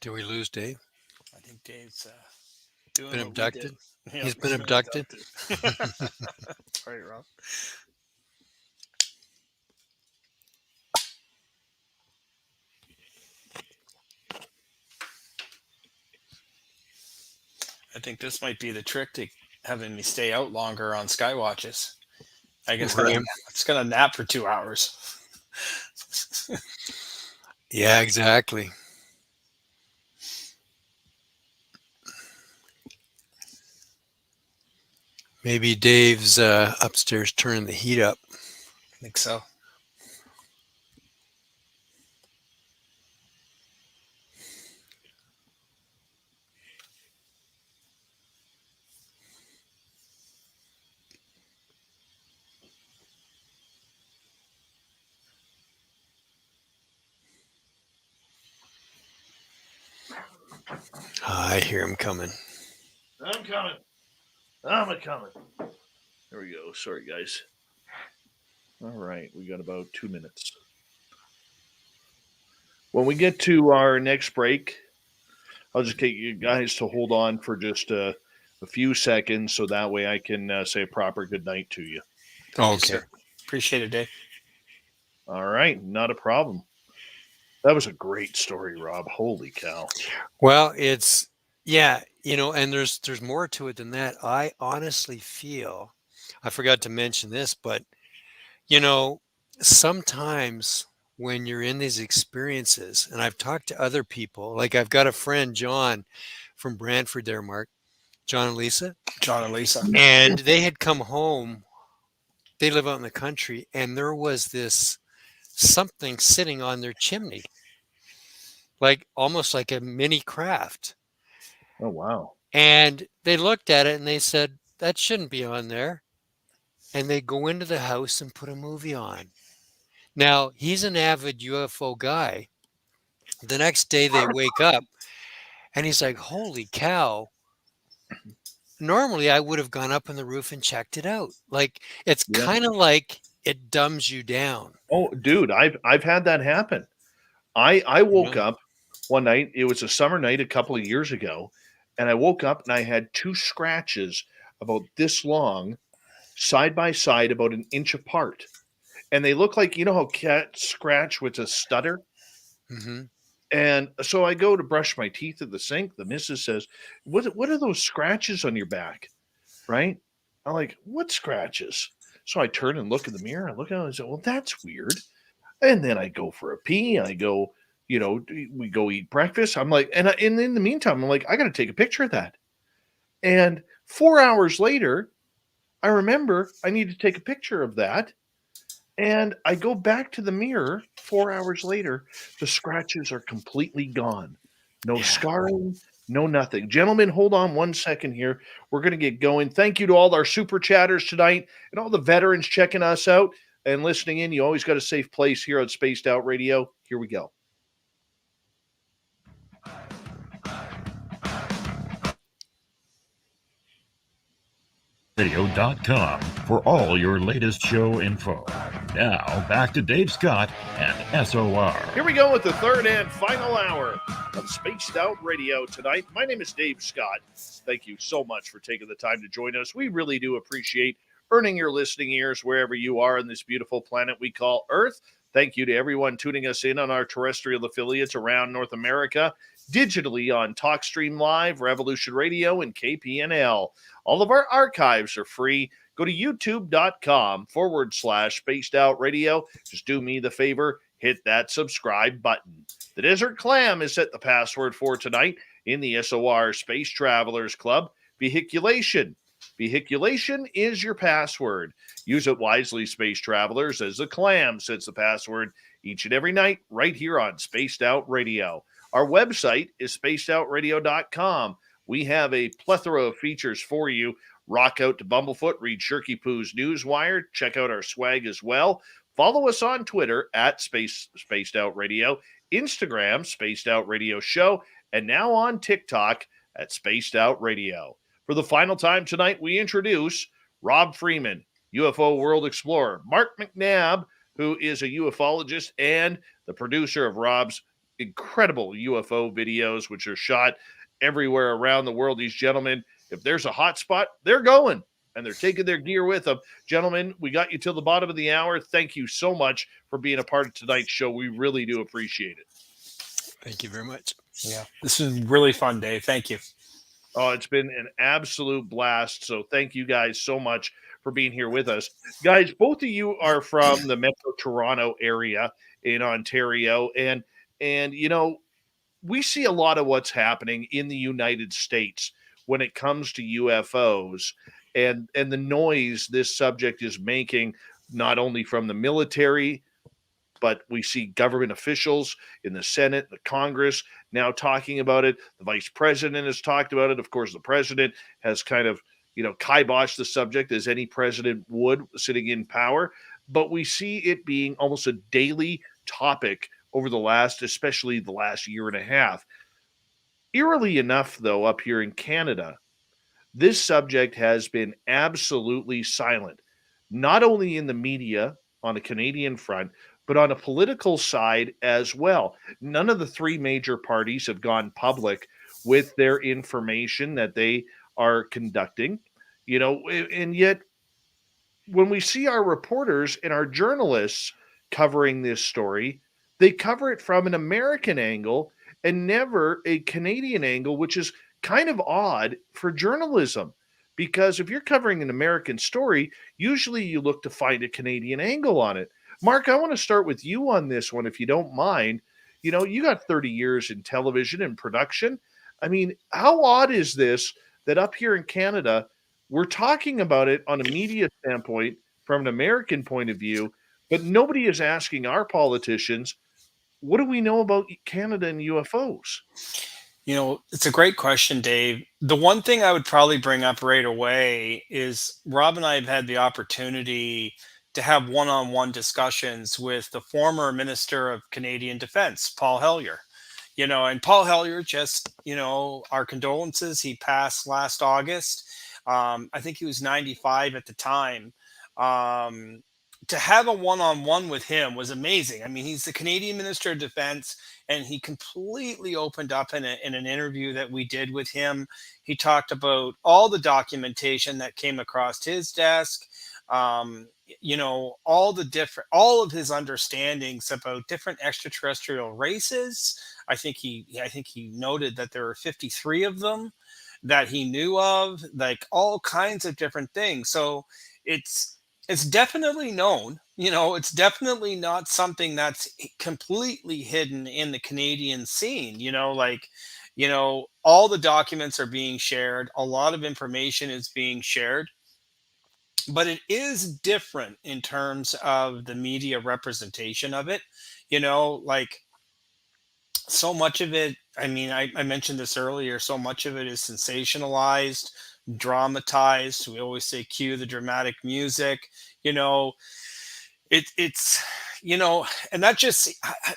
Did we lose Dave? I think Dave's doing Been what abducted? we did. He's been abducted? Right, Rob. I think this might be the trick to having me stay out longer on Skywatches. I guess Right. it's gonna nap for 2 hours. Yeah, exactly. Maybe Dave's upstairs turning the heat up. I think so. I hear him coming. I'm coming. I'm a-coming. There we go. Sorry, guys. All right, we got about 2 minutes. When we get to our next break, I'll just get you guys to hold on for just a few seconds so that way I can say a proper good night to you. Thank you, sir. Appreciate it, Dave. All right, not a problem. That was a great story, Rob. Holy cow. Well, yeah, and there's more to it than that. I honestly feel, I forgot to mention this, but you know, sometimes when you're in these experiences, and I've talked to other people, like I've got a friend, John, from Brantford there, Mark, John and Lisa, John and Lisa. and they had come home. They live out in the country, and there was this something sitting on their chimney, like almost like a mini craft. Oh, wow. And they looked at it and they said, that shouldn't be on there. And they go into the house and put a movie on. Now, he's an avid UFO guy. The next day they wake up and he's like, holy cow. Normally I would have gone up on the roof and checked it out. Like, it's Yeah. kind of like it dumbs you down. Oh, dude, I've had that happen. I woke Yeah. up one night. It was a summer night a couple of years ago, and I woke up and I had two scratches about this long, side by side, about an inch apart, and they look like, you know how cats scratch with a stutter. Hmm. And so I go to brush my teeth at the sink. The missus says, What are those scratches on your back?" Right? I'm like, "What scratches?" So I turn and look in the mirror. I look at it and I say, "Well, that's weird." And then I go for a pee. I go, we go eat breakfast. I'm like, and in the meantime, I'm like, I got to take a picture of that. And 4 hours later, I remember I need to take a picture of that. And I go back to the mirror 4 hours later. The scratches are completely gone. No Yeah. scarring, no nothing. Gentlemen, hold on one second here. We're going to get going. Thank you to all our super chatters tonight and all the veterans checking us out and listening in. You always got a safe place here on Spaced Out Radio. Here we go. Radio.com for all your latest show info. Now, back to Dave Scott and SOR. Here we go with the third and final hour of Spaced Out Radio tonight. My name is Dave Scott. Thank you so much for taking the time to join us. We really do appreciate earning your listening ears wherever you are on this beautiful planet we call Earth. Thank you to everyone tuning us in on our terrestrial affiliates around North America, digitally on TalkStream Live, Revolution Radio, and KPNL. All of our archives are free. Go to youtube.com/Spaced Out Radio. Just do me the favor, hit that subscribe button. The Desert Clam is set the password for tonight in the SOR Space Travelers Club. Vehiculation. Vehiculation is your password. Use it wisely, space travelers, as the Clam sets the password each and every night right here on Spaced Out Radio. Our website is spacedoutradio.com. We have a plethora of features for you. Rock out to Bumblefoot, read Shirky Poo's Newswire, check out our swag as well. Follow us on Twitter at Spaced Out Radio, Instagram, Spaced Out Radio Show, and now on TikTok at Spaced Out Radio. For the final time tonight, we introduce Rob Freeman, UFO World Explorer, Mark McNabb, who is a ufologist and the producer of Rob's incredible UFO videos, which are shot everywhere around the world. These gentlemen, if there's a hot spot, they're going, and they're taking their gear with them. Gentlemen, we got you till the bottom of the hour. Thank you so much for being a part of tonight's show. We really do appreciate it. Thank you very much. Yeah, this is really fun, Dave. Thank you. Oh, it's been an absolute blast. So thank you guys so much for being here with us. Guys, both of you are from the Metro Toronto area in Ontario. And we see a lot of what's happening in the United States when it comes to UFOs and the noise this subject is making, not only from the military, but we see government officials in the Senate, the Congress now talking about it. The vice president has talked about it. Of course, the president has kind of, kiboshed the subject as any president would sitting in power. But we see it being almost a daily topic over especially the last year and a half. Eerily enough, though, up here in Canada, this subject has been absolutely silent, not only in the media on the Canadian front, but on a political side as well. None of the three major parties have gone public with their information that they are conducting, and yet when we see our reporters and our journalists covering this story, they cover it from an American angle and never a Canadian angle, which is kind of odd for journalism. Because if you're covering an American story, usually you look to find a Canadian angle on it. Mark, I want to start with you on this one, if you don't mind. You know, you got 30 years in television and production. I mean, how odd is this that up here in Canada, we're talking about it on a media standpoint from an American point of view, but nobody is asking our politicians, what do we know about Canada and UFOs? It's a great question, Dave. The one thing I would probably bring up right away is Rob and I have had the opportunity to have one-on-one discussions with the former Minister of Canadian Defense, Paul Hellyer. And Paul Hellyer just, our condolences. He passed last August. I think he was 95 at the time. To have a one-on-one with him was amazing. I mean, he's the Canadian Minister of Defense, and he completely opened up in an interview that we did with him. He talked about all the documentation that came across his desk, all of his understandings about different extraterrestrial races. I think he noted that there were 53 of them that he knew of, like all kinds of different things. So it's definitely known. It's definitely not something that's completely hidden in the Canadian scene. All the documents are being shared. A lot of information is being shared, but it is different in terms of the media representation of it. Like so much of it, I mean, I mentioned this earlier, so much of it is sensationalized, dramatized. We always say cue the dramatic music. It's and that just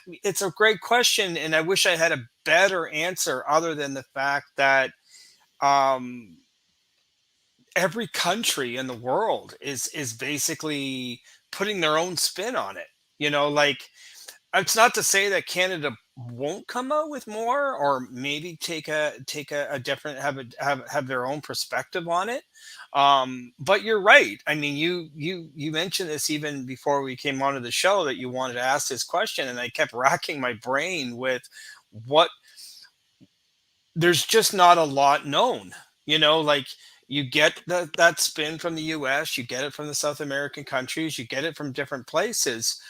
it's a great question, and I wish I had a better answer other than the fact that every country in the world is basically putting their own spin on it. Like, it's not to say that Canada won't come out with more, or maybe take a different, have their own perspective on it. But you're right. I mean, you mentioned this even before we came onto the show, that you wanted to ask this question, and I kept racking my brain with what. There's just not a lot known. Like, you get that spin from the US, you get it from the South American countries, you get it from different places.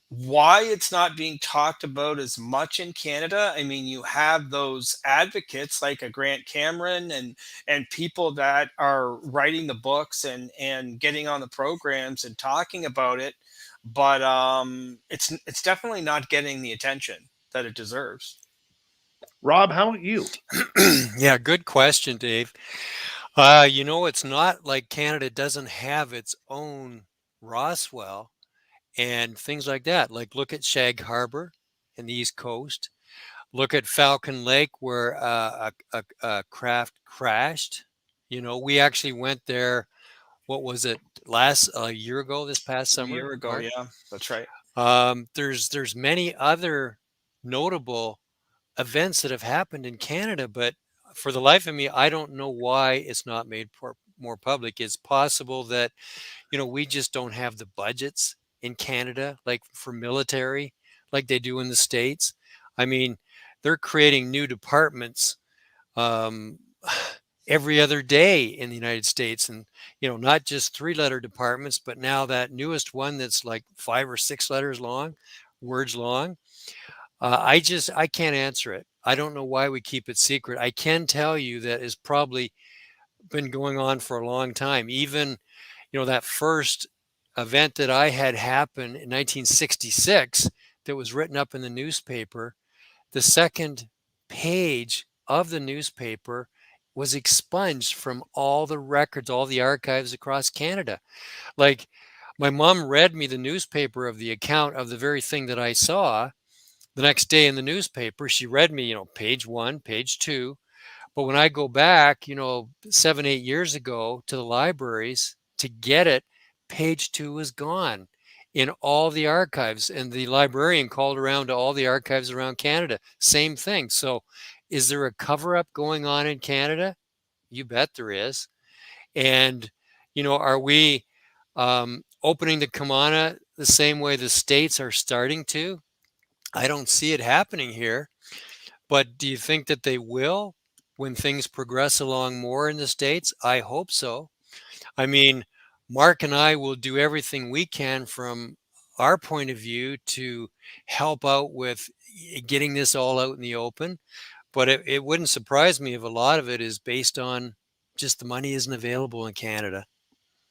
Why it's not being talked about as much in Canada? I mean, you have those advocates like a Grant Cameron and people that are writing the books and getting on the programs and talking about it, but it's definitely not getting the attention that it deserves. Rob, how about you? Yeah, good question, Dave. It's not like Canada doesn't have its own Roswell and things like that. Like, look at Shag Harbor in the East Coast. Look at Falcon Lake, where a craft crashed. We actually went there. What was it? A year ago, this past A summer. year ago, Mark? yeah, that's right. There's many other notable events that have happened in Canada, but for the life of me, I don't know why it's not made more public. It's possible that we just don't have the budgets in Canada, like for military, like they do in the States. I mean, they're creating new departments um, every other day in the United States, and not just 3-letter departments, but now that newest one that's like 5 or 6 words long. I can't answer it. I don't know why we keep it secret. I can tell you that it's probably been going on for a long time. Even, that first event that I had happen in 1966 that was written up in the newspaper, the second page of the newspaper was expunged from all the records, all the archives across Canada. Like, my mom read me the newspaper of the account of the very thing that I saw. The next day in the newspaper, she read me, page 1, page 2. But when I go back, 7, 8 years ago to the libraries to get it, page 2 was gone in all the archives. And the librarian called around to all the archives around Canada. Same thing. So is there a cover-up going on in Canada? You bet there is. And, are we opening the kimono the same way the states are starting to. I don't see it happening here, but do you think that they will when things progress along more in the states? I hope so. I mean, Mark and I will do everything we can from our point of view to help out with getting this all out in the open. But it wouldn't surprise me if a lot of it is based on just the money isn't available in Canada.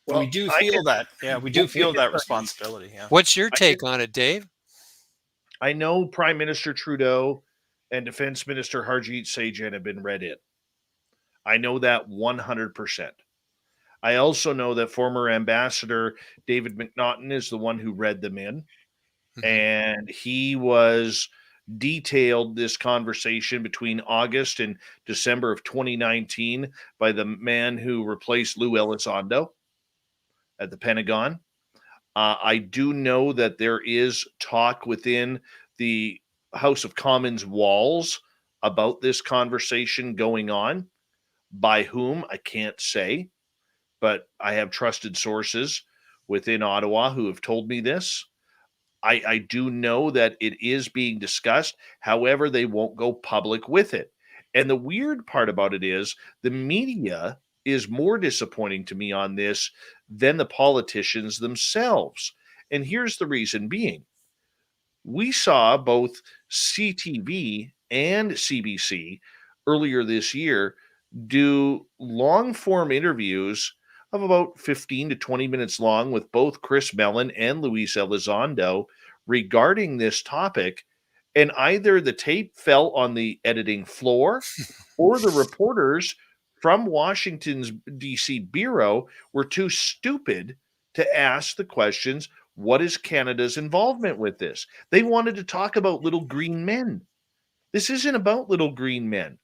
We Well, do I feel can, that. Yeah, we do we feel can that tell you, responsibility. Yeah. What's your I can, take on it, Dave? I know Prime Minister Trudeau and Defense Minister Harjit Sajjan have been read in. I know that 100%. I also know that former Ambassador David McNaughton is the one who read them in, Mhm. and he was detailed this conversation between August and December of 2019 by the man who replaced Lou Elizondo at the Pentagon. I do know that there is talk within the House of Commons walls about this conversation going on. By whom, I can't say, but I have trusted sources within Ottawa who have told me this. I do know that it is being discussed. However, they won't go public with it. And the weird part about it is the media is more disappointing to me on this than the politicians themselves. And here's the reason being we saw both CTV and CBC earlier this year do long form interviews of about 15 to 20 minutes long with both Chris Mellon and Luis Elizondo regarding this topic. And either the tape fell on the editing floor or the reporters from Washington's DC bureau were too stupid to ask the questions. What is Canada's involvement with this? They wanted to talk about little green men. This isn't about little green men.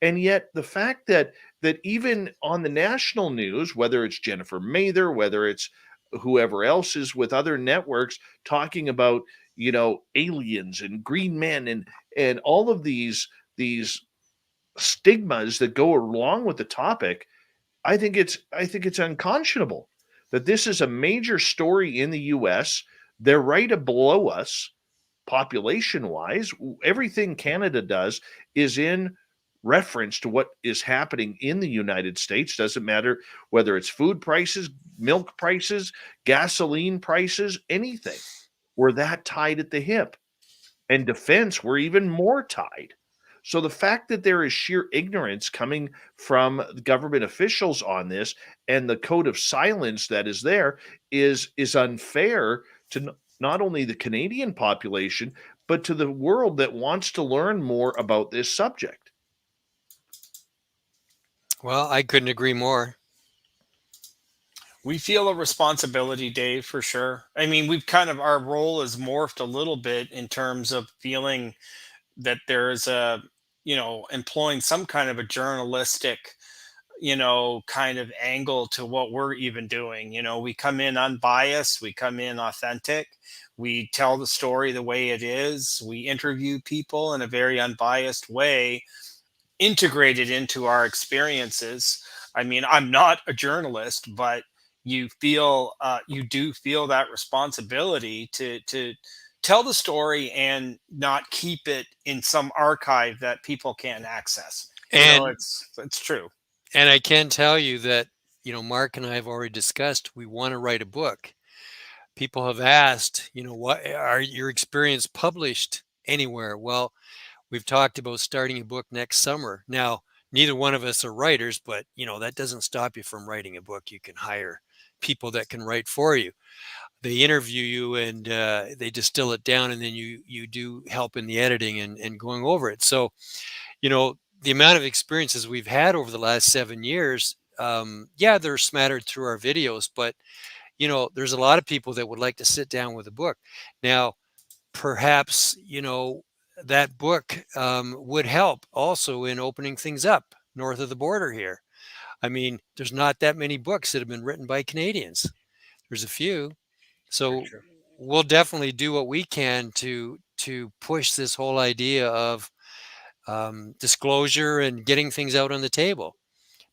And yet the fact that even on the national news, whether it's Jennifer Mather, whether it's whoever else is with other networks talking about, aliens and green men and all of these stigmas that go along with the topic, I think it's unconscionable that this is a major story in the US. They're right below us population wise. Everything Canada does is in reference to what is happening in the United States. Doesn't matter whether it's food prices, milk prices, gasoline prices, anything. We're that tied at the hip. And defense, we're even more tied. So the fact that there is sheer ignorance coming from government officials on this and the code of silence that is there is unfair to not only the Canadian population but to the world that wants to learn more about this subject. Well, I couldn't agree more. We feel a responsibility, Dave, for sure. I mean, we've kind of, our role has morphed a little bit in terms of feeling that there is employing some kind of a journalistic, kind of angle to what we're even doing. We come in unbiased, we come in authentic, we tell the story the way it is, we interview people in a very unbiased way, integrated into our experiences. I mean, I'm not a journalist, but you do feel that responsibility to tell the story and not keep it in some archive that people can't access. And It's true. and I can tell you that, Mark and I have already discussed we want to write a book. People have asked, what are your experience published anywhere? Well, we've talked about starting a book next summer. Now, neither one of us are writers, but that doesn't stop you from writing a book. You can hire people that can write for you. They interview you and they distill it down, and then you do help in the editing and going over it. So, the amount of experiences we've had over the last 7 years, yeah, they're smattered through our videos, but there's a lot of people that would like to sit down with a book. Now, perhaps, that book would help also in opening things up north of the border here. I mean, there's not that many books that have been written by Canadians. There's a few. So we'll definitely do what we can to push this whole idea of disclosure and getting things out on the table.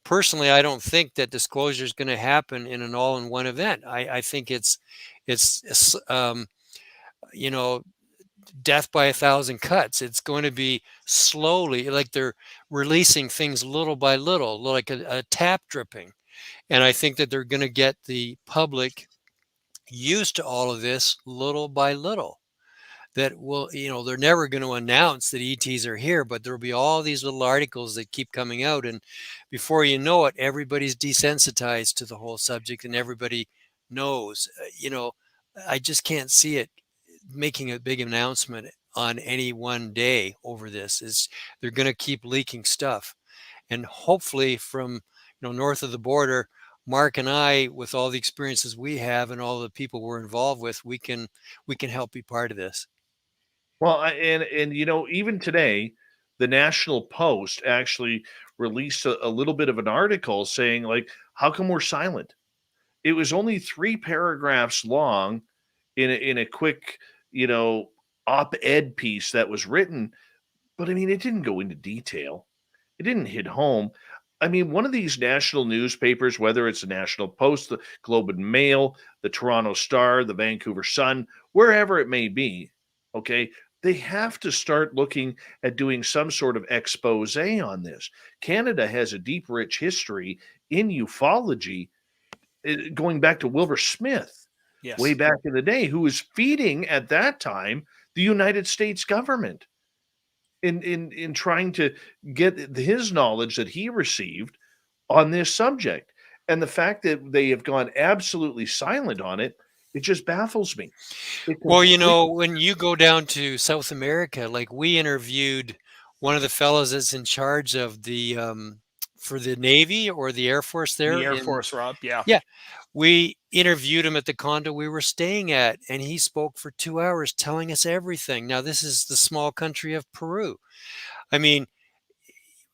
personally, I don't think that disclosure is going to happen in an all-in-one event. I think it's you know, death by a thousand cuts. It's going to be slowly, like they're releasing things little by little, like a tap dripping. And I think that they're going to get the public used to all of this little by little. That will, they're never going to announce that ETs are here, but there'll be all these little articles that keep coming out. And before you know it, everybody's desensitized to the whole subject and everybody knows. I just can't see it making a big announcement on any one day over this. Is they're going to keep leaking stuff. And hopefully from north of the border, Mark and I, with all the experiences we have and all the people we're involved with, we can help be part of this. Well, and even today, the National Post actually released a little bit of an article saying, like, how come we're silent? It was only 3 paragraphs long in a quick, op-ed piece that was written, but I mean, it didn't go into detail. It didn't hit home. I mean, one of these national newspapers, whether it's the National Post, the Globe and Mail, the Toronto Star, the Vancouver Sun, wherever it may be, okay, they have to start looking at doing some sort of expose on this. Canada has a deep, rich history in ufology, going back to Wilbur Smith, Yes. way back in the day, who was feeding at that time the United States government in trying to get his knowledge that he received on this subject. And the fact that they have gone absolutely silent on it, it just baffles me. Well, when you go down to South America, like we interviewed one of the fellows that's in charge of the for the Navy or the Air Force there. The Air Force, Rob. Yeah. Yeah. We interviewed him at the condo we were staying at, and he spoke for 2 hours telling us everything. Now, this is the small country of Peru. I mean,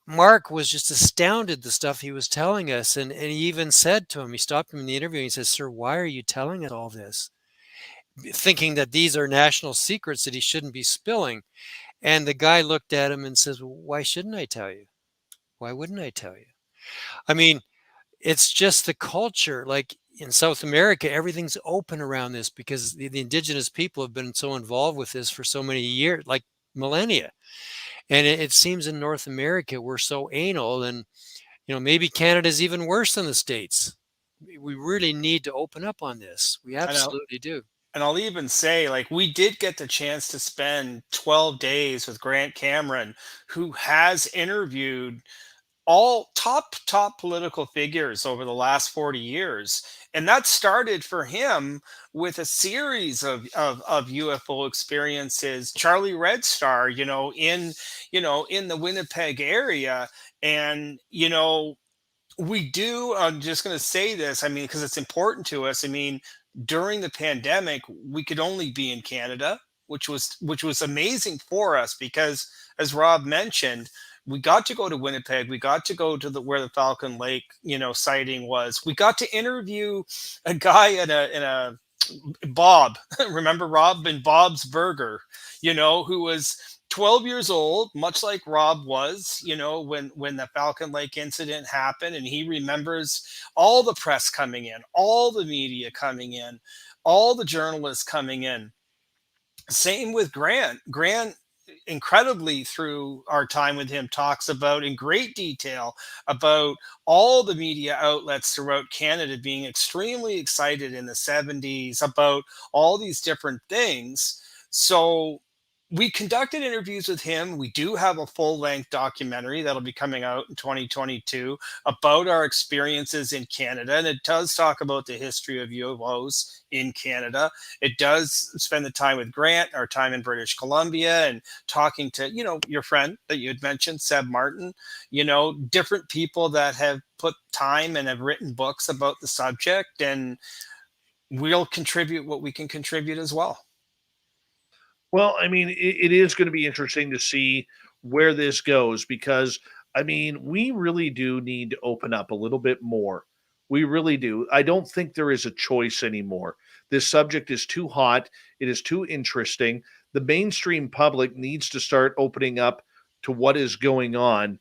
Mark was just astounded the stuff he was telling us. And he even said to him, he stopped him in the interview and he says, "Sir, why are you telling us all this?" Thinking that these are national secrets that he shouldn't be spilling. And the guy looked at him and says, "Well, why shouldn't I tell you? Why wouldn't I tell you?" I mean, it's just the culture. Like in South America, everything's open around this because the indigenous people have been so involved with this for so many years, like millennia. And it seems in North America, we're so anal, and, maybe Canada's even worse than the States. We really need to open up on this. We absolutely do. And I'll even say, like, we did get the chance to spend 12 days with Grant Cameron, who has interviewed all top political figures over the last 40 years. And that started for him with a series of UFO experiences. Charlie Red Star, in the Winnipeg area. And, we do, I'm just going to say this, I mean, because it's important to us. I mean, during the pandemic, we could only be in Canada, which was amazing for us because, as Rob mentioned, we got to go to Winnipeg. We got to go to where the Falcon Lake, sighting was. We got to interview a guy in a Bob. Remember Rob and Bob's Burger, who was 12 years old, much like Rob was, when the Falcon Lake incident happened, and he remembers all the press coming in, all the media coming in, all the journalists coming in. Same with Grant. Grant, incredibly, through our time with him, talks about in great detail about all the media outlets throughout Canada being extremely excited in the 70s about all these different things. So we conducted interviews with him. We do have a full-length documentary that'll be coming out in 2022 about our experiences in Canada. And it does talk about the history of UFOs in Canada. It does spend the time with Grant, our time in British Columbia, and talking to, your friend that you had mentioned, Seb Martin, different people that have put time and have written books about the subject. And we'll contribute what we can contribute as well. Well, I mean, it is going to be interesting to see where this goes because, I mean, we really do need to open up a little bit more. We really do. I don't think there is a choice anymore. This subject is too hot. It is too interesting. The mainstream public needs to start opening up to what is going on.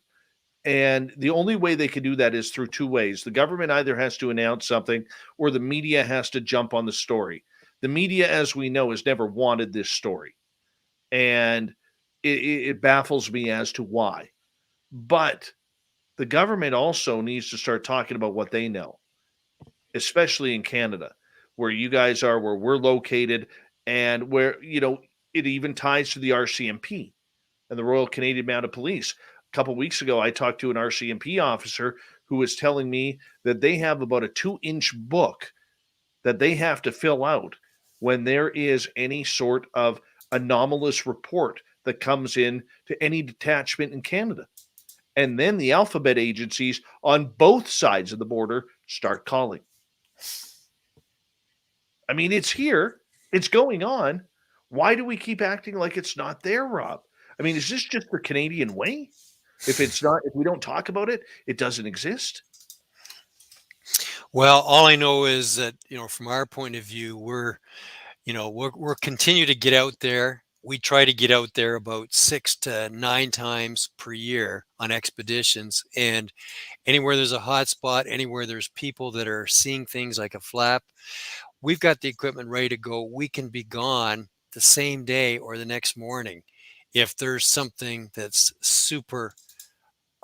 And the only way they can do that is through two ways. The government either has to announce something or the media has to jump on the story. The media, as we know, has never wanted this story. And it baffles me as to why. But the government also needs to start talking about what they know, especially in Canada, where you guys are, where we're located, and where, it even ties to the RCMP and the Royal Canadian Mounted Police. A couple weeks ago, I talked to an RCMP officer who was telling me that they have about a 2-inch book that they have to fill out when there is any sort of anomalous report that comes in to any detachment in Canada. And then the alphabet agencies on both sides of the border start calling. I mean, it's here. It's going on. Why do we keep acting like it's not there, Rob? I mean, is this just the Canadian way? If we don't talk about it, it doesn't exist. Well, all I know is that, from our point of view, we're continue to get out there. We try to get out there about 6 to 9 times per year on expeditions. And anywhere there's a hot spot, anywhere there's people that are seeing things like a flap, we've got the equipment ready to go. We can be gone the same day or the next morning if there's something that's super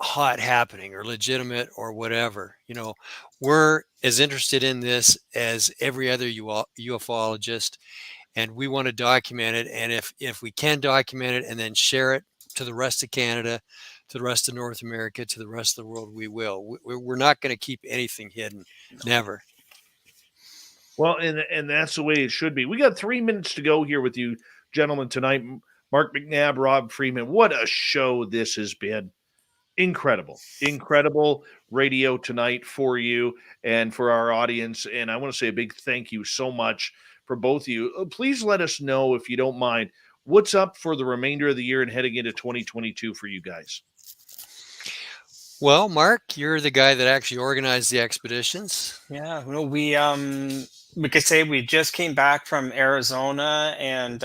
hot happening or legitimate or whatever. We're as interested in this as every other ufologist, and we want to document it. And if we can document it and then share it to the rest of Canada, to the rest of North America, to the rest of the world, we will. We're not going to keep anything hidden. Never. Well, and that's the way it should be. We got 3 minutes to go here with you gentlemen tonight. Mark McNabb, Rob Freeman. What a show this has been. Incredible radio tonight for you and for our audience. And I want to say a big thank you so much for both of you. Please let us know, if you don't mind, what's up for the remainder of the year and heading into 2022 for you guys. Well, Mark, you're the guy that actually organized the expeditions. Yeah, we like I say, we just came back from Arizona and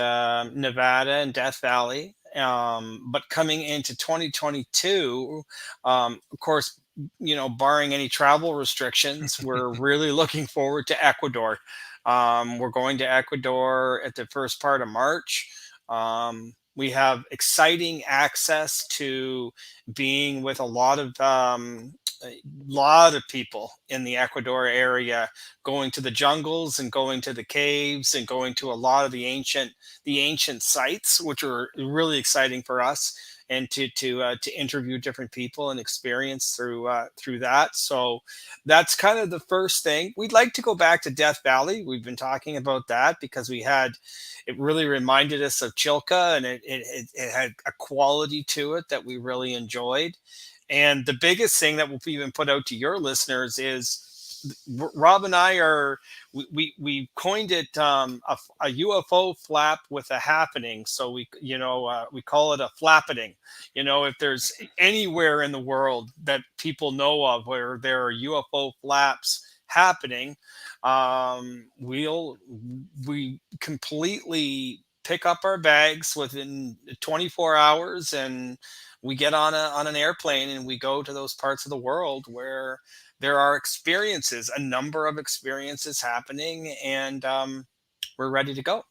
Nevada and Death Valley. But coming into 2022, of course, barring any travel restrictions, we're really looking forward to Ecuador. We're going to Ecuador at the first part of March. We have exciting access to being with a lot of people in the Ecuador area, going to the jungles and going to the caves and going to a lot of the ancient sites, which are really exciting for us, and to interview different people and experience through that. So that's kind of the first thing. We'd like to go back to Death Valley. We've been talking about that because it really reminded us of Chilka, and it had a quality to it that we really enjoyed. And the biggest thing that we'll even put out to your listeners is Rob and I we coined it a UFO flap with a happening. So we call it a flappening. If there's anywhere in the world that people know of where there are UFO flaps happening, we completely pick up our bags within 24 hours and we get on an airplane and we go to those parts of the world where there are a number of experiences happening, and we're ready to go.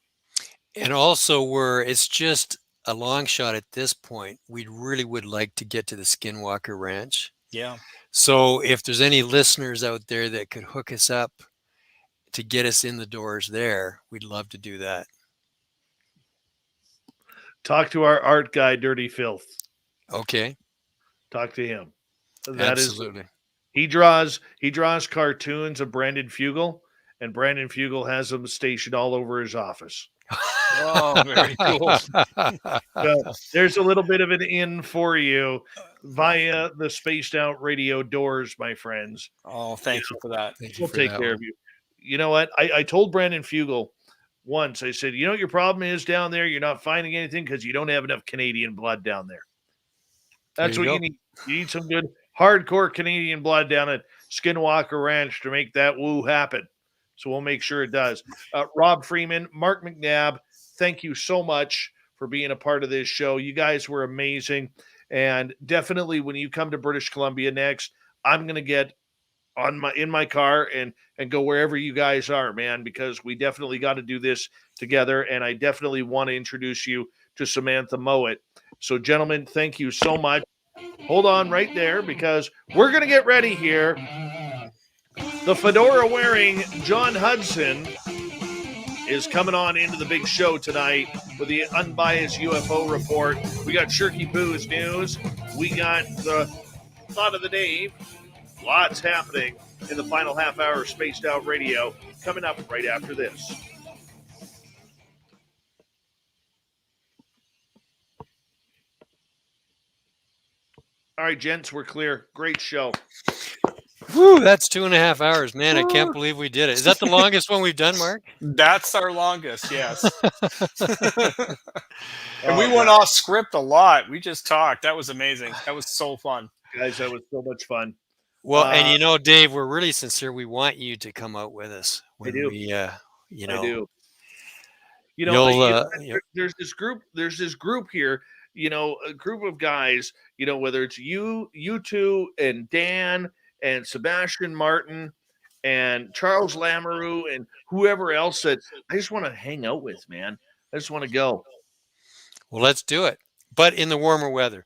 And also it's just a long shot at this point. We really would like to get to the Skinwalker Ranch. Yeah. So if there's any listeners out there that could hook us up to get us in the doors there, we'd love to do that. Talk to our art guy, Dirty Filth. Okay. Talk to him. Absolutely. He draws cartoons of Brandon Fugel, and Brandon Fugel has them stationed all over his office. Oh, very cool. So there's a little bit of an in for you via the Spaced Out Radio doors, my friends. Oh, thank you for that. We'll take care of you. You know what? I told Brandon Fugel once, I said, your problem is down there, you're not finding anything because you don't have enough Canadian blood down there. That's what you need. You need some good hardcore Canadian blood down at Skinwalker Ranch to make that woo happen. So we'll make sure it does. Rob Freeman, Mark McNabb, thank you so much for being a part of this show. You guys were amazing. And definitely when you come to British Columbia next, I'm going to get in my car and go wherever you guys are, man, because we definitely got to do this together. And I definitely want to introduce you to Samantha Mowat. So, gentlemen, thank you so much. Hold on right there, because we're going to get ready here. The fedora wearing John Hudson is coming on into the big show tonight with the unbiased UFO report. We got Shirky Poo's news. We got the thought of the day. Lots happening in the final half hour of Spaced Out Radio, coming up right after this. All right, gents, we're clear. Great show. Whew, that's 2.5 hours, man. I can't believe we did it. Is that the longest one we've done, Mark? That's our longest, yes. And we went off script a lot. We just talked. That was amazing. That was so fun. Guys, that was so much fun. Well, and Dave, we're really sincere. We want you to come out with us. I do. I do. There's this group here, a group of guys, whether it's you two and Dan and Sebastian Martin and Charles Lamoureux and whoever else that I just want to hang out with, man. I just want to go. Well, let's do it, but in the warmer weather.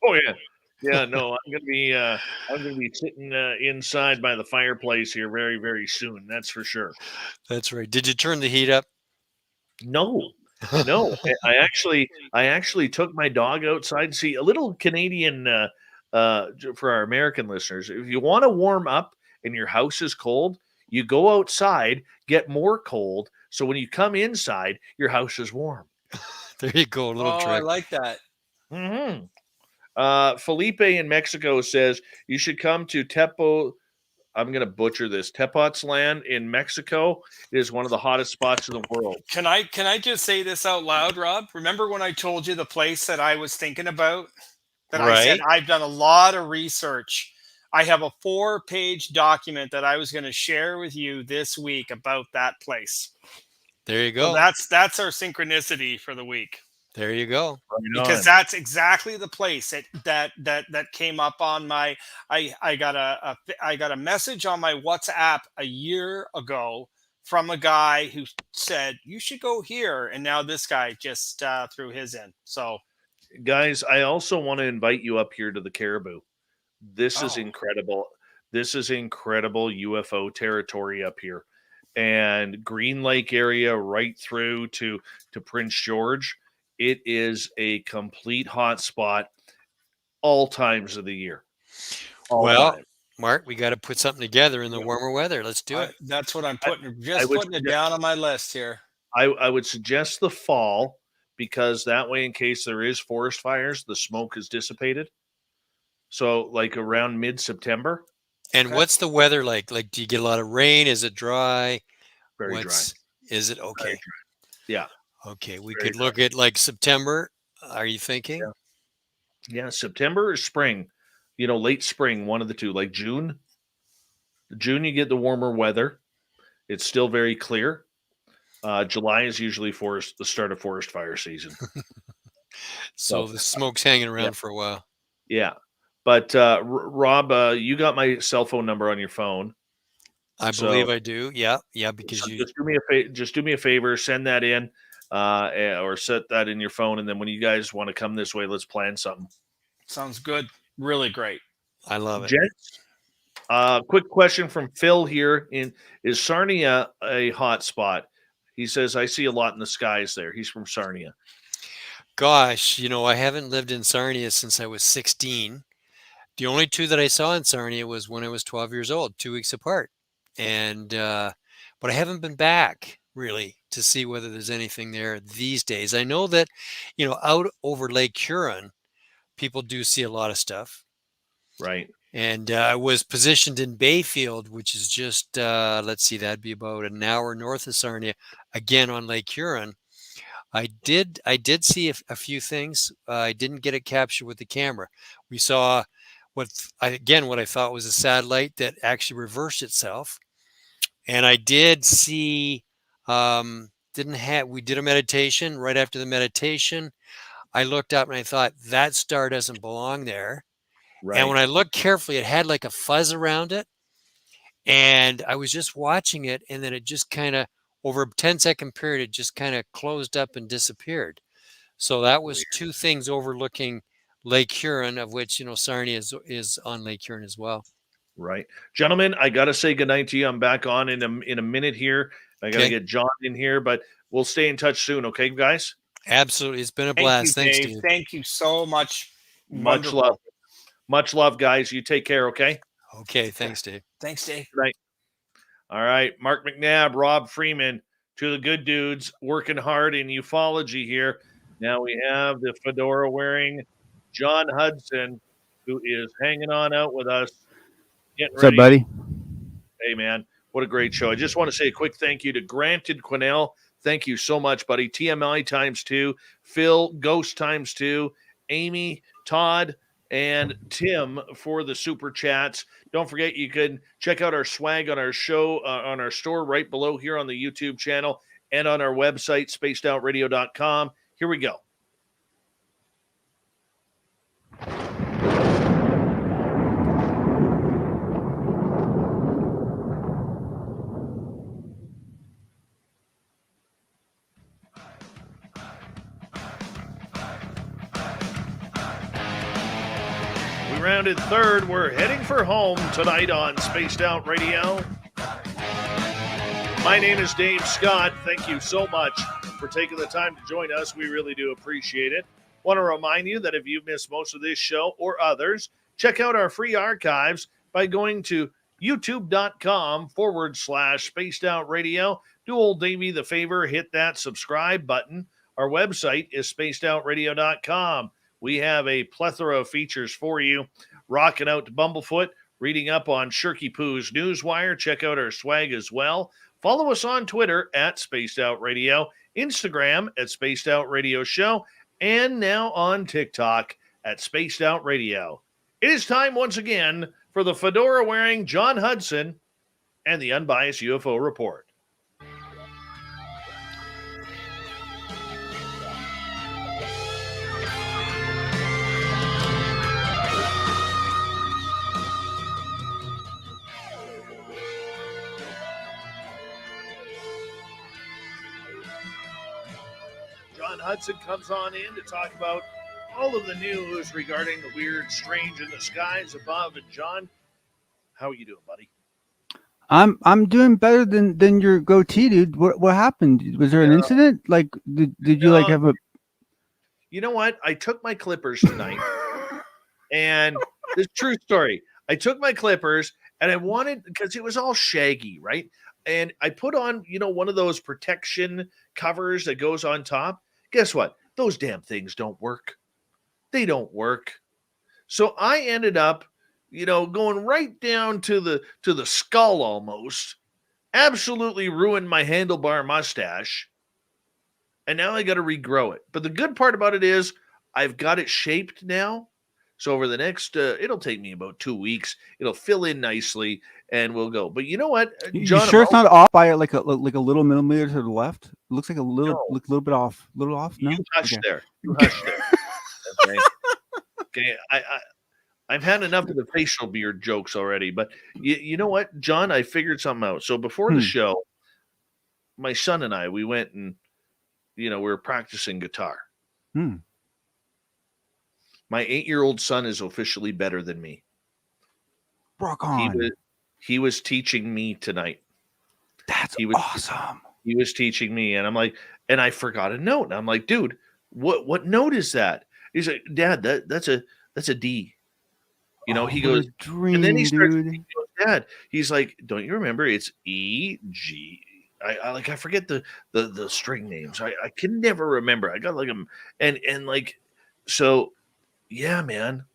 Oh yeah. Yeah, no, I'm gonna be sitting inside by the fireplace here very, very soon. That's for sure. That's right. Did you turn the heat up? No. I actually took my dog outside. See, a little Canadian for our American listeners. If you want to warm up and your house is cold, you go outside, get more cold, so when you come inside, your house is warm. There you go, a little trick. I like that. Mm-hmm. Felipe in Mexico says you should come to I'm going to butcher this. Tepoztlan in Mexico. It is one of the hottest spots in the world. Can I just say this out loud, Rob? Remember when I told you the place that I was thinking about? That I said I've done a lot of research. I have a 4-page document that I was going to share with you this week about that place. There you go. So that's our synchronicity for the week. There you go. Because that's exactly the place that came up on my. I got a message on my WhatsApp a year ago from a guy who said you should go here, and now this guy just threw his in. So, guys, I also want to invite you up here to the Caribou. This is incredible. This is incredible UFO territory up here, and Green Lake area right through to Prince George. It is a complete hot spot all times of the year. Well, Mark, we got to put something together in the warmer weather. Let's do it. That's what I'm putting. Putting it down on my list here. I would suggest the fall, because that way, in case there is forest fires, the smoke is dissipated. So, like around mid-September. And what's the weather like? Like, do you get a lot of rain? Is it dry? Very dry. Is it okay? Yeah. Okay, we could look at like September. Are you thinking? Yeah, September or spring. Late spring, one of the two. Like June. June, you get the warmer weather. It's still very clear. July is usually the start of forest fire season. So the smoke's hanging around for a while. Yeah. But Rob, you got my cell phone number on your phone. I believe I do. Yeah, because just do me a favor, send that in. Or set that in your phone, and then when you guys want to come this way, let's plan something. Sounds good. Really great. I love it. Gents, quick question from Phil here. Is Sarnia a hot spot? He says, I see a lot in the skies there. He's from Sarnia. Gosh, I haven't lived in Sarnia since I was 16. The only two that I saw in Sarnia was when I was 12 years old, 2 weeks apart. And but I haven't been back really to see whether there's anything there these days. I know that, out over Lake Huron, people do see a lot of stuff. Right. And I was positioned in Bayfield, which is just, let's see, that'd be about an hour north of Sarnia, again on Lake Huron. I did see a few things. I didn't get it captured with the camera. We saw what I thought was a satellite that actually reversed itself. And I did see, we did a meditation. Right after the meditation, I looked up and I thought, that star doesn't belong there. And when Right. I looked carefully, it had like a fuzz around it. And I was just watching it, and then it just kind of, over a 10-second period, it just kind of closed up and disappeared. So that was two things overlooking Lake Huron, of which, Sarnia is on Lake Huron as well. Right. Gentlemen, I got to say goodnight to you. I'm back on in a minute here. I got to Okay. get John in here, but we'll stay in touch soon. Okay, guys? Absolutely. It's been a blast. Thank you, Thanks, Dave. Steve. Thank you so much. Much Wonderful. love. Much love, guys. You take care, okay? Okay. Thanks, Dave. Thanks, Dave. Good night. All right. Mark McNabb, Rob Freeman, two of the good dudes working hard in ufology here. Now we have the fedora-wearing John Hudson, who is hanging on out with us. Getting What's up, ready. buddy? Hey, man. What a great show. I just want to say a quick thank you to Granted Quinnell. Thank you so much, buddy. TMI ×2, Phil, Ghost ×2, Amy, Todd, and Tim for the super chats. Don't forget, you can check out our swag on our show, on our store right below here on the YouTube channel and on our website, spacedoutradio.com. Here we go. Rounded third. We're heading for home tonight on Spaced Out Radio. My name is Dave Scott. Thank you so much for taking the time to join us. We really do appreciate it. Want to remind you that if you've missed most of this show or others, check out our free archives by going to youtube.com/Spaced Out Radio. Do old Davey the favor, hit that subscribe button. Our website is spacedoutradio.com. We have a plethora of features for you. Rocking out to Bumblefoot, reading up on Shirky Poo's Newswire. Check out our swag as well. Follow us on Twitter at Spaced Out Radio, Instagram at Spaced Out Radio Show, and now on TikTok at Spaced Out Radio. It is time once again for the fedora-wearing John Hudson and the Unbiased UFO Report. John Hudson comes on in to talk about all of the news regarding the weird, strange in the skies above. And John, how are you doing, buddy? I'm doing better than your goatee, dude. What happened? Was there an incident? Like, did you like have a? You know what? I took my clippers tonight, and this true story. I took my clippers, and I wanted, because it was all shaggy, right? And I put on, one of those protection covers that goes on top. Guess what? Those damn things don't work. They don't work. So I ended up, going right down to the skull almost. Absolutely ruined my handlebar mustache. And now I got to regrow it. But the good part about it is I've got it shaped now. So over the next, it'll take me about 2 weeks. It'll fill in nicely, and we'll go. But you know what, John? You sure it's not off by like a little millimeter to the left? It looks like a little bit off. A little off. No? You hush Okay. there. You hush there. Okay. Okay. I've had enough of the facial beard jokes already. But you know what, John? I figured something out. So before the show, my son and I, we went and we were practicing guitar. My 8-year-old son is officially better than me. Rock on. He was teaching me tonight. That's awesome. He was teaching me, and I'm like, and I forgot a note. And I'm like, dude, what note is that? He's like, Dad, that's a D. He goes, and then he starts, he goes, Dad, he's like, don't you remember? It's E, G. I forget the string names. I can never remember. I got like them, and like, so. Yeah, man.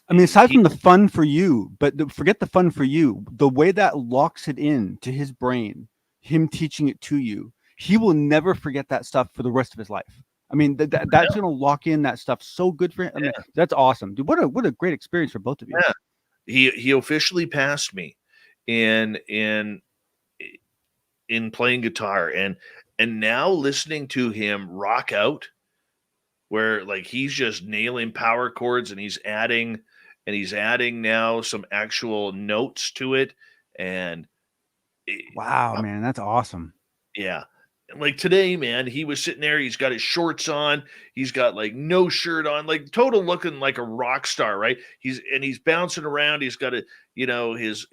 I mean, aside from the fun for you, but forget the fun for you, the way that locks it in to his brain, him teaching it to you, he will never forget that stuff for the rest of his life. I mean, that's going to lock in that stuff so good for him. I mean, that's awesome, dude. What a great experience for both of you. Yeah. He officially passed me in playing guitar, and now listening to him rock out where like he's just nailing power chords and he's adding now some actual notes to it. And Wow, man, that's awesome. yeah. Like today, man, he was sitting there. He's got his shorts on. He's got like no shirt on, like total looking like a rock star, right? He's bouncing around. He's got his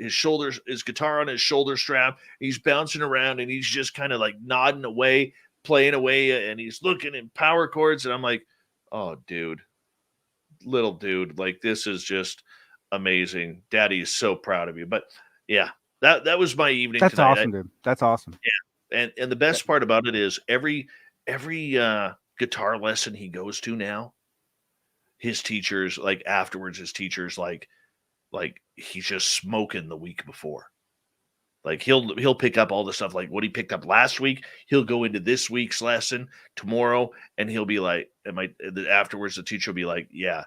shoulders, his guitar on his shoulder strap. He's bouncing around and he's just kind of like nodding away, playing away, and he's looking in power chords. And I'm like, oh, dude, little dude, like this is just amazing. Daddy is so proud of you. But yeah, that was my evening. That's tonight. awesome, dude. That's awesome. Yeah. And the best part about it is every guitar lesson he goes to now, his teachers like afterwards, like he's just smoking the week before. Like he'll pick up all the stuff like what he picked up last week. He'll go into this week's lesson tomorrow, and he'll be like, afterwards the teacher will be like, yeah,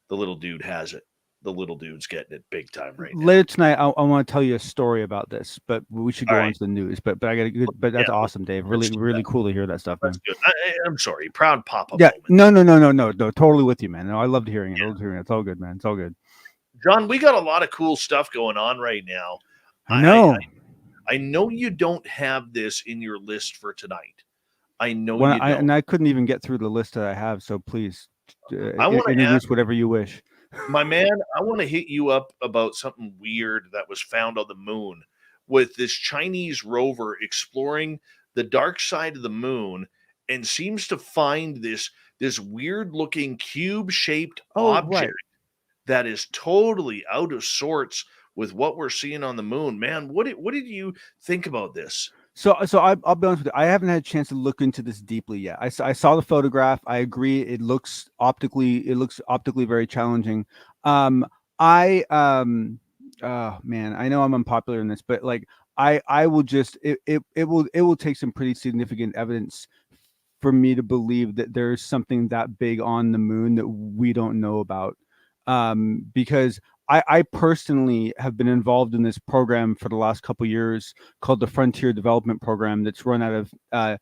the little dude has it. The little dude's getting it big time right now. Later tonight, I want to tell you a story about this, but we should go on to the news. But I got to. But that's awesome, Dave. Really cool to hear that stuff, man. That's good. I'm sorry, proud papa. Yeah, moment. No. Totally with you, man. No, I loved hearing it. It's all good, man. It's all good. John, we got a lot of cool stuff going on right now. I know. I know you don't have this in your list for tonight. I know you don't. And I couldn't even get through the list that I have. So please, I want to introduce whatever you wish. My man, I want to hit you up about something weird that was found on the moon with this Chinese rover exploring the dark side of the moon and seems to find this weird looking cube-shaped object that is totally out of sorts with what we're seeing on the moon. Man, what did you think about this? So I'll be honest with you. I haven't had a chance to look into this deeply yet. I saw the photograph. I agree. It looks optically very challenging. Oh man, I know I'm unpopular in this, but like I will just it will take some pretty significant evidence for me to believe that there's something that big on the moon that we don't know about. Because I personally have been involved in this program for the last couple of years called the Frontier Development Program that's run out of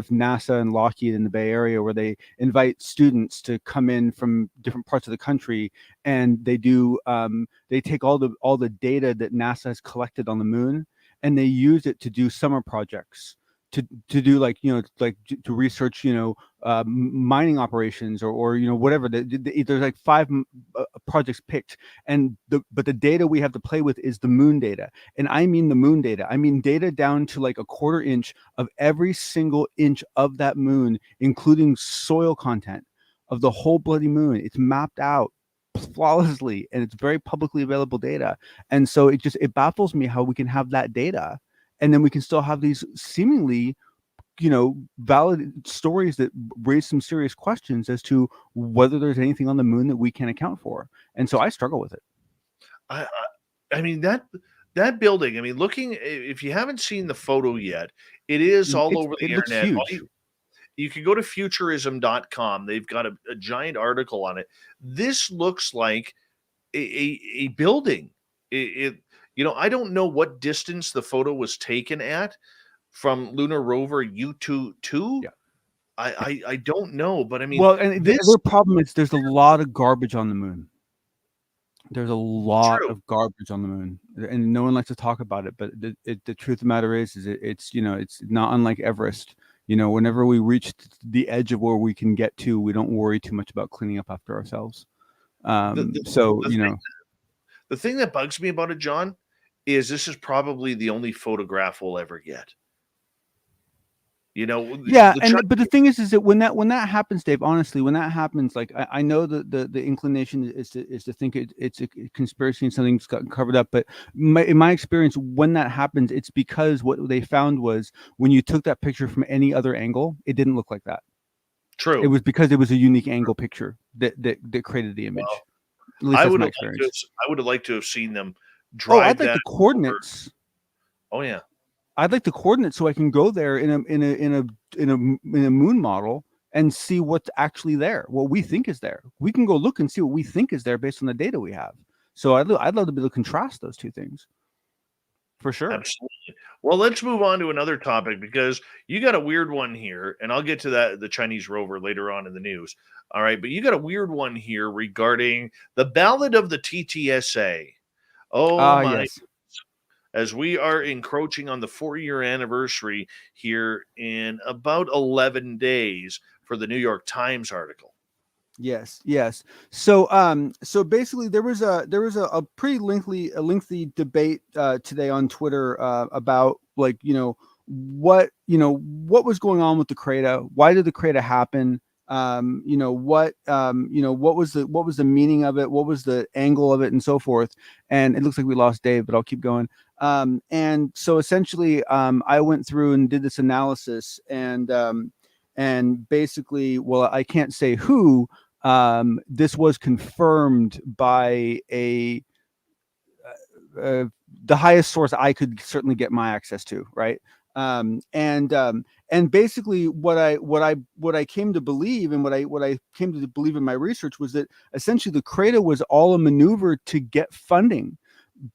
NASA and Lockheed in the Bay Area, where they invite students to come in from different parts of the country, and they take all the data that NASA has collected on the moon, and they use it to do summer projects. To do to research mining operations or whatever. There's like 5 projects picked, but the data we have to play with is the moon data, and I mean the moon data. I mean data down to like a quarter inch of every single inch of that moon, including soil content of the whole bloody moon. It's mapped out flawlessly, and it's very publicly available data. And so it baffles me how we can have that data, and then we can still have these seemingly, valid stories that raise some serious questions as to whether there's anything on the moon that we can account for. And so I struggle with it. I mean, that building, I mean, looking, if you haven't seen the photo yet, it is all over the internet. You can go to futurism.com. They've got a giant article on it. This looks like a building. I don't know what distance the photo was taken at from lunar rover U2. Yeah. I don't know, but I mean, well, and the problem is there's a lot of garbage on the moon. There's a lot of garbage on the moon, and no one likes to talk about it. But the truth of the matter is it's not unlike Everest. Whenever we reach the edge of where we can get to, we don't worry too much about cleaning up after ourselves. The thing that bugs me about it, John, is this is probably the only photograph we'll ever get. But the thing is that when that happens, Dave, honestly, when that happens, like I know that the inclination is to think it's a conspiracy and something's gotten covered up. But in my experience, when that happens, it's because what they found was when you took that picture from any other angle, it didn't look like that. True. It was because it was a unique angle picture that created the image. Well, I would have liked to have seen them drive. I'd like the coordinates. Oh yeah. I'd like the coordinates so I can go there in a moon model and see what's actually there, what we think is there. We can go look and see what we think is there based on the data we have. So I'd love to be able to contrast those two things. for sure. Absolutely. Well, let's move on to another topic because you got a weird one here, and I'll get to the Chinese rover later on in the news. All right, but you got a weird one here regarding the ballad of the TTSA. Oh my! Yes. As we are encroaching on the 4-year anniversary here in about 11 days for the New York Times article. Yes. So basically, there was a pretty lengthy debate today on Twitter about, like, what was going on with the CRADA. Why did the CRADA happen? What was the meaning of it? What was the angle of it, and so forth? And it looks like we lost Dave, but I'll keep going. And so essentially, I went through and did this analysis, and basically, well, I can't say who. This was confirmed by the highest source I could certainly get my access to, right? And basically, what I came to believe, and what I came to believe in my research, was that essentially the CRADA was all a maneuver to get funding.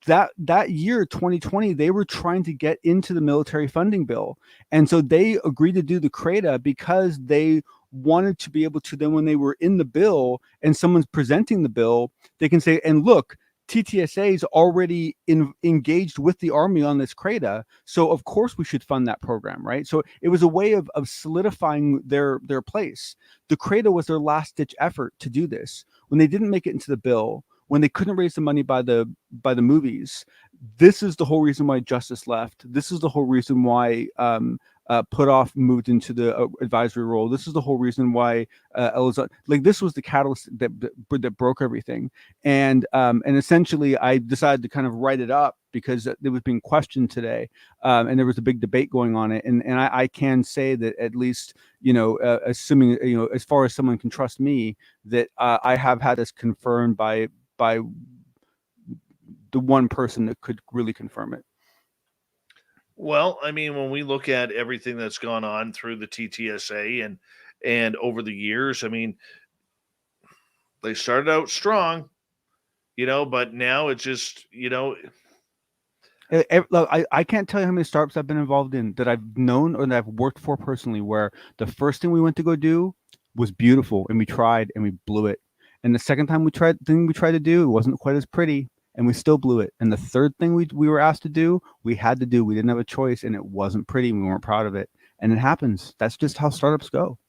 That year, 2020, they were trying to get into the military funding bill, and so they agreed to do the CRADA because they wanted to be able to, then when they were in the bill and someone's presenting the bill, they can say, and look, TTSA is already engaged with the Army on this CRADA, so of course we should fund that program, right? So it was a way of solidifying their place. The CRADA was their last ditch effort to do this. When they didn't make it into the bill, when they couldn't raise the money by the movies, this is the whole reason why Justice left. This is the whole reason why Putoff moved into the advisory role. This is the whole reason why this was the catalyst that broke everything. And essentially, I decided to kind of write it up because it was being questioned today, and there was a big debate going on it. And I can say that, at least, assuming, as far as someone can trust me, that I have had this confirmed by the one person that could really confirm it. Well, I mean, when we look at everything that's gone on through the TTSA and over the years, I mean, they started out strong, but now it's just, Look, I can't tell you how many startups I've been involved in that I've known or that I've worked for personally, where the first thing we went to go do was beautiful, and we tried and we blew it. And the second time we tried to do, it wasn't quite as pretty, and we still blew it. And the third thing we were asked to do, we had to do. We didn't have a choice, and it wasn't pretty. We weren't proud of it. And it happens. That's just how startups go.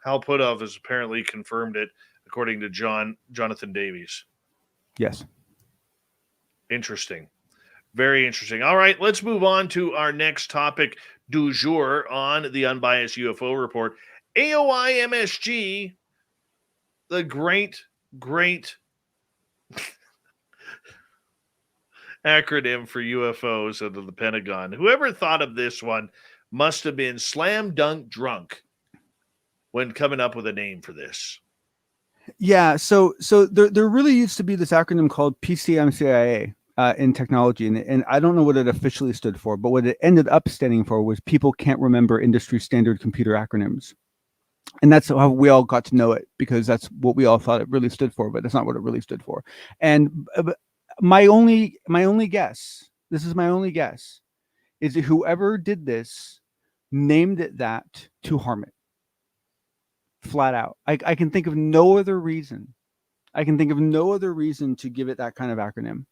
Hal Puthoff has apparently confirmed it, according to Jonathan Davies. Yes. Interesting. Very interesting. All right, let's move on to our next topic du jour on the Unbiased UFO Report. AOI MSG, the great acronym for UFOs of the Pentagon. Whoever thought of this one must have been slam dunk drunk when coming up with a name for this. Yeah, so there really used to be this acronym called PCMCIA in technology, and I don't know what it officially stood for, but what it ended up standing for was People Can't Remember Industry Standard Computer Acronyms. And that's how we all got to know it, because that's what we all thought it really stood for, but that's not what it really stood for. And my only guess, this is my only guess, is that whoever did this named it that to harm it. Flat out. I can think of no other reason. I can think of no other reason to give it that kind of acronym.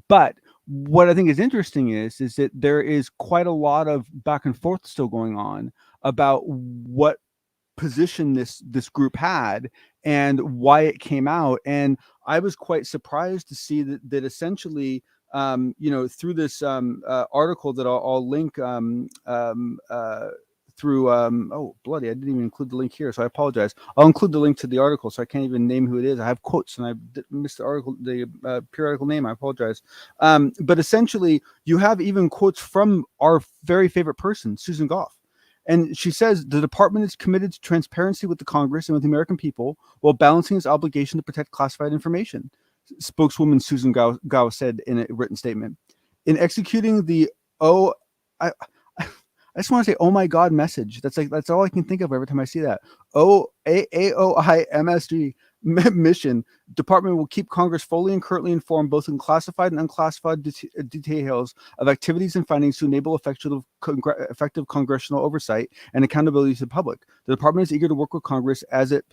But what I think is interesting is that there is quite a lot of back and forth still going on about what position this group had and why it came out. And I was quite surprised to see that essentially, through this article that I'll link through oh bloody, I didn't even include the link here, so I apologize. I'll include the link to the article, so I can't even name who it is. I have quotes and I missed the periodical name. I apologize. But essentially, you have even quotes from our very favorite person, Susan Goff. And she says, the department is committed to transparency with the Congress and with the American people while balancing its obligation to protect classified information, spokeswoman Susan Gao said in a written statement. In executing the I just want to say, oh my God message. That's all I can think of every time I see that. AOI MSG. mission, department will keep Congress fully and currently informed, both in classified and unclassified details of activities and findings to enable effective congressional oversight and accountability to the public. The department is eager to work with Congress as it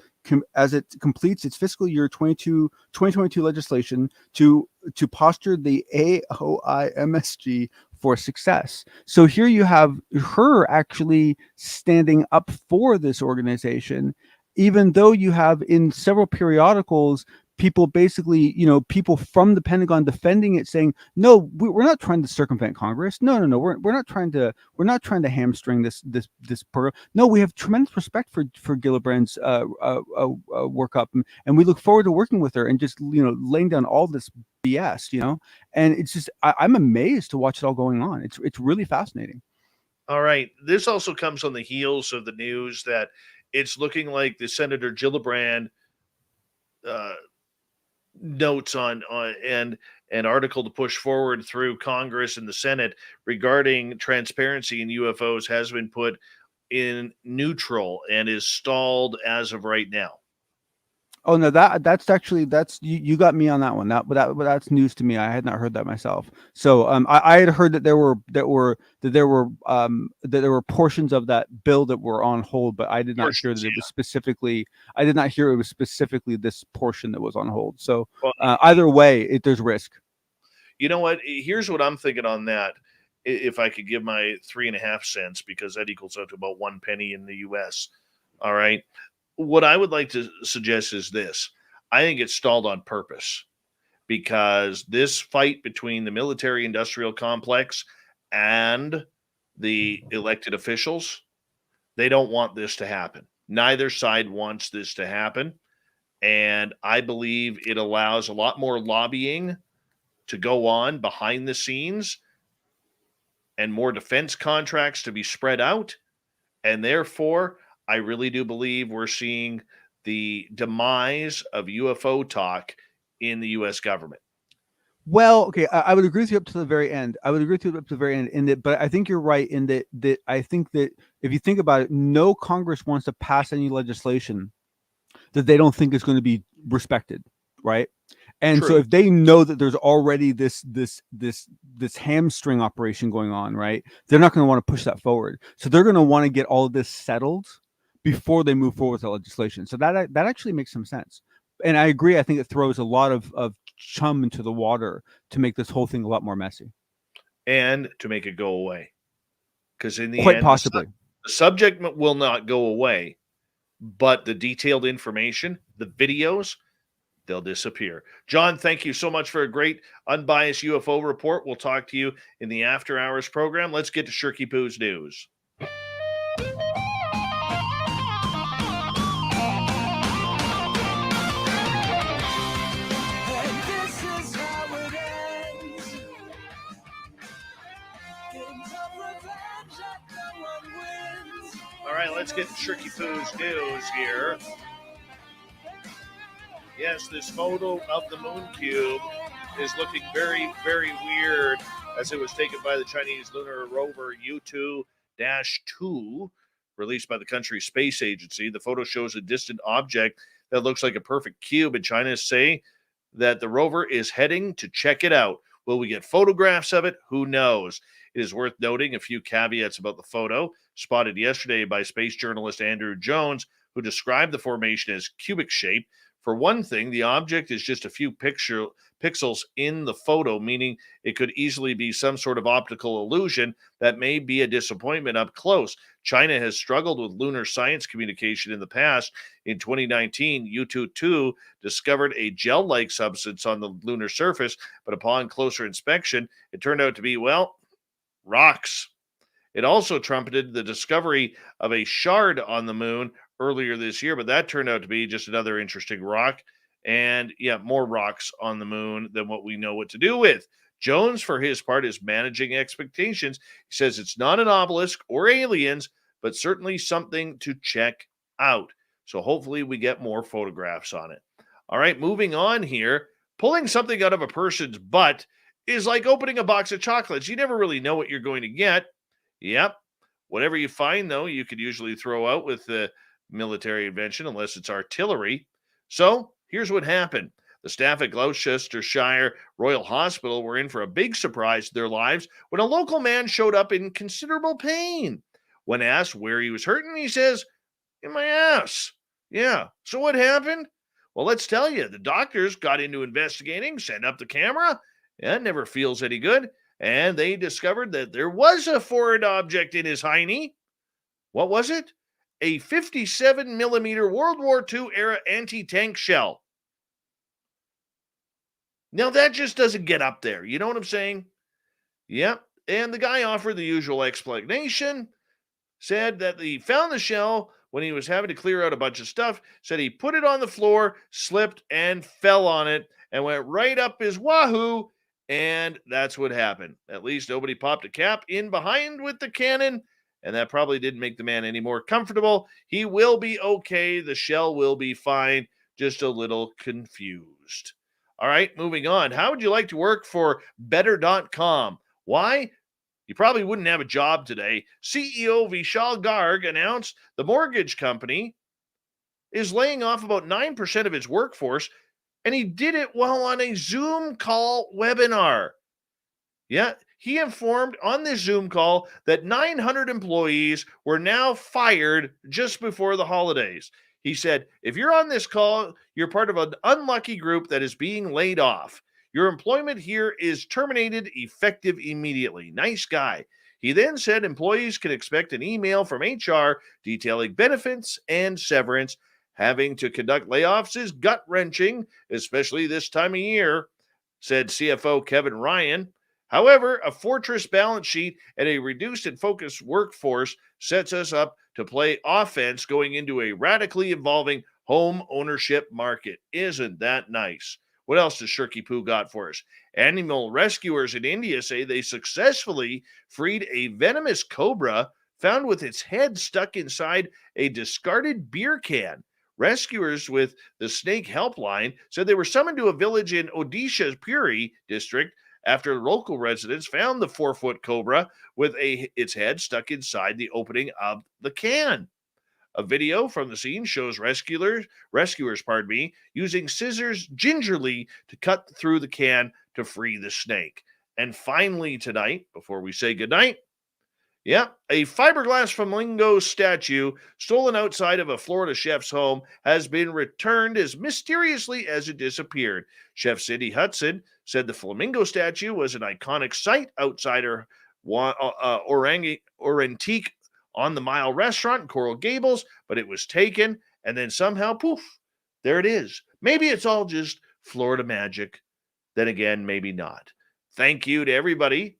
completes its fiscal year 2022 legislation to posture the AOIMSG for success. So here you have her actually standing up for this organization, even though you have in several periodicals people basically, people from the Pentagon defending it, saying, no, we're not trying to circumvent Congress. No, we're not trying to hamstring this program. No, we have tremendous respect for Gillibrand's workup, and we look forward to working with her and just laying down all this BS, and it's just I'm amazed to watch it all going on. It's really fascinating. All right, this also comes on the heels of the news that it's looking like the Senator Gillibrand notes on and an article to push forward through Congress and the Senate regarding transparency in UFOs has been put in neutral and is stalled as of right now. Oh no, that's you got me on that one. That's news to me. I had not heard that myself. So I had heard that there were portions of that bill that were on hold, but I did not hear that it was specifically. I did not hear it was specifically this portion that was on hold. So either way, there's risk. You know what? Here's what I'm thinking on that. If I could give my 3.5 cents, because that equals out to about 1 penny in the U.S. All right. What I would like to suggest is this. I think it's stalled on purpose because this fight between the military-industrial complex and the elected officials, they don't want this to happen. Neither side wants this to happen. And I believe it allows a lot more lobbying to go on behind the scenes and more defense contracts to be spread out. And therefore, I really do believe we're seeing the demise of UFO talk in the U.S. government. Well, okay, I would agree with you up to the very end. In that, but I think you're right in that I think that if you think about it, no Congress wants to pass any legislation that they don't think is going to be respected, right? And so if they know that there's already this hamstring operation going on, right, they're not going to want to push that forward. So they're going to want to get all of this settled before they move forward with the legislation. So that actually makes some sense. And I agree. I think it throws a lot of chum into the water to make this whole thing a lot more messy. And to make it go away. Because in the end, the subject will not go away, but the detailed information, the videos, they'll disappear. John, thank you so much for a great unbiased UFO report. We'll talk to you in the After Hours program. Let's get to Shirky Poo's news. All right, let's get Shirky Poo's news here. Yes, this photo of the moon cube is looking very, very weird as it was taken by the Chinese lunar rover U2-2, released by the country's space agency. The photo shows a distant object that looks like a perfect cube, and China say that the rover is heading to check it out. Will we get photographs of it? Who knows? It is worth noting a few caveats about the photo, spotted yesterday by space journalist Andrew Jones, who described the formation as cubic shape. For one thing, the object is just a few pixels in the photo, meaning it could easily be some sort of optical illusion that may be a disappointment up close. China has struggled with lunar science communication in the past. In 2019, U2-2 discovered a gel-like substance on the lunar surface, but upon closer inspection, it turned out to be, well, rocks. It also trumpeted the discovery of a shard on the moon earlier this year, but that turned out to be just another interesting rock. And yeah, more rocks on the moon than what we know what to do with. Jones, for his part, is managing expectations. He says it's not an obelisk or aliens, but certainly something to check out. So hopefully we get more photographs on it. All right, moving on here. Pulling something out of a person's butt is like opening a box of chocolates. You never really know what you're going to get. Yep. Whatever you find, though, you could usually throw out with the military invention, unless it's artillery. So Here's what happened. The staff at Gloucestershire Royal Hospital were in for a big surprise to their lives when a local man showed up in considerable pain. When asked where he was hurting, he says, "In my ass." Yeah. So what happened? Well, let's tell you. The doctors got into investigating, set up the camera. It never feels any good. And they discovered that there was a foreign object in his hiney. What was it? A 57 millimeter World War II era anti-tank shell. Now, that just doesn't get up there. You know what I'm saying? Yep. And the guy offered the usual explanation, said that he found the shell when he was having to clear out a bunch of stuff, said he put it on the floor, slipped, and fell on it, and went right up his wahoo, and that's what happened. At least nobody popped a cap in behind with the cannon, and that probably didn't make the man any more comfortable. He will be okay. The shell will be fine, just a little confused. All right, moving on. How would you like to work for Better.com? Why? You probably wouldn't have a job today. CEO Vishal Garg announced the mortgage company is laying off about 9% of its workforce, and he did it while on a Zoom call webinar. Yeah, he informed on this Zoom call that 900 employees were now fired just before the holidays. He said, if you're on this call, you're part of an unlucky group that is being laid off. Your employment here is terminated effective immediately. Nice guy. He then said employees can expect an email from HR detailing benefits and severance. Having to conduct layoffs is gut-wrenching, especially this time of year, said CFO Kevin Ryan. However, a fortress balance sheet and a reduced and focused workforce sets us up to play offense going into a radically evolving home ownership market. Isn't that nice? What else does Shirky Poo got for us? Animal rescuers in India say they successfully freed a venomous cobra found with its head stuck inside a discarded beer can. Rescuers with the Snake Helpline said they were summoned to a village in Odisha's Puri district after local residents found the 4-foot cobra with its head stuck inside the opening of the can. A video from the scene shows rescuers, using scissors gingerly to cut through the can to free the snake. And finally tonight, before we say goodnight, a fiberglass flamingo statue stolen outside of a Florida chef's home has been returned as mysteriously as it disappeared. Chef Cindy Hudson said the flamingo statue was an iconic sight outside her Orantique on the Mile restaurant in Coral Gables, but it was taken, and then somehow, poof, there it is. Maybe it's all just Florida magic. Then again, maybe not. Thank you to everybody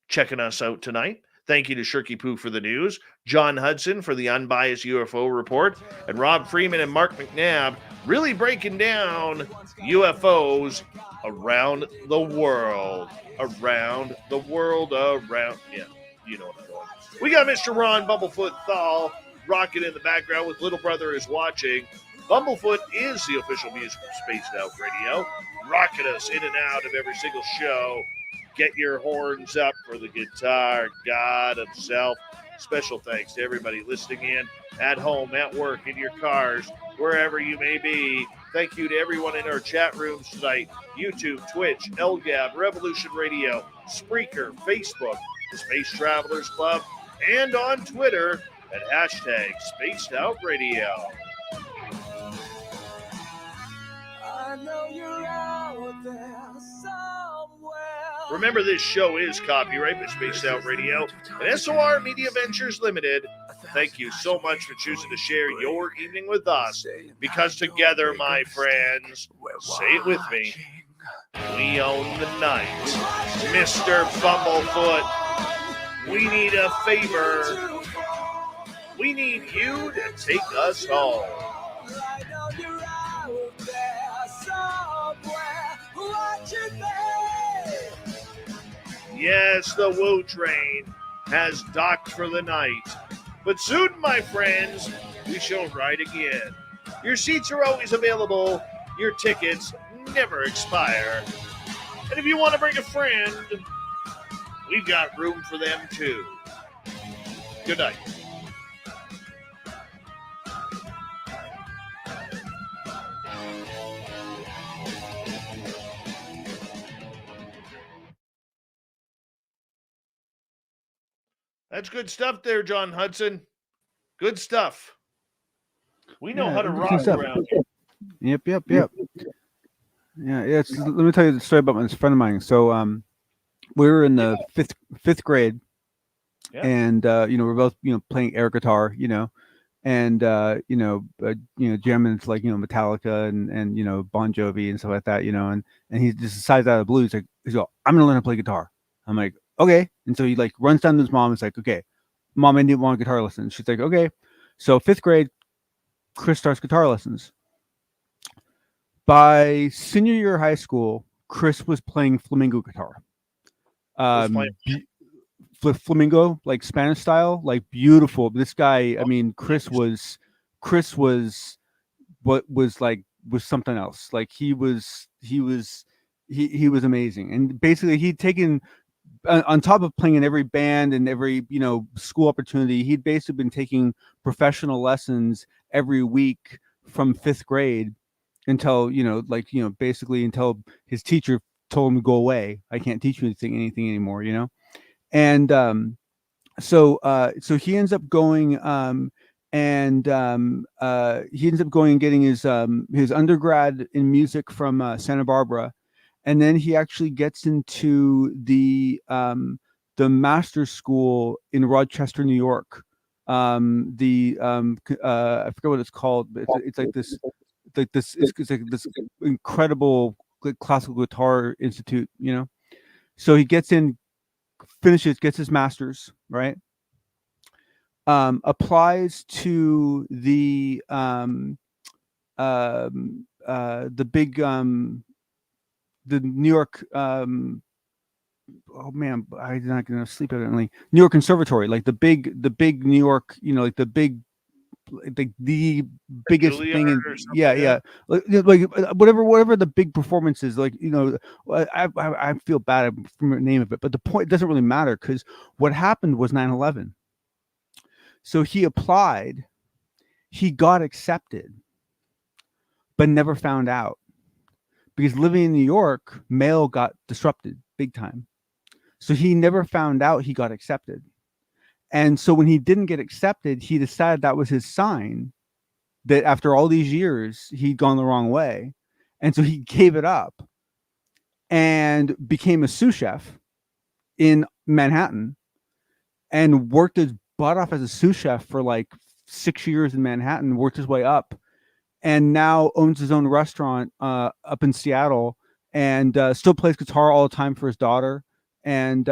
checking us out tonight. Thank you to Shirky Poo for the news, John Hudson for the unbiased UFO report, and Rob Freeman and Mark McNabb really breaking down UFOs around the world. Around the world, yeah, you know what I'm going. We got Mr. Ron Bumblefoot Thal rocking in the background with Little Brother is Watching. Bumblefoot is the official music of Spaced Out Radio, rocking us in and out of every single show. Get your horns up for the guitar god himself. Special thanks to everybody listening in at home, at work, in your cars, wherever you may be. Thank you to everyone in our chat rooms tonight. YouTube, Twitch, LGAB, Revolution Radio, Spreaker, Facebook, the Space Travelers Club, and on Twitter at hashtag Spaced Out Radio. I know you're out there somewhere. Remember, this show is copyright by Spaced Out Radio and SOR Media Ventures Limited. Thank you so much for choosing to share your evening with us, because together, my friends, say it with me, we own the night. Mr. Bumblefoot, we need a favor. We need you to take us home. I know you're out there somewhere watching me. Yes, the Woo Train has docked for the night. But soon, my friends, we shall ride again. Your seats are always available. Your tickets never expire. And if you want to bring a friend, we've got room for them too. Good night. That's good stuff there, John Hudson. Good stuff. We know how to rock around here. Yep. Yeah, it's. Let me tell you the story about this friend of mine. So, we were in the fifth grade, and we're both playing air guitar, and jamming to like Metallica and Bon Jovi and stuff like that, and he just decides out of the blue, he's like, I'm gonna learn how to play guitar. I'm like, okay, and so he like runs down to his mom. It's like, okay, Mom, I need one guitar lesson. She's like, okay. So fifth grade, Chris starts guitar lessons. By senior year of high school, Chris was playing flamenco guitar. Flamingo, like Spanish style, like beautiful. This guy, I mean, Chris was something else. Like he was amazing. And basically he'd taken, on top of playing in every band and every school opportunity, he'd basically been taking professional lessons every week from fifth grade until basically until his teacher told him to go away. I can't teach you anything anymore, and so he ends up going and getting his undergrad in music from Santa Barbara, and then he actually gets into the master's school in Rochester, New York. I forget what it's called, but it's like this incredible classical guitar institute, So he gets in, gets his master's, right? Applies to the big the New York oh man, I'm not gonna sleep evidently. New York Conservatory, like the big New York, like the big, like the biggest thing in, like whatever the big performance is, like I feel bad from the name of it, but the point, it doesn't really matter, because what happened was 9/11. So he applied, he got accepted, but never found out, because living in New York, mail got disrupted big time. So he never found out he got accepted. And so when he didn't get accepted, he decided that was his sign that after all these years, he'd gone the wrong way. And so he gave it up and became a sous chef in Manhattan and worked his butt off as a sous chef for like 6 years in Manhattan, worked his way up, and now owns his own restaurant up in Seattle, and still plays guitar all the time for his daughter. And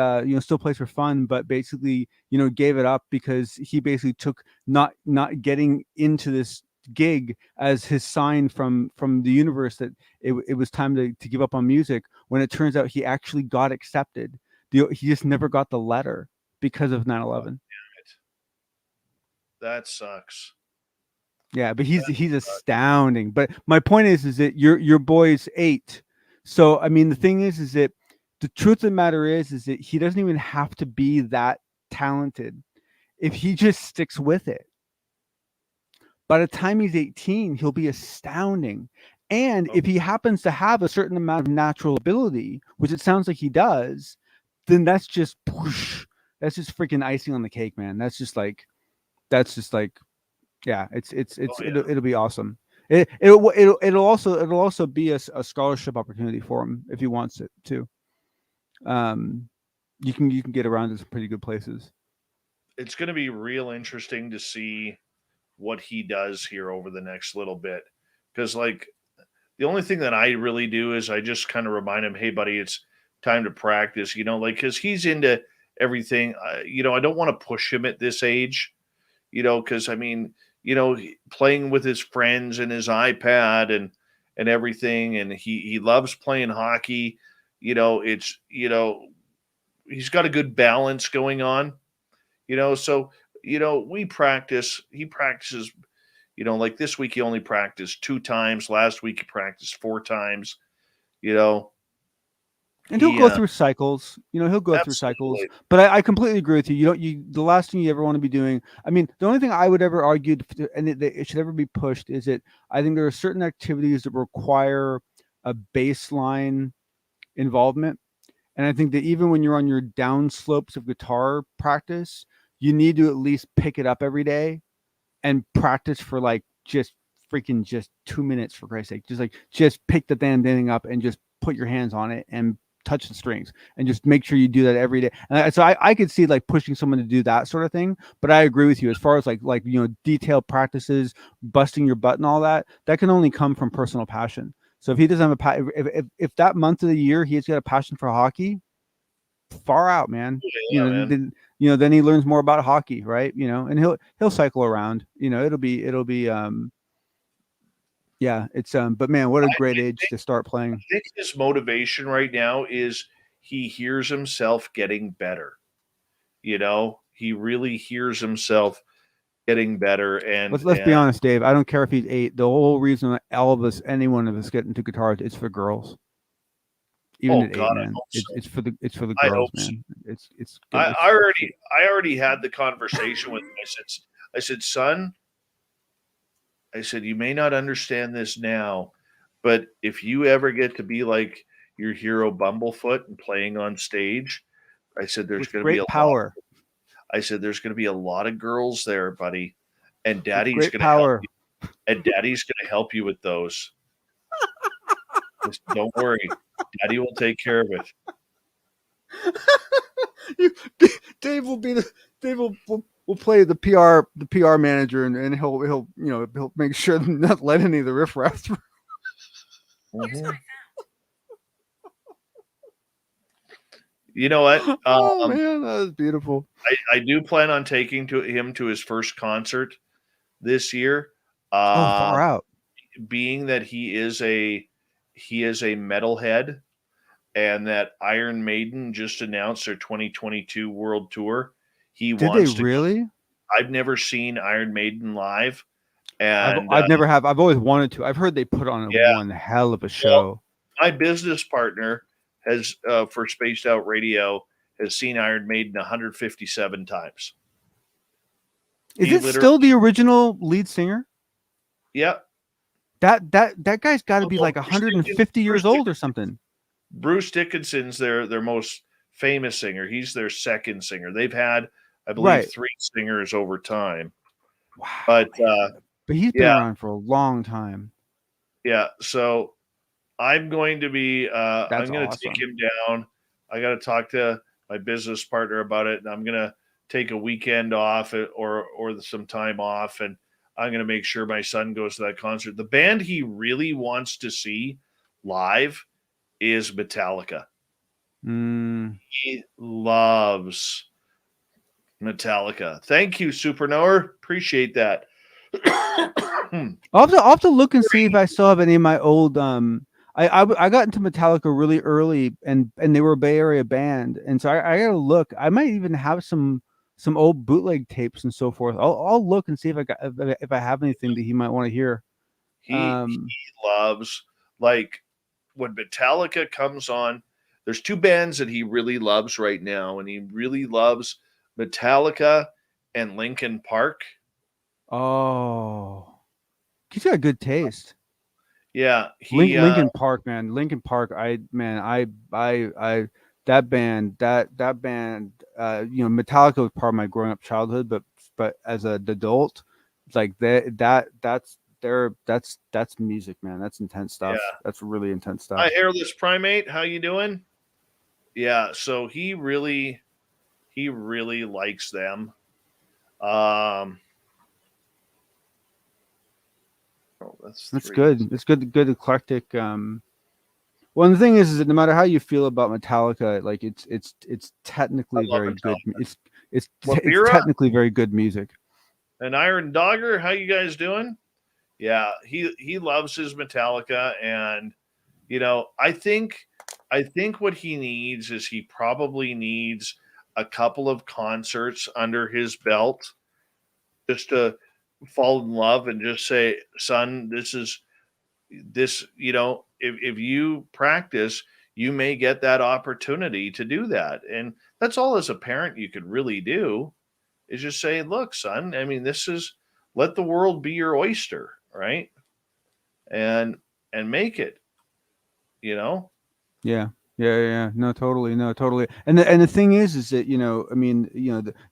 still plays for fun, but basically gave it up because he basically took not getting into this gig as his sign from the universe that it was time to give up on music, when it turns out he actually got accepted. He just never got the letter because of 9/11. That sucks. Yeah, but he's astounding. But my point is that your boy's 8. So I mean, the thing is that the truth of the matter is that he doesn't even have to be that talented if he just sticks with it. By the time he's 18, he'll be astounding. And if he happens to have a certain amount of natural ability, which it sounds like he does, then that's just freaking icing on the cake, man. That's just like, yeah, it'll be awesome. It'll also be a scholarship opportunity for him if he wants it too. You can get around to some pretty good places. It's going to be real interesting to see what he does here over the next little bit, because like the only thing that I really do is I just kind of remind him, hey buddy, it's time to practice, like, because he's into everything. I don't want to push him at this age, because I mean, playing with his friends and his iPad and everything, and he loves playing hockey. It's he's got a good balance going on, so we practice. He practices, like this week he only practiced 2 times. Last week he practiced 4 times. And he'll go through cycles. He'll go through cycles. But I completely agree with you. The last thing you ever want to be doing. I mean, the only thing I would ever argue, and it should ever be pushed, is that I think there are certain activities that require a baseline involvement. And I think that even when you're on your down slopes of guitar practice, you need to at least pick it up every day and practice for like just 2 minutes, for Christ's sake. Just pick the damn thing up and just put your hands on it and touch the strings, and just make sure you do that every day. And so I could see like pushing someone to do that sort of thing, but I agree with you as far as like detailed practices, busting your butt and all that can only come from personal passion. So if he doesn't have if that month of the year he's got a passion for hockey, far out, man. Yeah, man. Then he learns more about hockey, right? And he'll cycle around. It'll be yeah, it's but man, what a great age to start playing. I think his motivation right now is he hears himself getting better. He really hears himself getting better. And Let's be honest, Dave. I don't care if he's 8. The whole reason that any one of us get into guitars, it's for girls. Even at 8, man. It's for the girls, man. So. I already had the conversation with him. I said, son, I said, you may not understand this now, but if you ever get to be like your hero Bumblefoot and playing on stage, I said, there's going to be power. I said, there's going to be a lot of girls there, buddy, and Daddy's going to help you. And Daddy's going to help you with those. Just don't worry, Daddy will take care of it. Dave will play the PR manager, and he'll make sure not let any of the riffraff through. Mm-hmm. You know what? Oh man, that was beautiful. I do plan on taking him to his first concert this year. Far out. Being that he is a metalhead, and that Iron Maiden just announced their 2022 world tour. Did they really? I've never seen Iron Maiden live, and I've never have. I've always wanted to. I've heard they put on one hell of a show. Well, my business partner has for Spaced Out Radio has seen Iron Maiden 157 times. Is it still the original lead singer? Yeah. That guy's got to be like 150 years old or something. Bruce Dickinson's their most famous singer. He's their second singer. They've had, I believe, 3 singers over time. Wow. But he's been around for a long time. Yeah. So I'm going to be I'm going to awesome. take him down. I got to talk to my business partner about it, and I'm going to take a weekend off or some time off, and I'm going to make sure my son goes to that concert. The band he really wants to see live is Metallica. He loves Metallica. Thank you, Supernova. Appreciate that. I'll have to look and see if I still have any of my old I got into Metallica really early, and they were a Bay Area band, and so I gotta look. I might even have some old bootleg tapes and so forth. I'll look and see if I have anything that he might want to hear. He loves, like, when Metallica comes on. There's 2 bands that he really loves right now, and he really loves Metallica and Linkin Park. Oh, he's got good taste. Yeah, Linkin Park, man. Linkin Park. That band. Metallica was part of my growing up childhood, but as an adult, it's like that's music, man. That's intense stuff. Yeah. That's really intense stuff. Hi, Hairless Primate. How you doing? Yeah. So he really likes them. That's good. It's good eclectic. Well, the thing is that no matter how you feel about Metallica, like it's technically very good. It's technically very good music. And Iron Dogger, how you guys doing? Yeah, he loves his Metallica, and I think what he needs is he probably needs a couple of concerts under his belt just to fall in love and just say, son, if you practice, you may get that opportunity to do that. And that's all as a parent you could really do, is just say, look, son, I mean, let the world be your oyster, right? And make it, Yeah. Yeah. No, totally. No, totally. And the thing is that, I mean,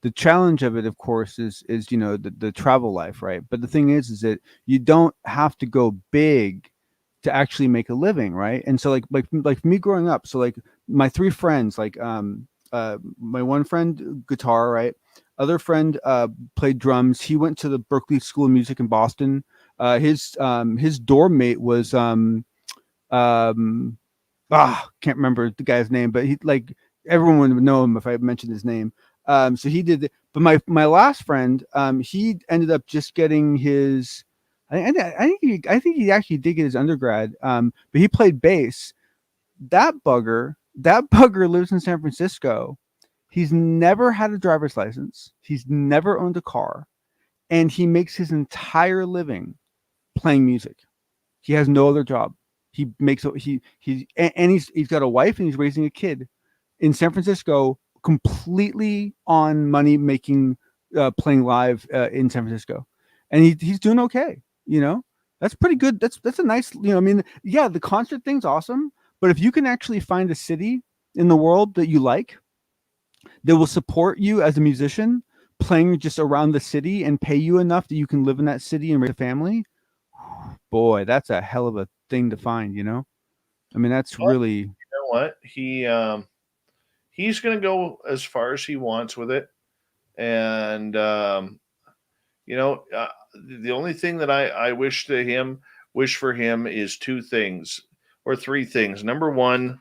the challenge of it, of course, is the travel life, right? But the thing is that you don't have to go big to actually make a living, right? And so like me growing up, so like my three friends, like my one friend guitar, right? Other friend played drums. He went to the Berklee School of Music in Boston. His dorm mate was um can't remember the guy's name, but he, like, everyone would know him if I mentioned his name. So he did, but my last friend, he ended up just getting his. I think he actually did get his undergrad. But he played bass. That bugger lives in San Francisco. He's never had a driver's license. He's never owned a car, and he makes his entire living playing music. He has no other job. He makes and he's got a wife and he's raising a kid in San Francisco, completely on money making, playing live in San Francisco, and he's doing okay. That's pretty good. That's a nice. I mean, yeah, the concert thing's awesome, but if you can actually find a city in the world that you like, that will support you as a musician, playing just around the city and pay you enough that you can live in that city and raise a family, boy, that's a hell of a thing to find. I mean, that's Well, really. you know what? He's going to go as far as he wants with it, and the only thing that I wish for him is two things or three things. Number one,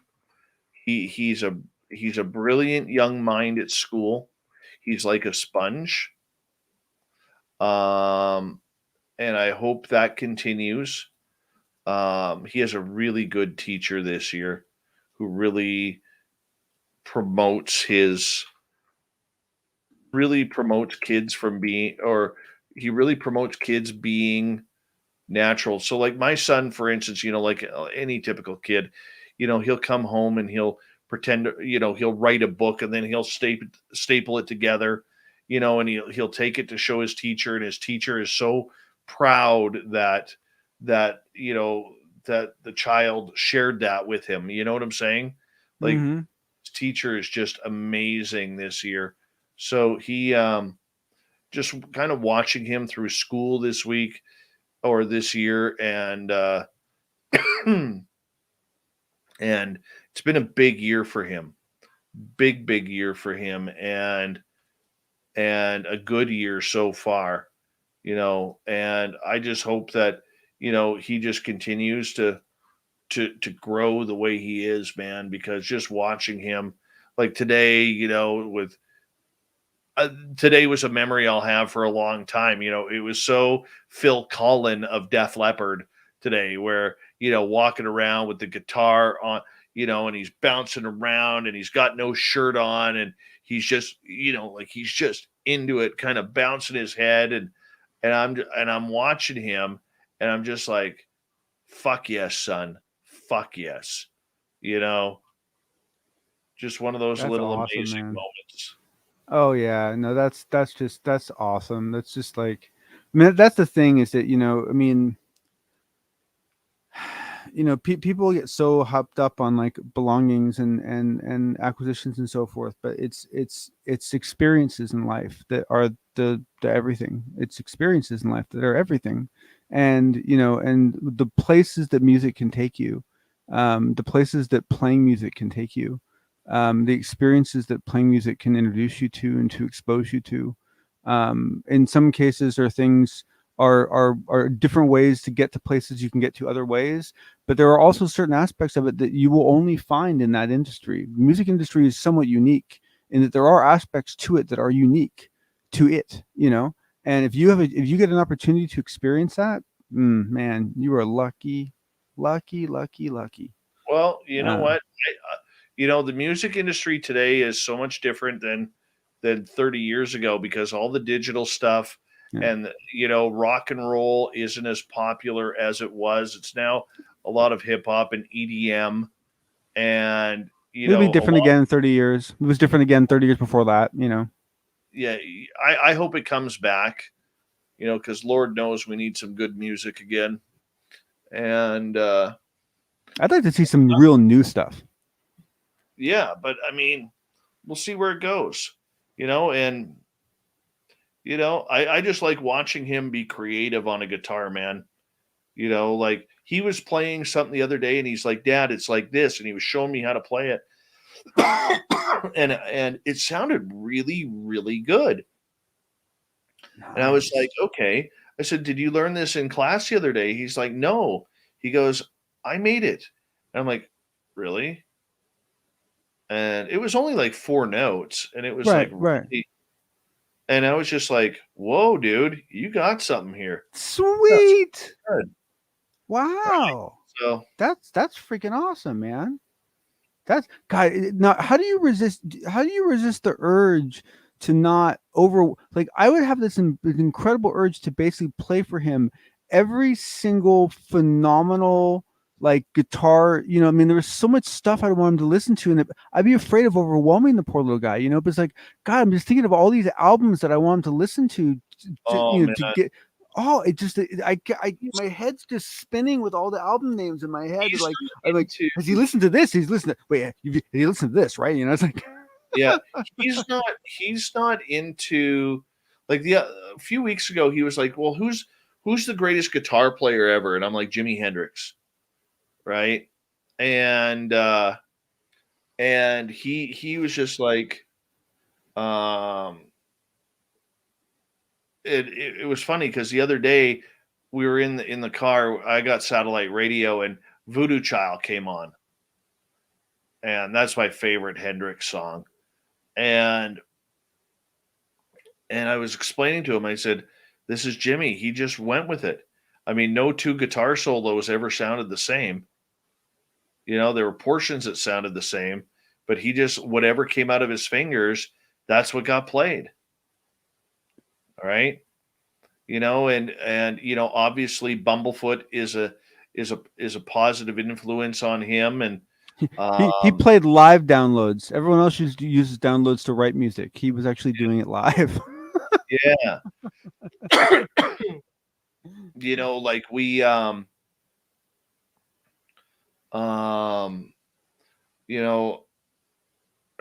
he's a brilliant young mind at school. He's like a sponge. Um, and I hope that continues. He has a really good teacher this year who really promotes kids from being, or he really promotes kids being natural. So like my son, for instance, like any typical kid, he'll come home and he'll pretend, he'll write a book and then he'll staple it together, and he'll take it to show his teacher, and his teacher is so proud that the child shared that with him. You know what I'm saying? Like, Mm-hmm. his teacher is just amazing this year. So he just kind of watching him through school this week or this year, and and it's been a big year for him. Big year for him, and a good year so far, and I just hope that, he just continues to grow the way he is, man, because just watching him, like today, with today was a memory I'll have for a long time. It was so Phil Collin of Def Leppard today, where, walking around with the guitar on, and he's bouncing around and he's got no shirt on, and he's just, like he's just into it, kind of bouncing his head, and I'm watching him, and I'm just like, fuck yes, son, fuck yes, you know, just one of those That's little awesome, amazing man. moments. Oh yeah, no, that's awesome. That's just like, I mean, that's the thing is that, I mean, people get so hopped up on like belongings and acquisitions and so forth, but it's experiences in life that are the everything. It's experiences in life that are everything, and and the places that music can take you, the places that playing music can take you, the experiences that playing music can introduce you to and to expose you to. In some cases, are things are different ways to get to places you can get to other ways, but there are also certain aspects of it that you will only find in that industry. The music industry is somewhat unique in that there are aspects to it that are unique to it, and if you get an opportunity to experience that, man, you are lucky, lucky, lucky, lucky. Well, you know uh, what? The music industry today is so much different than 30 years ago, because all the digital stuff, yeah. and rock and roll isn't as popular as it was. It's now a lot of hip hop and EDM, and It'll be a different lot. again in 30 years. It was different again 30 years before that. Yeah, I hope it comes back. Because Lord knows we need some good music again. And I'd like to see some real new stuff. yeah, but I mean, we'll see where it goes, and I just like watching him be creative on a guitar, man. Like he was playing something the other day and he's like, Dad, it's like this. And he was showing me how to play it. and it sounded really, really good. Nice. And I was like, okay. I said, did you learn this in class the other day? He's like, no. He goes, I made it. And I'm like, really? And it was only like 4 notes. And it was right, like, right. really, and I was just like, whoa, dude, you got something here. Sweet. Good. Wow. So That's freaking awesome, man. That's God. Now, how do you resist the urge to not like I would have this incredible urge to basically play for him every single phenomenal like guitar, I mean, there was so much stuff I want him to listen to, and I'd be afraid of overwhelming the poor little guy, but it's like, God, I'm just thinking of all these albums that I want him to listen to to get. Oh, it just my head's just spinning with all the album names in my head. He's Like, not I'm like, into- has he listened to this? He's listened to wait, he listened to this, right? It's like, yeah, he's not into like a few weeks ago he was like, well, who's the greatest guitar player ever? And I'm like, Jimi Hendrix, right? And he was just like, it was funny because the other day we were in the car. I got satellite radio and Voodoo Child came on, and that's my favorite Hendrix song. And I was explaining to him. I said, "This is Jimmy. He just went with it. I mean, no 2 guitar solos ever sounded the same. There were portions that sounded the same, but he just whatever came out of his fingers, that's what got played." All right. And obviously Bumblefoot is a positive influence on him. And he played live downloads. Everyone else uses downloads to write music. He was actually doing it live. yeah. Like we I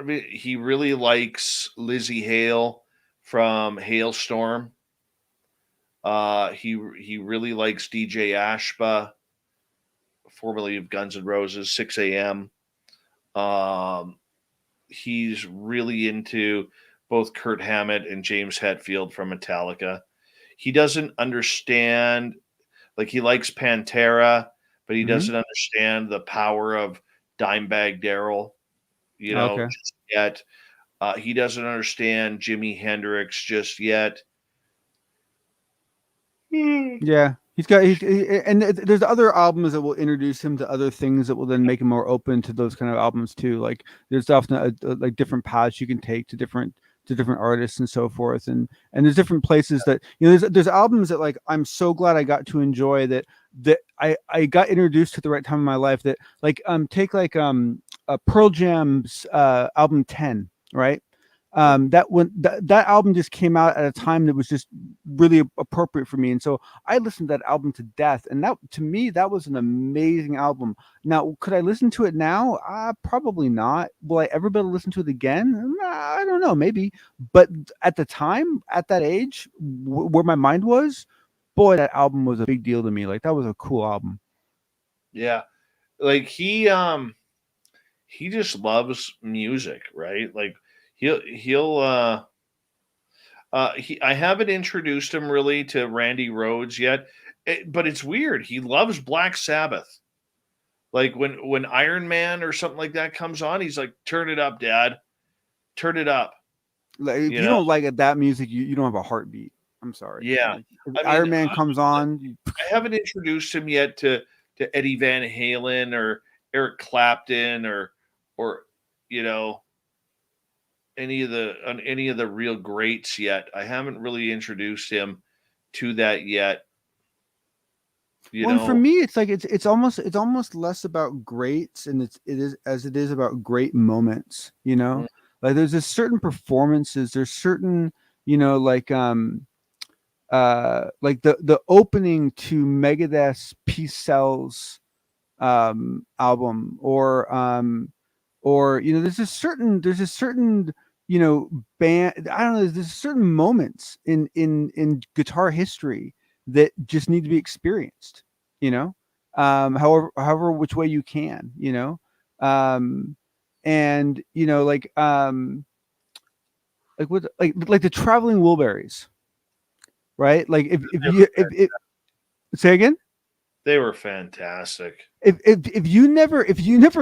mean, he really likes Lizzie Hale from Hailstorm. He really likes DJ Ashba, formerly of Guns N' Roses, 6 a.m. He's really into both Kurt Hammett and James Hetfield from Metallica. He doesn't understand, like he likes Pantera, but he doesn't understand the power of Dimebag Darrell, just yet. He doesn't understand Jimi Hendrix just yet. Yeah, and there's other albums that will introduce him to other things that will then make him more open to those kind of albums too. Like there's often like different paths you can take to different artists and so forth, and there's different places that there's albums that like I'm so glad I got to enjoy that I got introduced at the right time in my life, that like take like Pearl Jam's album 10, right? That album just came out at a time that was just really appropriate for me, and so I listened to that album to death, and that to me that was an amazing album. Now, could I listen to it now? Probably not. Will I ever be able to listen to it again? I don't know, maybe. But at the time, at that age, where my mind was, boy, that album was a big deal to me. Like that was a cool album. Yeah, like he just loves music, right? Like I haven't introduced him really to Randy Rhoads yet, but it's weird. He loves Black Sabbath. Like when Iron Man or something like that comes on, he's like, "Turn it up, Dad. Turn it up." Like if you don't like that music, you don't have a heartbeat. I'm sorry. Yeah. Like, if Iron Man comes on, I haven't introduced him yet to Eddie Van Halen or Eric Clapton or any of the real greats yet. I haven't really introduced him to that yet. And for me, it's like it's almost less about greats, and it is about great moments. Like there's a certain performances. There's certain like the opening to Megadeth's Peace Cells album, or or there's a certain band. I don't know. There's certain moments in guitar history that just need to be experienced. However which way you can. And like the Traveling Wilburys, right? Like if say again. They were fantastic. If you never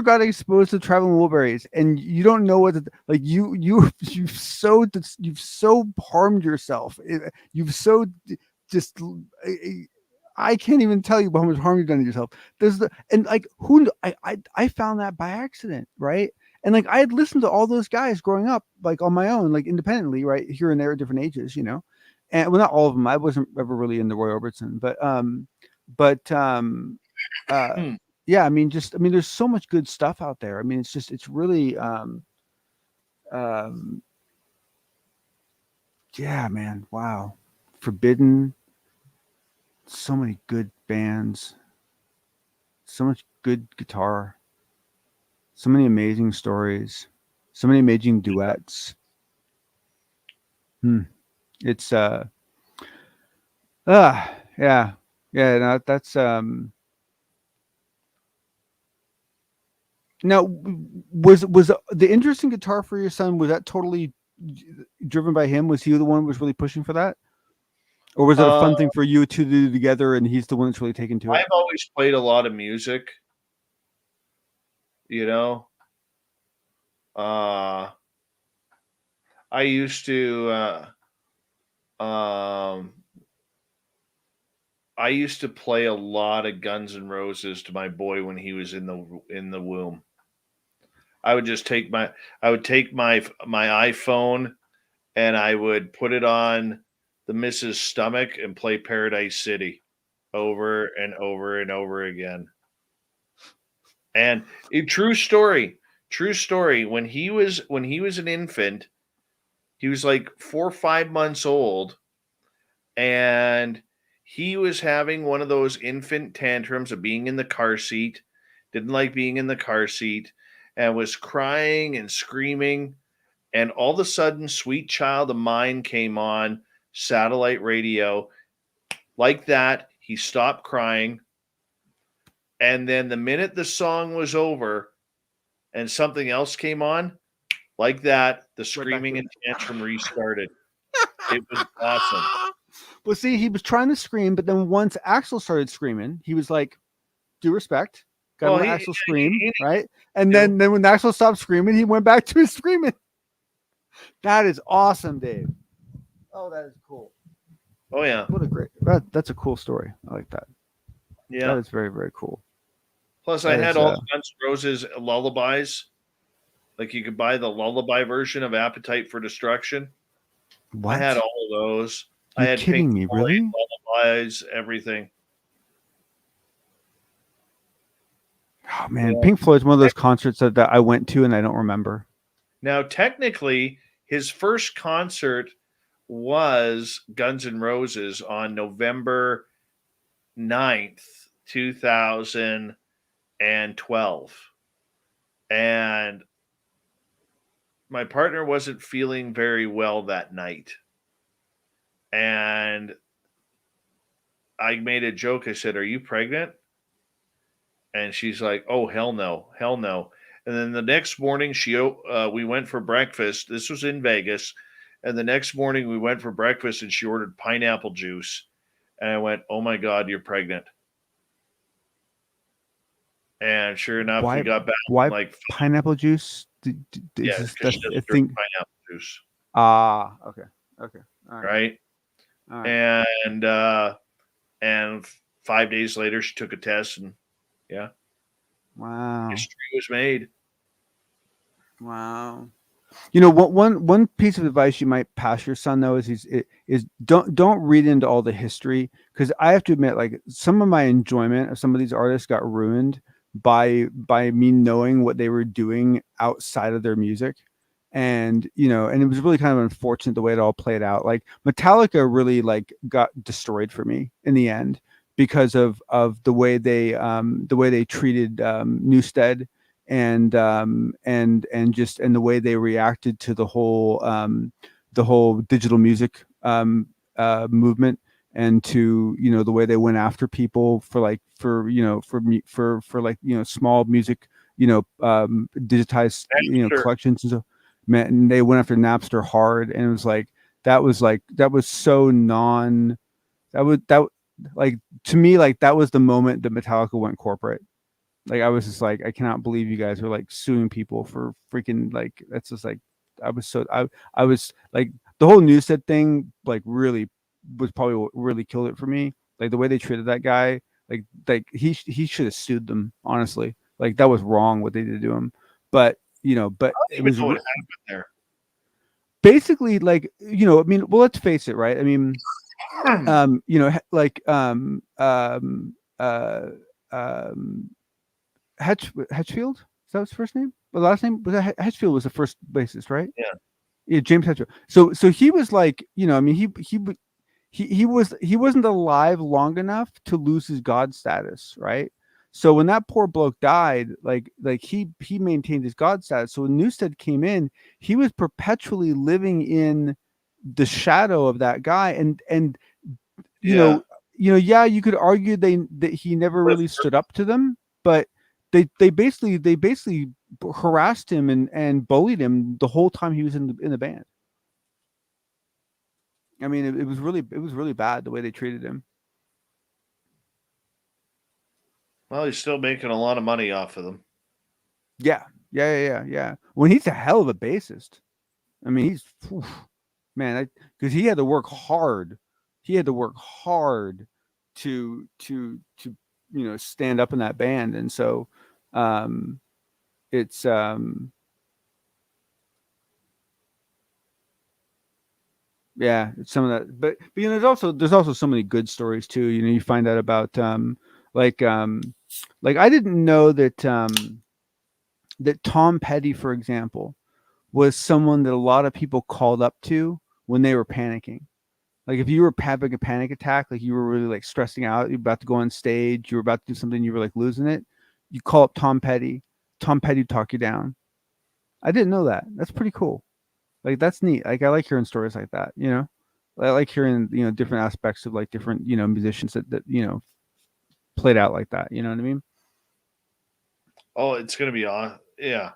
got exposed to Traveling Wilburys and you don't know what you've so harmed yourself. You've so just I can't even tell you how much harm you've done to yourself. I found that by accident, right? And like I had listened to all those guys growing up, like on my own, like independently, right, here and there at different ages, and well, not all of them. I wasn't ever really into Roy Orbison, yeah, I mean, there's so much good stuff out there. I mean, it's really, yeah, man, wow, Forbidden, so many good bands, so much good guitar, so many amazing stories, so many amazing duets. It's yeah, no, that's now was the interest in guitar for your son, was that totally driven by him? Was he the one who was really pushing for that? Or was it a fun thing for you to do together and he's the one that's really taken to it? I've always played a lot of music. I used to play a lot of Guns N' Roses to my boy when he was in the womb. I would just take my iPhone and I would put it on the Mrs. Stomach and play Paradise City over and over and over again. And a true story. When he was an infant, he was like 4 or 5 months old, and he was having one of those infant tantrums of being in the car seat, didn't like being in the car seat, and was crying and screaming. And all of a sudden, Sweet Child of Mine came on satellite radio. Like that, he stopped crying. And then the minute the song was over and something else came on, like that, the screaming and tantrum restarted. It was awesome. Well, see, he was trying to scream, but then once Axel started screaming, he was like, due respect. Got to let Axel scream, right? And then when Axel stopped screaming, he went back to his screaming. That is awesome, Dave. Oh, that is cool. Oh, yeah. What a great, that's a cool story. I like that. Yeah. That is very, very cool. Plus, I had all the Guns N' Roses lullabies. Like you could buy the lullaby version of Appetite for Destruction. What? I had all of those. You're I had kidding Pink me, really? lullabies, everything. Oh, man. Yeah. Pink Floyd's one of those concerts that I went to and I don't remember. Now, technically, his first concert was Guns N' Roses on November 9th, 2012. And my partner wasn't feeling very well that night. And I made a joke. I said, "Are you pregnant?" And she's like, "Oh, hell no. Hell no." And then the next morning, we went for breakfast. This was in Vegas. And the next morning, we went for breakfast, and she ordered pineapple juice. And I went, "Oh, my God, you're pregnant." And sure enough, we got back. Why like pineapple juice? Yeah, because she doesn't drink pineapple juice. Okay. All right. All right. And 5 days later, she took a test, and yeah. Wow. History was made. Wow. One piece of advice you might pass your son though is don't read into all the history, because I have to admit, like, some of my enjoyment of some of these artists got ruined by me knowing what they were doing outside of their music. And and it was really kind of unfortunate the way it all played out. Like Metallica really got destroyed for me in the end because of the way they treated Newsted and the way they reacted to the whole digital music movement, and to the way they went after people for like small music digitized Napster. collections and so. Man, and they went after Napster hard, and it was like that was so like, to me, like that was the moment that Metallica went corporate. Like I was just like, I cannot believe you guys are like suing people for freaking, like, that's just like, I was like, the whole Newsted thing like really was probably what really killed it for me. Like the way they treated that guy, like he should have sued them, honestly. Like that was wrong what they did to him. But I it don't was even know what happened there. basically like, I mean, well, let's face it, right? I mean, like Hedgefield, is that his first name? The last name was Hedgefield was the first bassist, right? Yeah, James Hedgefield. So he was like, I mean, he wasn't alive long enough to lose his god status, right? So when that poor bloke died, like he maintained his god status. So when Newsted came in, he was perpetually living in the shadow of that guy, and yeah, you could argue that he never really stood up to them, but they basically harassed him and bullied him the whole time he was in the band. I mean, it was really bad the way they treated him. Well, he's still making a lot of money off of them. Yeah. Well, he's a hell of a bassist. I mean, he's man, because he had to work hard. He had to work hard to stand up in that band, and so it's yeah, it's some of that. But there's also so many good stories too. You find out about like I didn't know that that Tom Petty, for example, was someone that a lot of people called up to when they were panicking. Like if you were having a panic attack, like you were really like stressing out, you're about to go on stage, you were about to do something, you were like losing it, you call up Tom Petty. Tom Petty would talk you down. I didn't know that. That's pretty cool. Like that's neat. Like I like hearing stories like that. I like hearing different aspects of like different musicians that played out like that. You know what I mean? Oh, it's gonna be yeah.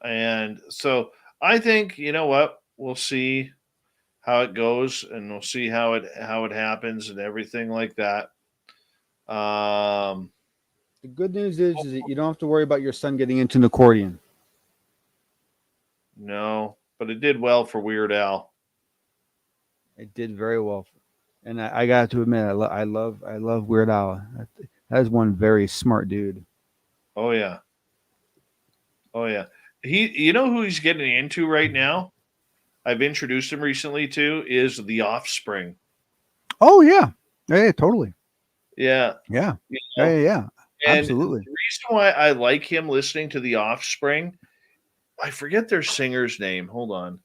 And so I think, you know what, we'll see how it goes, and we'll see how it happens and everything like that. The good news is that you don't have to worry about your son getting into an accordion. No, but it did well for Weird Al. It did very well, and I got to admit, I love Weird Al. That is one very smart dude. Oh yeah. You know who he's getting into right now? I've introduced him recently to is The Offspring. Oh yeah, totally. Yeah. Yeah. And absolutely. The reason why I like him listening to The Offspring, I forget their singer's name. Hold on.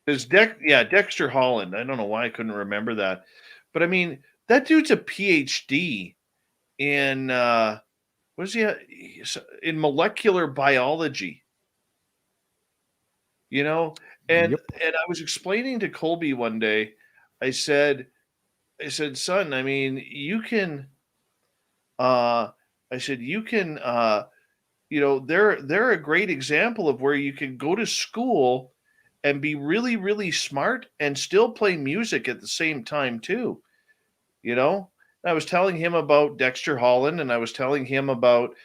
It's Dexter Holland. I don't know why I couldn't remember that. But I mean, that dude's a PhD in what is he in molecular biology. And I was explaining to Colby one day, I said, son, I mean, you can they're a great example of where you can go to school and be really, really smart and still play music at the same time too. I was telling him about Dexter Holland, and I was telling him about,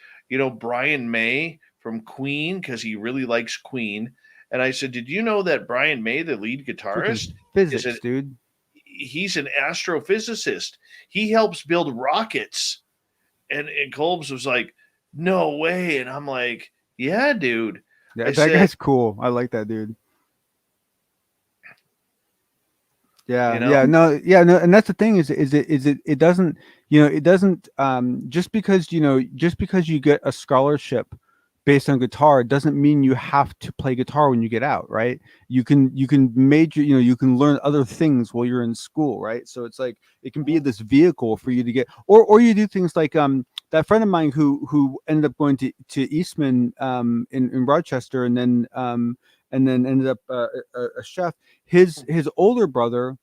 Brian May from Queen, because he really likes Queen. And I said, did you know that Brian May, the lead guitarist, physics, dude? He's an astrophysicist. He helps build rockets. And Colbs was like, no way. And I'm like, yeah, dude. Yeah, that guy's cool. I like that dude. Yeah, and that's the thing is it doesn't just because you get a scholarship based on guitar doesn't mean you have to play guitar when you get out, right? You can major, you can learn other things while you're in school, right? So it's like it can be this vehicle for you to get, or you do things like that friend of mine who ended up going to Eastman in Rochester, and then ended up a chef. His older brother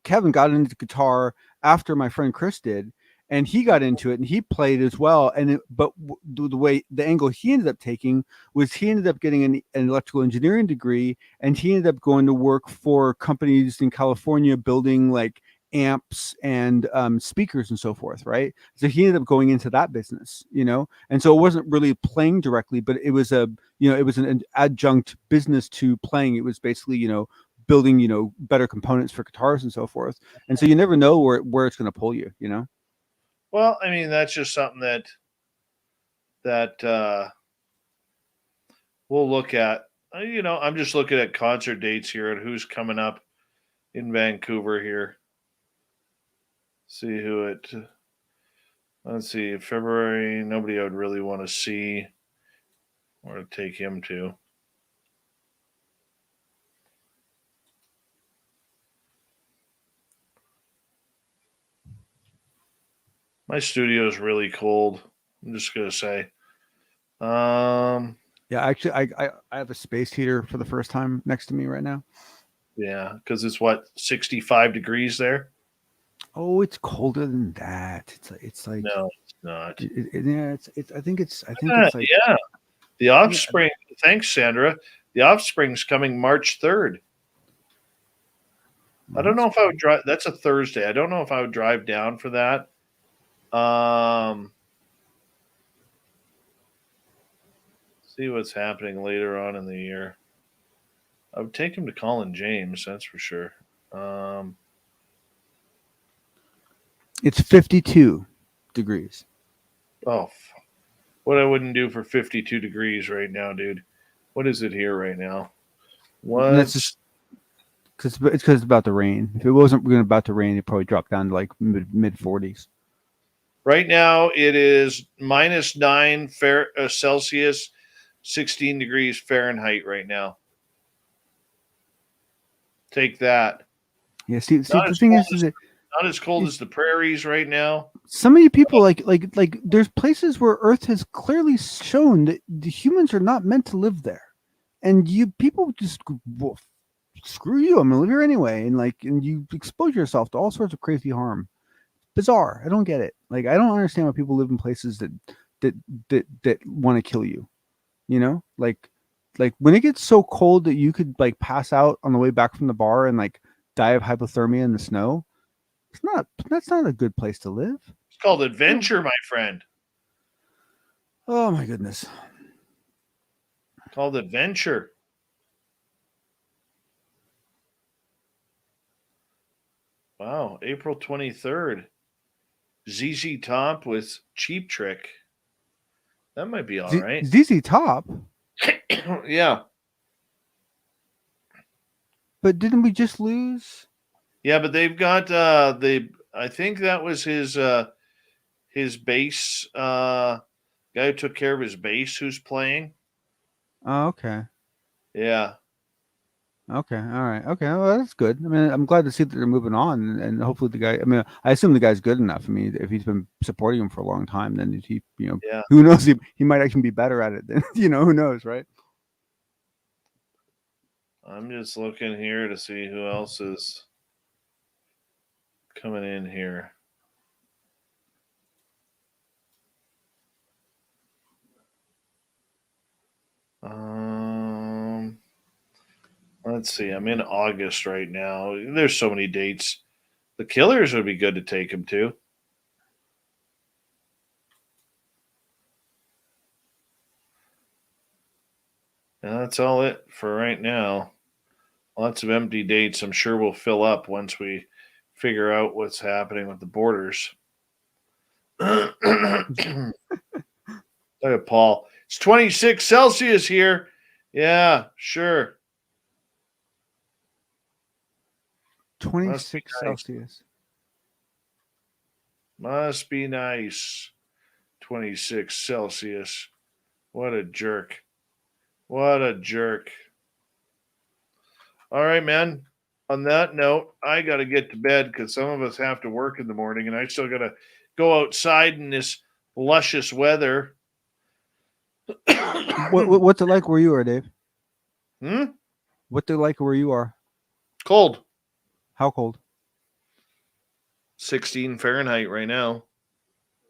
Kevin got into guitar after my friend Chris did, and he got into it and he played as well. And the angle he ended up taking was he ended up getting an electrical engineering degree, and he ended up going to work for companies in California building like amps and speakers and so forth, right? So he ended up going into that business, and so it wasn't really playing directly, but it was it was an adjunct business to playing. It was basically building better components for guitars and so forth. And so you never know where it's going to pull you. Well, I mean, that's just something that we'll look at. I'm just looking at concert dates here and who's coming up in Vancouver here. See who it. Let's see, February. Nobody I would really want to see or to take him to. My studio is really cold. I'm just gonna say. Yeah, actually, I have a space heater for the first time next to me right now. Yeah, because it's what 65 degrees there. Oh, it's colder than that. It's like No, it's not. Yeah, it's. I think it's like yeah. The Offspring. Thanks, Sandra. The Offspring's coming March 3rd. I don't know if I would drive. That's a Thursday. I don't know if I would drive down for that. See what's happening later on in the year. I would take him to Colin James, that's for sure. It's 52 degrees. Oh, what I wouldn't do for 52 degrees right now, dude. What is it here right now? What? That's just because it's about to rain. If it wasn't about to rain, it'd probably drop down to like mid 40s. Right now, it is -9 Celsius, 16 degrees Fahrenheit right now. Take that. Yeah, see the thing is that not as cold as the prairies right now. So many people like there's places where Earth has clearly shown that the humans are not meant to live there, and people just screw you. I'm gonna live here anyway, and you expose yourself to all sorts of crazy harm. Bizarre. I don't get it. Like I don't understand why people live in places that want to kill you. Like when it gets so cold that you could like pass out on the way back from the bar and like die of hypothermia in the snow. That's not a good place to live. It's called adventure, my friend. Oh my goodness. Called adventure. Wow, April 23rd. ZZ Top with Cheap Trick. That might be all right. ZZ Top? Yeah. But didn't we just lose? Yeah, but they've got I think that was his bass guy who took care of his bass who's playing. Oh, okay. Yeah. Okay. All right. Okay. Well, that's good. I mean, I'm glad to see that they're moving on, and hopefully the guy. I mean, I assume the guy's good enough. I mean, if he's been supporting him for a long time, then he, yeah. Who knows? He might actually be better at it than who knows, right? I'm just looking here to see who else is coming in here. Let's see. I'm in August right now. There's so many dates. The Killers would be good to take him to. And that's all it for right now. Lots of empty dates. I'm sure we'll fill up once we figure out what's happening with the borders. Look at Paul. It's 26 Celsius here. Yeah, sure. 26 Celsius. Must be nice. 26 Celsius. What a jerk. What a jerk. All right, man. On that note, I got to get to bed because some of us have to work in the morning, and I still got to go outside in this luscious weather. What's it like where you are, Dave? Hmm? What's it like where you are? Cold. How cold? 16 Fahrenheit right now.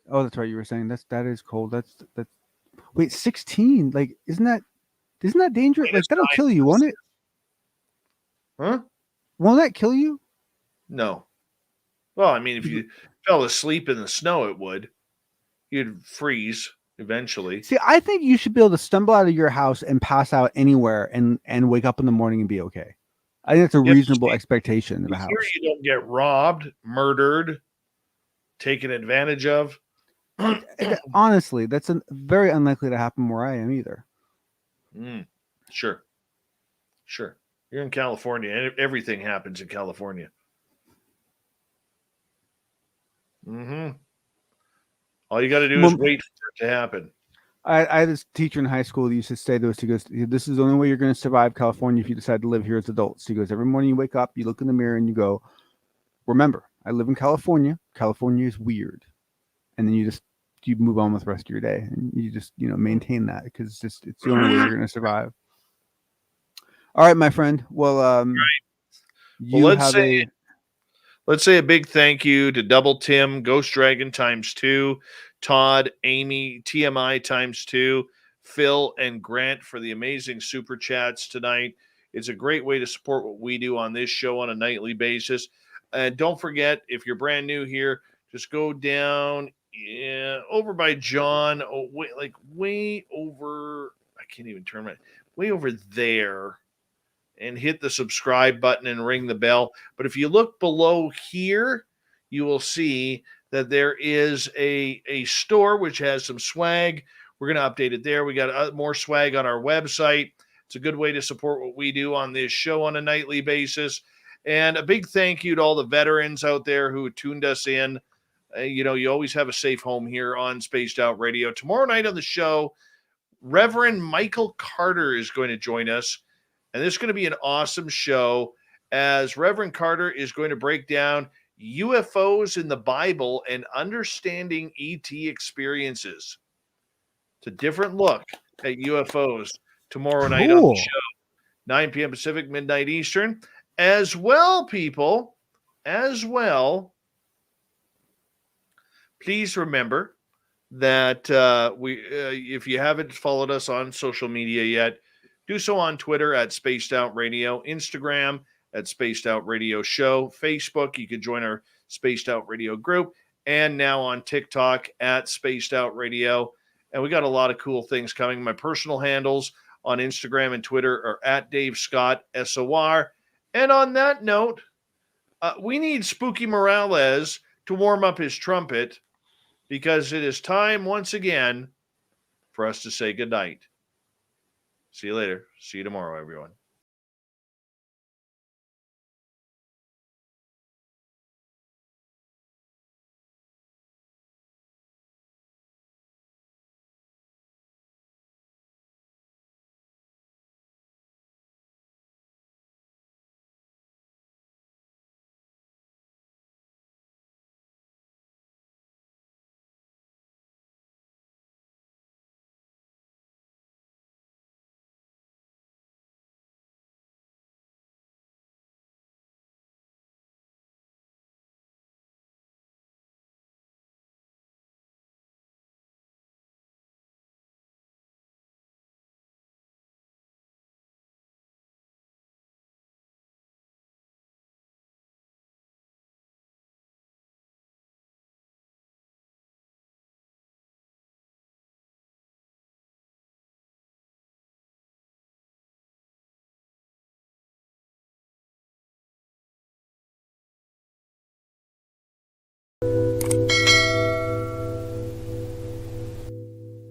Oh, that's right. You were saying that is cold. That's wait, 16. Like, isn't that dangerous? Like, that'll kill you, won't it? Huh? Won't that kill you? No. Well, I mean, if you fell asleep in the snow, it would. You'd freeze eventually. See, I think you should be able to stumble out of your house and pass out anywhere and wake up in the morning and be okay. I think that's a reasonable expectation of a house. Here you don't get robbed, murdered, taken advantage of. Honestly, that's very unlikely to happen where I am either. Sure. You're in California, and everything happens in California. All you got to do is wait for it to happen. I had this teacher in high school who used to say to us, he goes, "This is the only way you're going to survive California if you decide to live here as adults." He goes, "Every morning you wake up, you look in the mirror and you go, remember, I live in California. California is weird." And then you move on with the rest of your day, and you just, maintain that because it's the only way you're going to survive. All right, my friend. Well, let's say a big thank you to Double Tim, Ghost Dragon ×2, Todd, Amy, TMI ×2, Phil, and Grant for the amazing super chats tonight. It's a great way to support what we do on this show on a nightly basis. And don't forget, if you're brand new here, just go down over by John, way over. I can't even turn my way over there, and hit the subscribe button and ring the bell. But if you look below here, you will see that there is a store which has some swag. We're going to update it there. We got more swag on our website. It's a good way to support what we do on this show on a nightly basis. And a big thank you to all the veterans out there who tuned us in. You always have a safe home here on Spaced Out Radio. Tomorrow night on the show, Reverend Michael Carter is going to join us. And this is going to be an awesome show as Reverend Carter is going to break down UFOs in the Bible and understanding ET experiences. It's a different look at UFOs tomorrow night on the show, 9 p.m. Pacific, midnight Eastern. As well, people, please remember that if you haven't followed us on social media yet, do so on Twitter at Spaced Out Radio, Instagram at Spaced Out Radio Show, Facebook, you can join our Spaced Out Radio group, and now on TikTok at Spaced Out Radio. And we got a lot of cool things coming. My personal handles on Instagram and Twitter are at Dave Scott SOR. And on that note, we need Spooky Morales to warm up his trumpet because it is time once again for us to say goodnight. See you later. See you tomorrow, everyone.